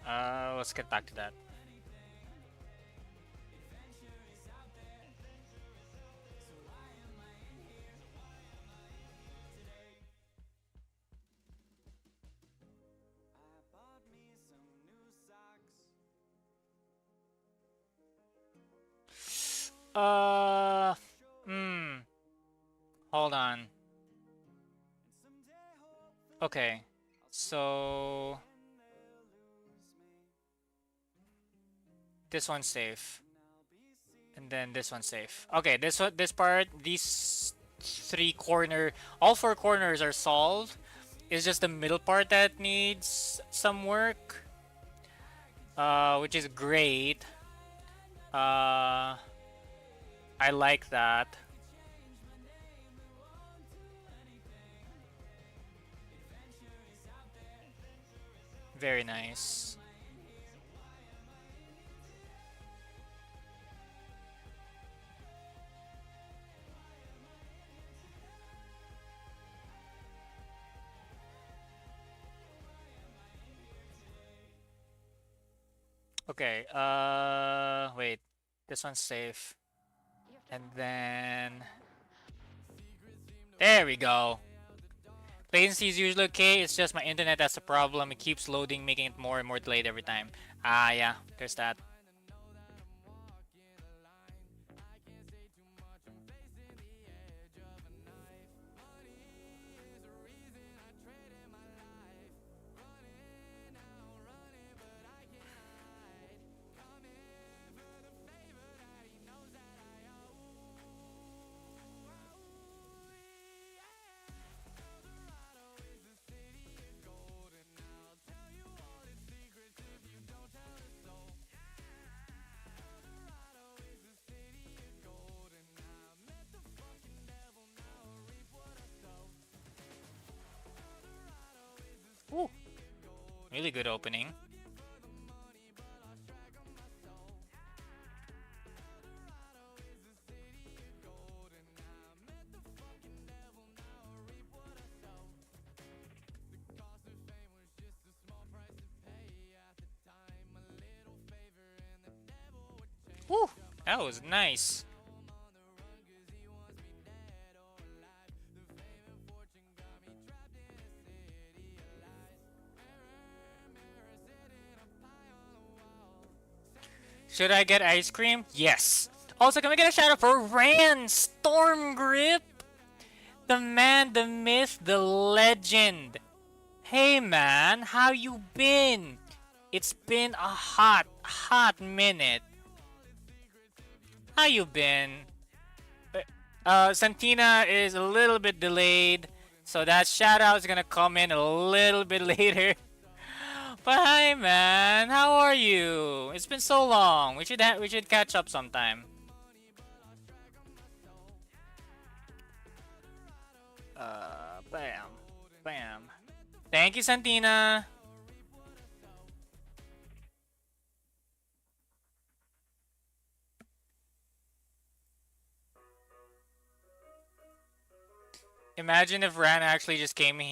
Let's get back to that. Uh, hmm. Hold on. Okay. So this one's safe. And then this one's safe. Okay, this part, these all four corners are solved. It's just the middle part that needs some work. Which is great. I like that. Very nice. Okay, wait. This one's safe. And then there we go. Latency is usually okay, it's just my internet that's a problem. It keeps loading, making it more and more delayed every time. Ah, yeah, there's that. Ooh, really good opening. Woo, that was nice. Should I get ice cream? Yes. Also, can we get a shout out for Ran Storm Grip? The man, the myth, the legend. Hey man, how you been? It's been a hot minute. How you been? Santina is a little bit delayed, so that shout out is gonna come in a little bit later. But hi man, how are you? It's been so long. We should catch up sometime. Bam. Bam. Thank you, Santina. Imagine if Ran actually just came in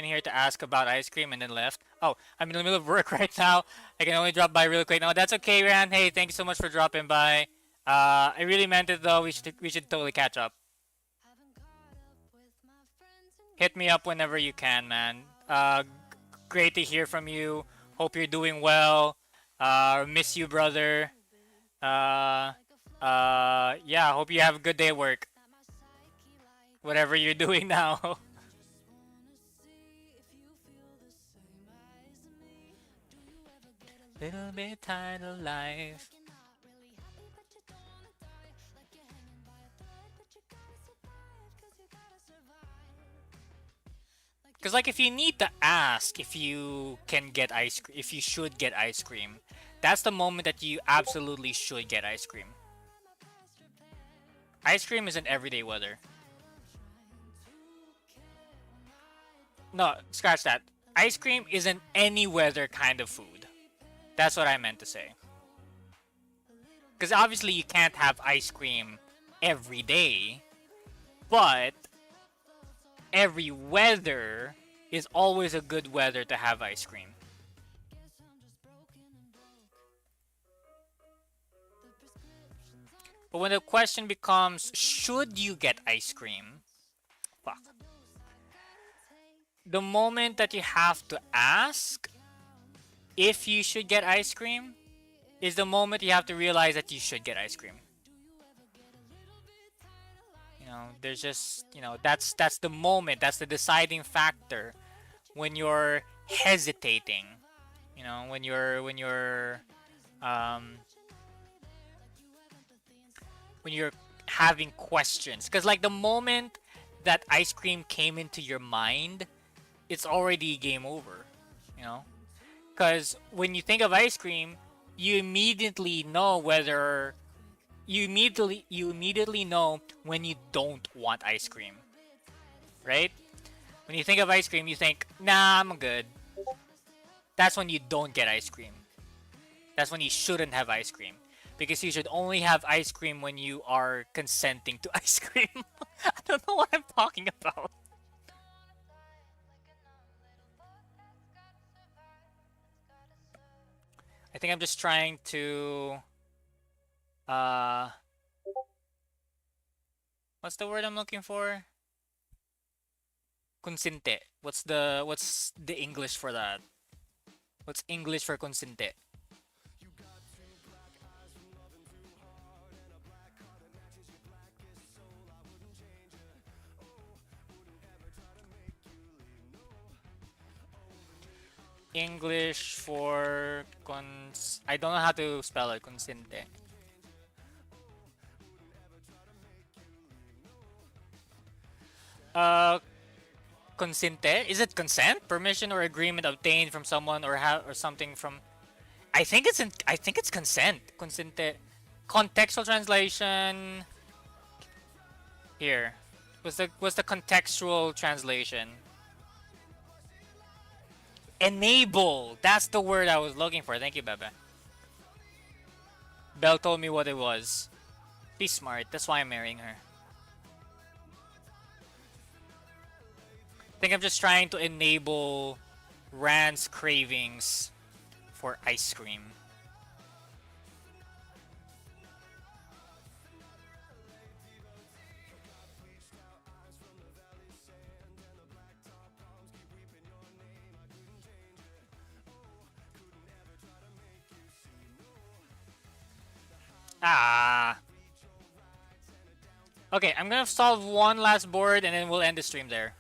here to ask about ice cream and then left. Oh, I'm in the middle of work right now. I can only drop by real quick. No, that's okay, Ran. Hey, thank you so much for dropping by. I really meant it though. We should totally catch up. Hit me up whenever you can, man. Great to hear from you. Hope you're doing well. Miss you, brother. Yeah. Hope you have a good day at work. Whatever you're doing now. Little bit tired of life. Cause like if you need to ask if you can get ice cream, if you should get ice cream, that's the moment that you absolutely should get ice cream. Ice cream is an everyday weather. No, scratch that. Ice cream isn't any weather kind of food. That's what I meant to say. Because obviously you can't have ice cream every day, but every weather is always a good weather to have ice cream. But when the question becomes, should you get ice cream? Fuck. The moment that you have to ask if you should get ice cream is the moment you have to realize that you should get ice cream. there's just, that's the moment, that's the deciding factor when you're hesitating, um, when you're having questions. Because, like, the moment that ice cream came into your mind, it's already game over, you know? Because when you think of ice cream, you immediately know whether you immediately know when you don't want ice cream, right? When you think of ice cream, you think, nah, I'm good. That's when you don't get ice cream. That's when you shouldn't have ice cream. Because you should only have ice cream when you are consenting to ice cream. I don't know what I'm talking about. I think I'm just trying to uh what's the word I'm looking for? Consinte. What's the English for that? What's English for consinte? English for I don't know how to spell it. Consinte. Uh, consinte? Is it consent, permission, or agreement obtained from someone or something from? I think it's consent. Consinte. Contextual translation here. Was the contextual translation? Enable. That's the word I was looking for. Thank you, Bebe. Belle told me what it was. She's smart. That's why I'm marrying her. I think I'm just trying to enable Rand's cravings for ice cream. Ah. Okay, I'm gonna solve one last board and then we'll end the stream there.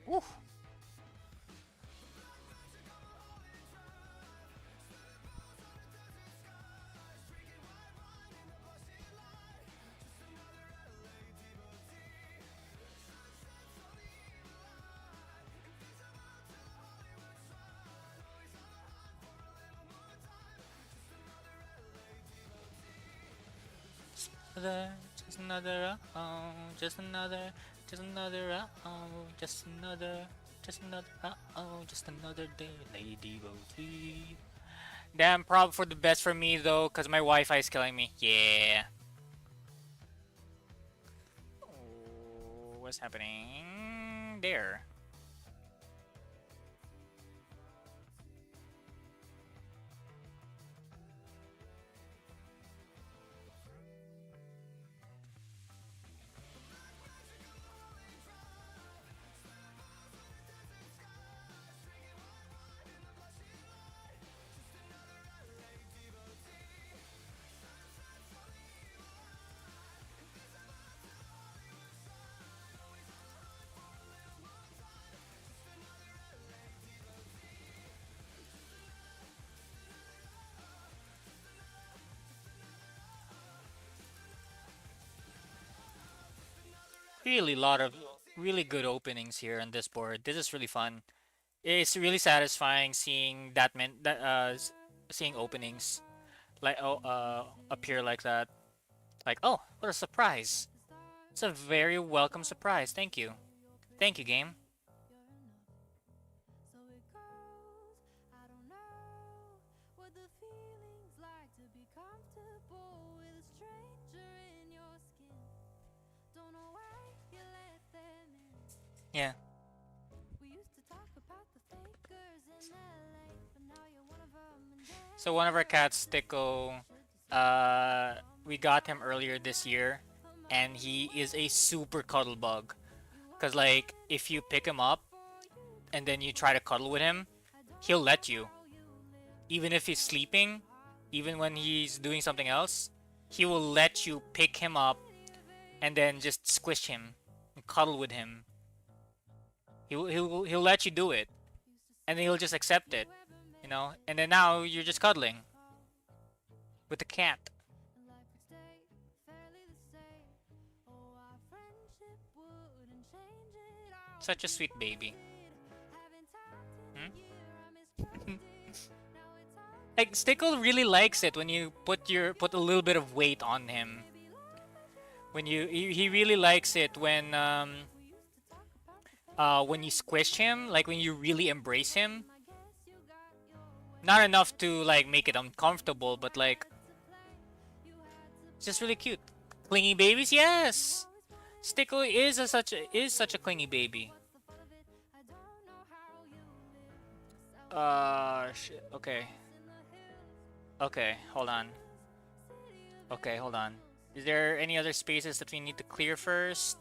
Woo. Just another, just another, just another, just another day, Lady will sleep. Damn, prob for the best for me though, cause my Wi-Fi is killing me. Yeah. Oh, what's happening there? Really lot of really good openings here on this board. This is really fun. It's really satisfying seeing seeing openings like appear like that. Like, oh, what a surprise. It's a very welcome surprise. Thank you. Thank you, game. So it goes. I don't know what the feeling's like to be comfortable with a stranger in your skin. Don't know why you let them in. Yeah. We used to talk about the fakers in LA, but now you're one of them. So one of our cats, Tico, we got him earlier this year, and he is a super cuddle bug. Cause like if you pick him up and then you try to cuddle with him, he'll let you. Even if he's sleeping, even when he's doing something else, he will let you pick him up and then just squish him and cuddle with him. He'll let you do it, and then he'll just accept it, you know. And then now you're just cuddling with the cat. Such a sweet baby. Like Stickle really likes it when you put a little bit of weight on him. When he really likes it when you squish him, like when you really embrace him. Not enough to like make it uncomfortable, but like it's just really cute. Clingy babies, yes. Stickle is such a clingy baby. Shit. Okay. Okay, hold on. Okay, hold on. Is there any other spaces that we need to clear first?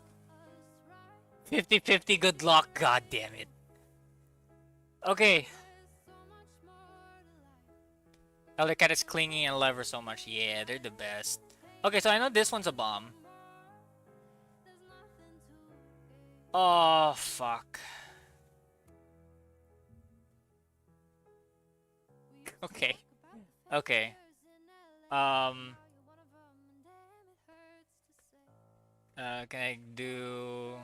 50-50, good luck. God damn it. Okay. Elder Cat is clingy and love her so much. Yeah, they're the best. Okay, so I know this one's a bomb. Oh, fuck. Okay. Okay. Can I do...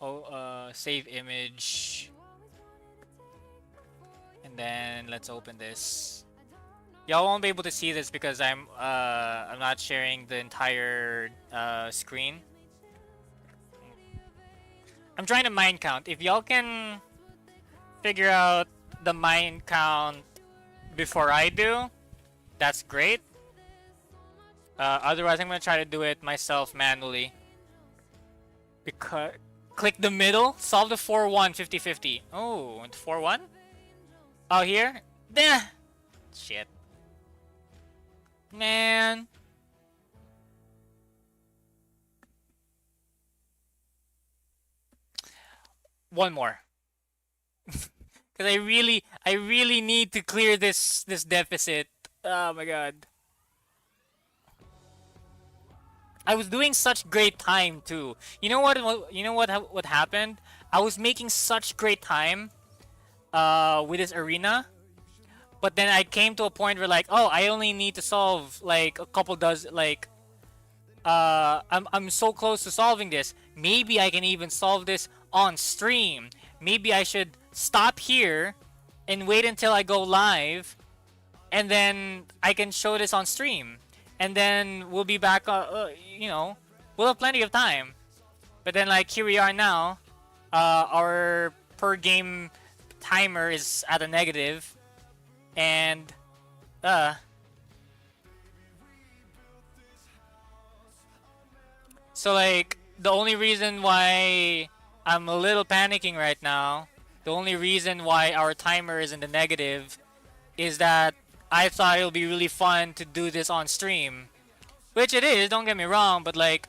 Oh, save image. And then let's open this. Y'all won't be able to see this because I'm not sharing the entire screen. I'm trying to mine count. If y'all can figure out the mine count before I do, that's great. Otherwise, I'm gonna try to do it myself manually. Because click the middle, solve the 4-1 50-50. Oh, 4-1? Oh, here? Nah. Shit. Man. One more. Because I really need to clear this deficit. Oh my god. I was doing such great time too. You know what happened? I was making such great time with this arena. But then I came to a point where like, oh, I only need to solve like a couple dozen, like I'm so close to solving this. Maybe I can even solve this on stream. Maybe I should stop here and wait until I go live, and then I can show this on stream, and then we'll be back. You know, we'll have plenty of time. But then, like, here we are now. Our per game timer is at a negative, and so like the only reason why I'm a little panicking right now, the only reason why our timer is in the negative, is that I thought it would be really fun to do this on stream. Which it is, don't get me wrong, but like,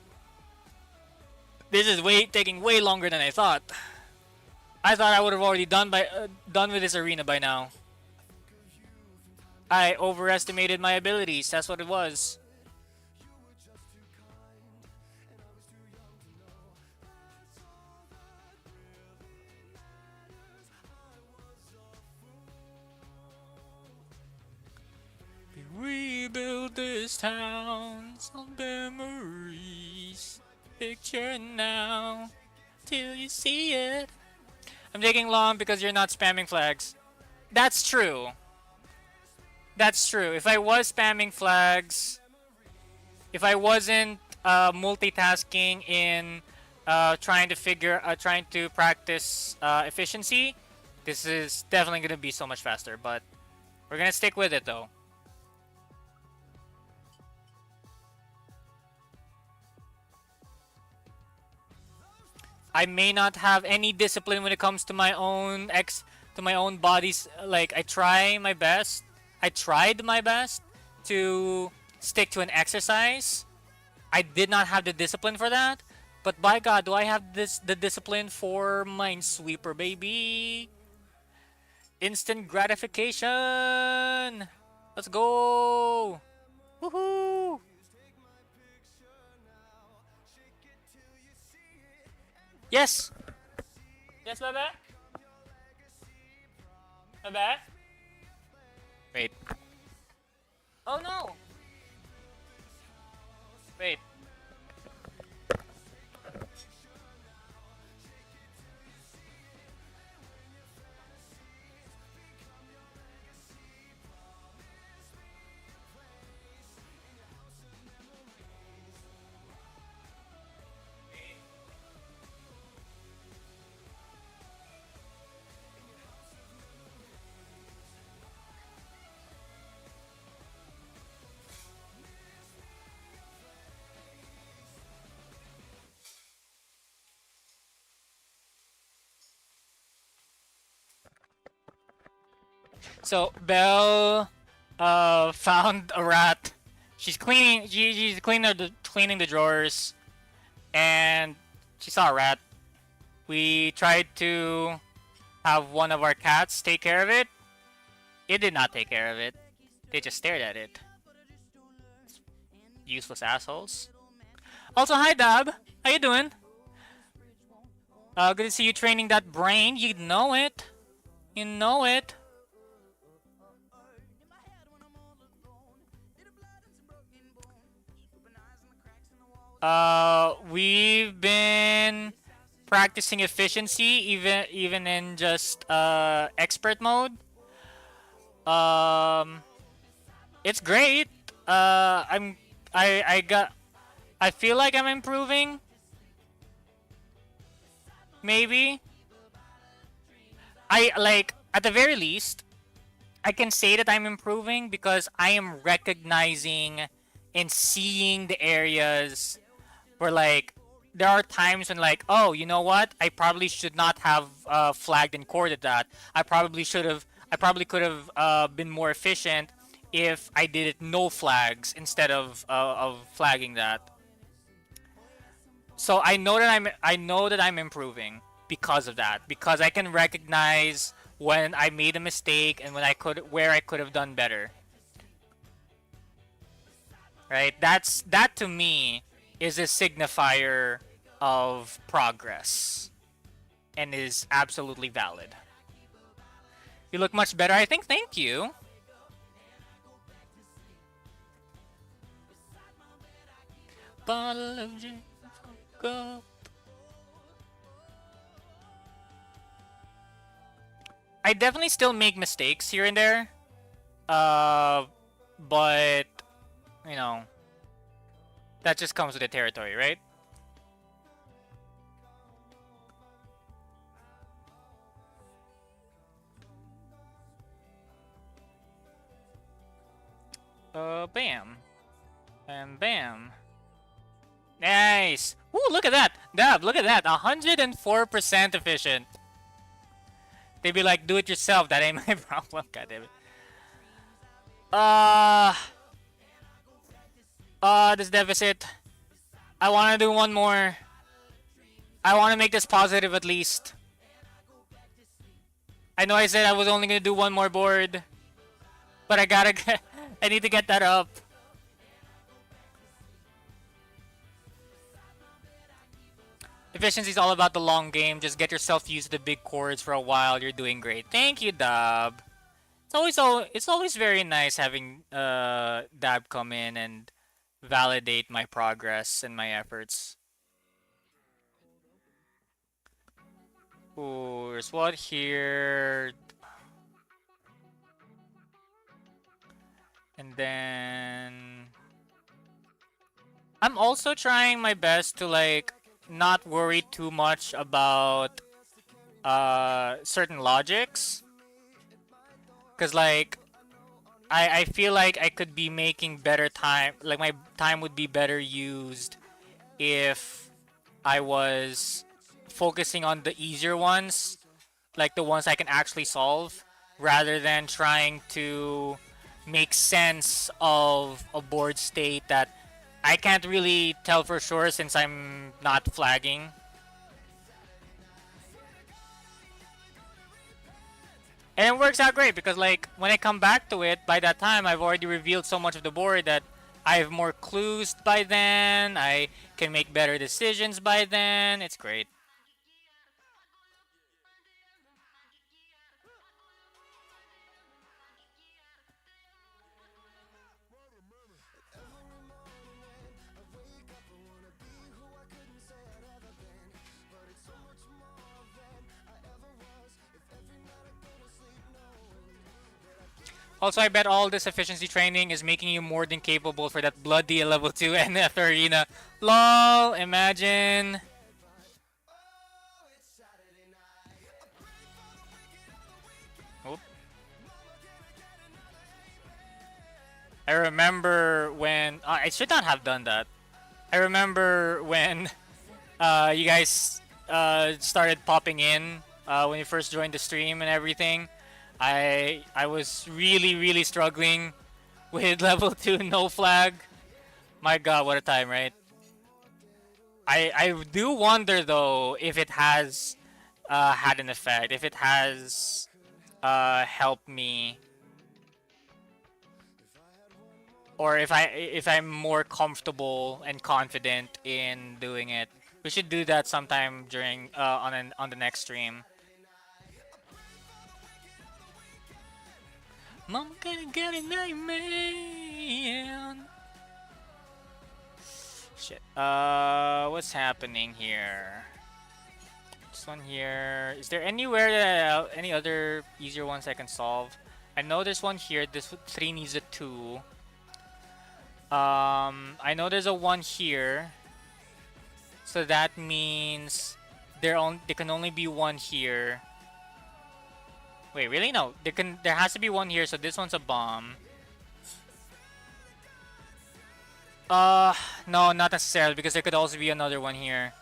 this is taking way longer than I thought. I thought I would have already done with this arena by now. I overestimated my abilities, that's what it was. We rebuild this town on memories. Picture now till you see it. I'm taking long because you're not spamming flags. That's true. That's true. If I was spamming flags, if I wasn't multitasking in trying to practice efficiency, this is definitely gonna be so much faster. But we're gonna stick with it though. I may not have any discipline when it comes to my own bodies. Like, I tried my best to stick to an exercise. I did not have the discipline for that, But by God, do I have the discipline for Minesweeper, baby? Instant gratification. Let's go. Woohoo! Yes. Yes, bebe. Bebe. Wait. Oh no. Wait. So Belle found a rat. She's cleaning. She's cleaning the drawers, and she saw a rat. We tried to have one of our cats take care of it. It did not take care of it. They just stared at it. Useless assholes. Also, hi Dab. How you doing? Good to see you training that brain. You know it. You know it. We've been practicing efficiency even in just expert mode. It's great. I feel like I'm improving. Maybe. I like at the very least I can say that I'm improving because I am recognizing and seeing the areas where like there are times when like, oh, you know what? I probably should not have flagged and corded that. I probably could have been more efficient if I did it no flags instead of flagging that. So I know that I'm improving because of that. Because I can recognize when I made a mistake and where I could have done better. Right? That to me is a signifier of progress and is absolutely valid. You look much better, I think. Thank you. Bottle of gin, go. I definitely still make mistakes here and there. But you know, that just comes with the territory, right? Bam. And bam. Nice! Ooh, look at that! Dab, look at that! 104% efficient. They'd be like, do it yourself, that ain't my problem. God damn it. This deficit. I wanna do one more. I wanna make this positive at least. I know I said I was only gonna do one more board. But I gotta get... I need to get that up. Efficiency is all about the long game. Just get yourself used to the big chords for a while. You're doing great. Thank you, Dab. It's always very nice having Dab come in and validate my progress and my efforts. Ooh, there's what here. And then I'm also trying my best to like not worry too much about certain logics, because like I feel like I could be making better time, like my time would be better used if I was focusing on the easier ones, like the ones I can actually solve, rather than trying to make sense of a board state that I can't really tell for sure since I'm not flagging. And it works out great because like when I come back to it, by that time I've already revealed so much of the board that I have more clues by then. I can make better decisions by then. It's great. Also, I bet all this efficiency training is making you more than capable for that bloody level 2 NF arena. LOL, imagine. Oop. I remember when I should not have done that. I remember when you guys started popping in when you first joined the stream and everything. I was really struggling with level 2 no flag. My god, what a time, right? I do wonder though if it has had an effect, if it has helped me, or if I'm more comfortable and confident in doing it. We should do that sometime during on the next stream. Mom gonna get a nightmare. Shit. What's happening here? This one here. Is there anywhere that any other easier ones I can solve? I know there's one here. This 3 needs a 2. I know there's a 1 here. So that means there can only be 1 here. Wait, really? No. There has to be 1 here, so this one's a bomb. No, not necessarily, because there could also be another one here.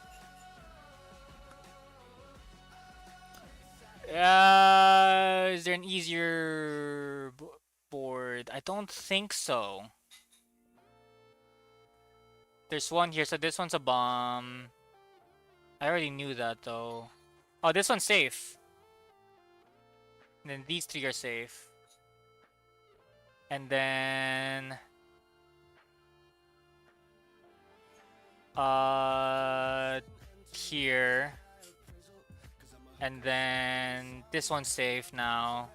Is there an easier board? I don't think so. There's 1 here, so this one's a bomb. I already knew that, though. Oh, this one's safe. And then these 3 are safe. And then... here. And then this one's safe now.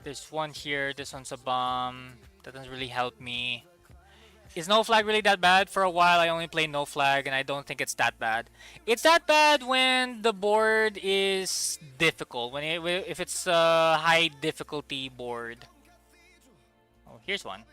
There's 1 here, this one's a bomb. That doesn't really help me. Is no flag really that bad? For a while I only played no flag and I don't think it's that bad. It's that bad when the board is difficult. If it's a high difficulty board. Oh, here's one.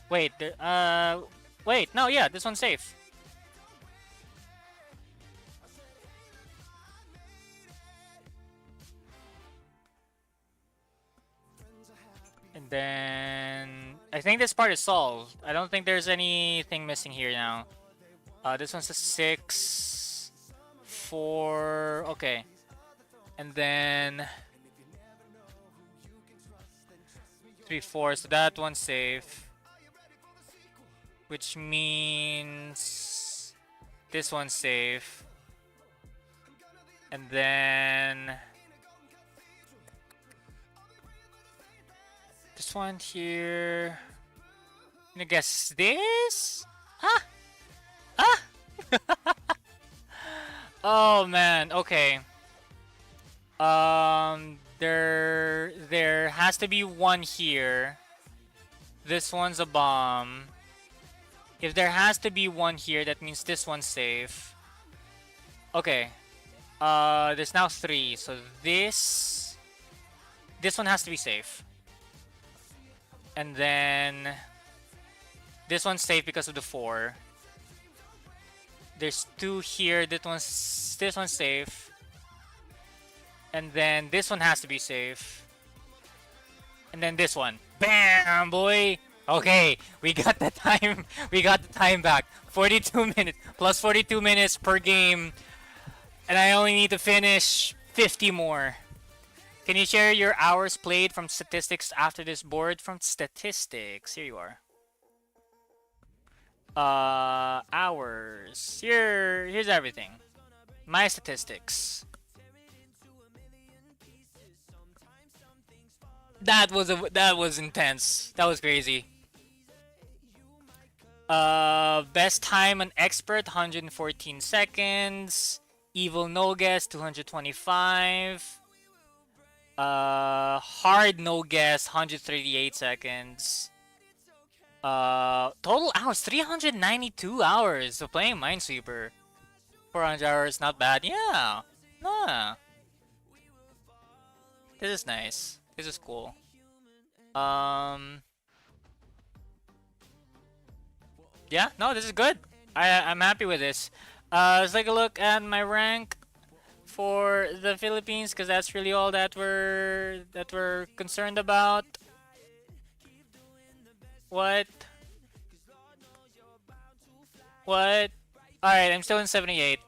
Wait, wait, no, yeah, this one's safe. And then I think this part is solved. I don't think there's anything missing here now. This one's a 6, 4, okay. And then 3, 4, so that one's safe. Which means this one's safe. And then this one here. I'm gonna guess this? Ah! Ah! Oh man, okay. There has to be 1 here. This one's a bomb. If there has to be 1 here, that means this one's safe. Okay. There's now 3, so this one has to be safe. And then this one's safe because of the 4. There's 2 here. This one's safe. And then this one has to be safe. and then this one. Bam, boy. Okay, we got the time. We got the time back. 42 minutes plus 42 minutes per game, and I only need to finish 50 more. Can you share your hours played from statistics after this board? From statistics, here you are. Hours. Here's everything. My statistics. That was intense. That was crazy. Best time on expert 114 seconds. Evil no guess 225. Hard no guess 138 seconds. Total hours 392 hours of playing Minesweeper. 400 hours, not bad. Yeah. Nah. This is nice. This is cool. Yeah, no, this is good. I'm happy with this. Let's take a look at my rank for the Philippines, because that's really all that we're concerned about. What? What? Alright, I'm still in 78.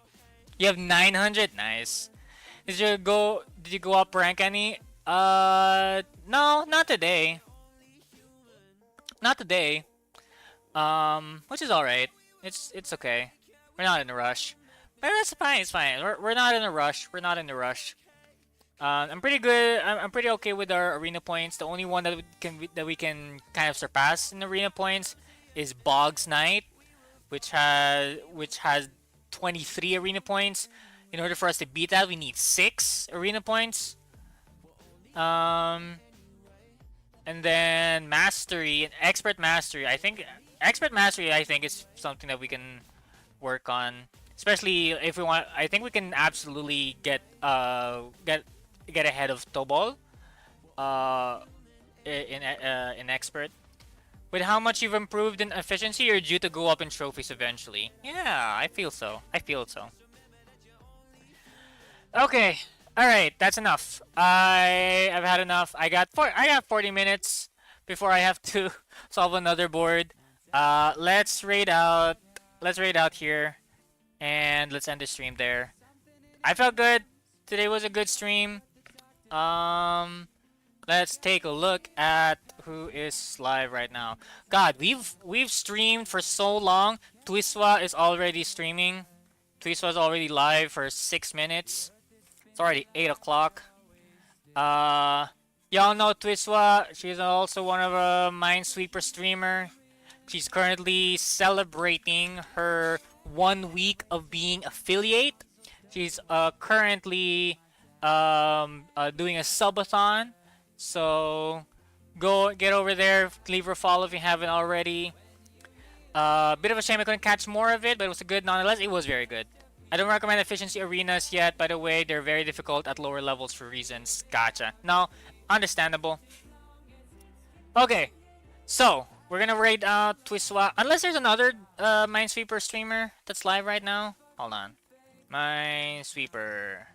You have 900? Nice. Did you go up rank any? No, not today. Not today. Which is alright. It's okay. We're not in a rush. But that's fine, it's fine. We're not in a rush. We're not in a rush. I'm pretty good. I'm pretty okay with our arena points. The only one that we can kind of surpass in arena points is Bog's Knight, which has 23 arena points. In order for us to beat that, we need 6 arena points. And then mastery and expert mastery. I think expert mastery is something that we can work on, especially if we want. I think we can absolutely get ahead of Tobol in expert. With how much you've improved in efficiency, you're due to go up in trophies eventually. Yeah, I feel so. I feel so. Okay, all right, that's enough. I've had enough. I got 40 minutes before I have to solve another board. Let's raid out. Let's raid out here, and let's end the stream there. I felt good. Today was a good stream. Let's take a look at who is live right now. God, we've streamed for so long. Twiswa is already streaming. Twiswa is already live for 6 minutes. It's already 8 o'clock. Y'all know Twiswa. She's also one of a Minesweeper streamer. She's currently celebrating her 1 week of being affiliate. She's currently doing a subathon. So go get over there, leave her a follow if you haven't already. Bit of a shame I couldn't catch more of it, but it was good nonetheless. It was very good. I don't recommend efficiency arenas yet, by the way. They're very difficult at lower levels for reasons. Gotcha. No, understandable. Okay, so we're gonna raid out Twiswa. Unless there's another Minesweeper streamer that's live right now. Hold on. Minesweeper.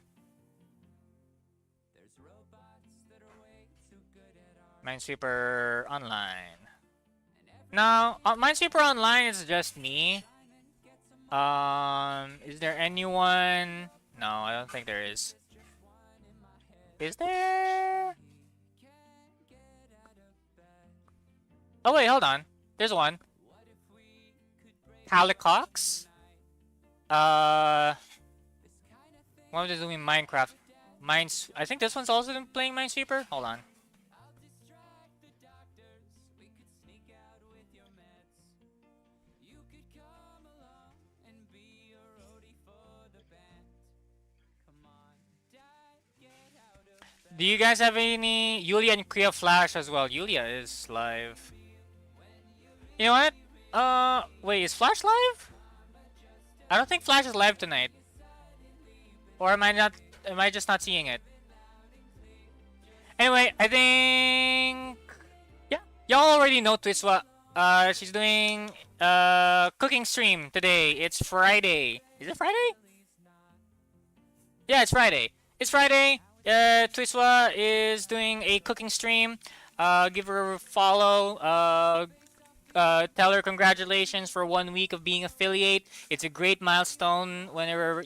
Minesweeper Online. No, Minesweeper Online is just me. Is there anyone? No, I don't think there is. Is there? Oh wait, hold on. There's one. Calicox? One of them doing Minecraft. I think this one's also playing Minesweeper. Hold on. Do you guys have any? Yulia and Kriya Flash as well. Yulia is live. You know what? Wait, is Flash live? I don't think Flash is live tonight. Or am I not? Am I just not seeing it? Anyway, I think yeah, y'all already know Twiswa. She's doing cooking stream today. It's Friday. Is it Friday? Yeah, it's Friday. It's Friday. Twiswa is doing a cooking stream. Give her a follow. Tell her congratulations for 1 week of being affiliate. It's a great milestone when you're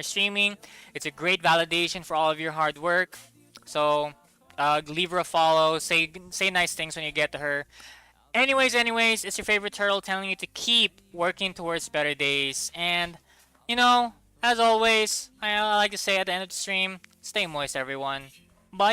streaming. It's a great validation for all of your hard work. So leave her a follow. Say nice things when you get to her. Anyways, it's your favorite turtle telling you to keep working towards better days. And as always, I like to say at the end of the stream, stay moist, everyone. Bye.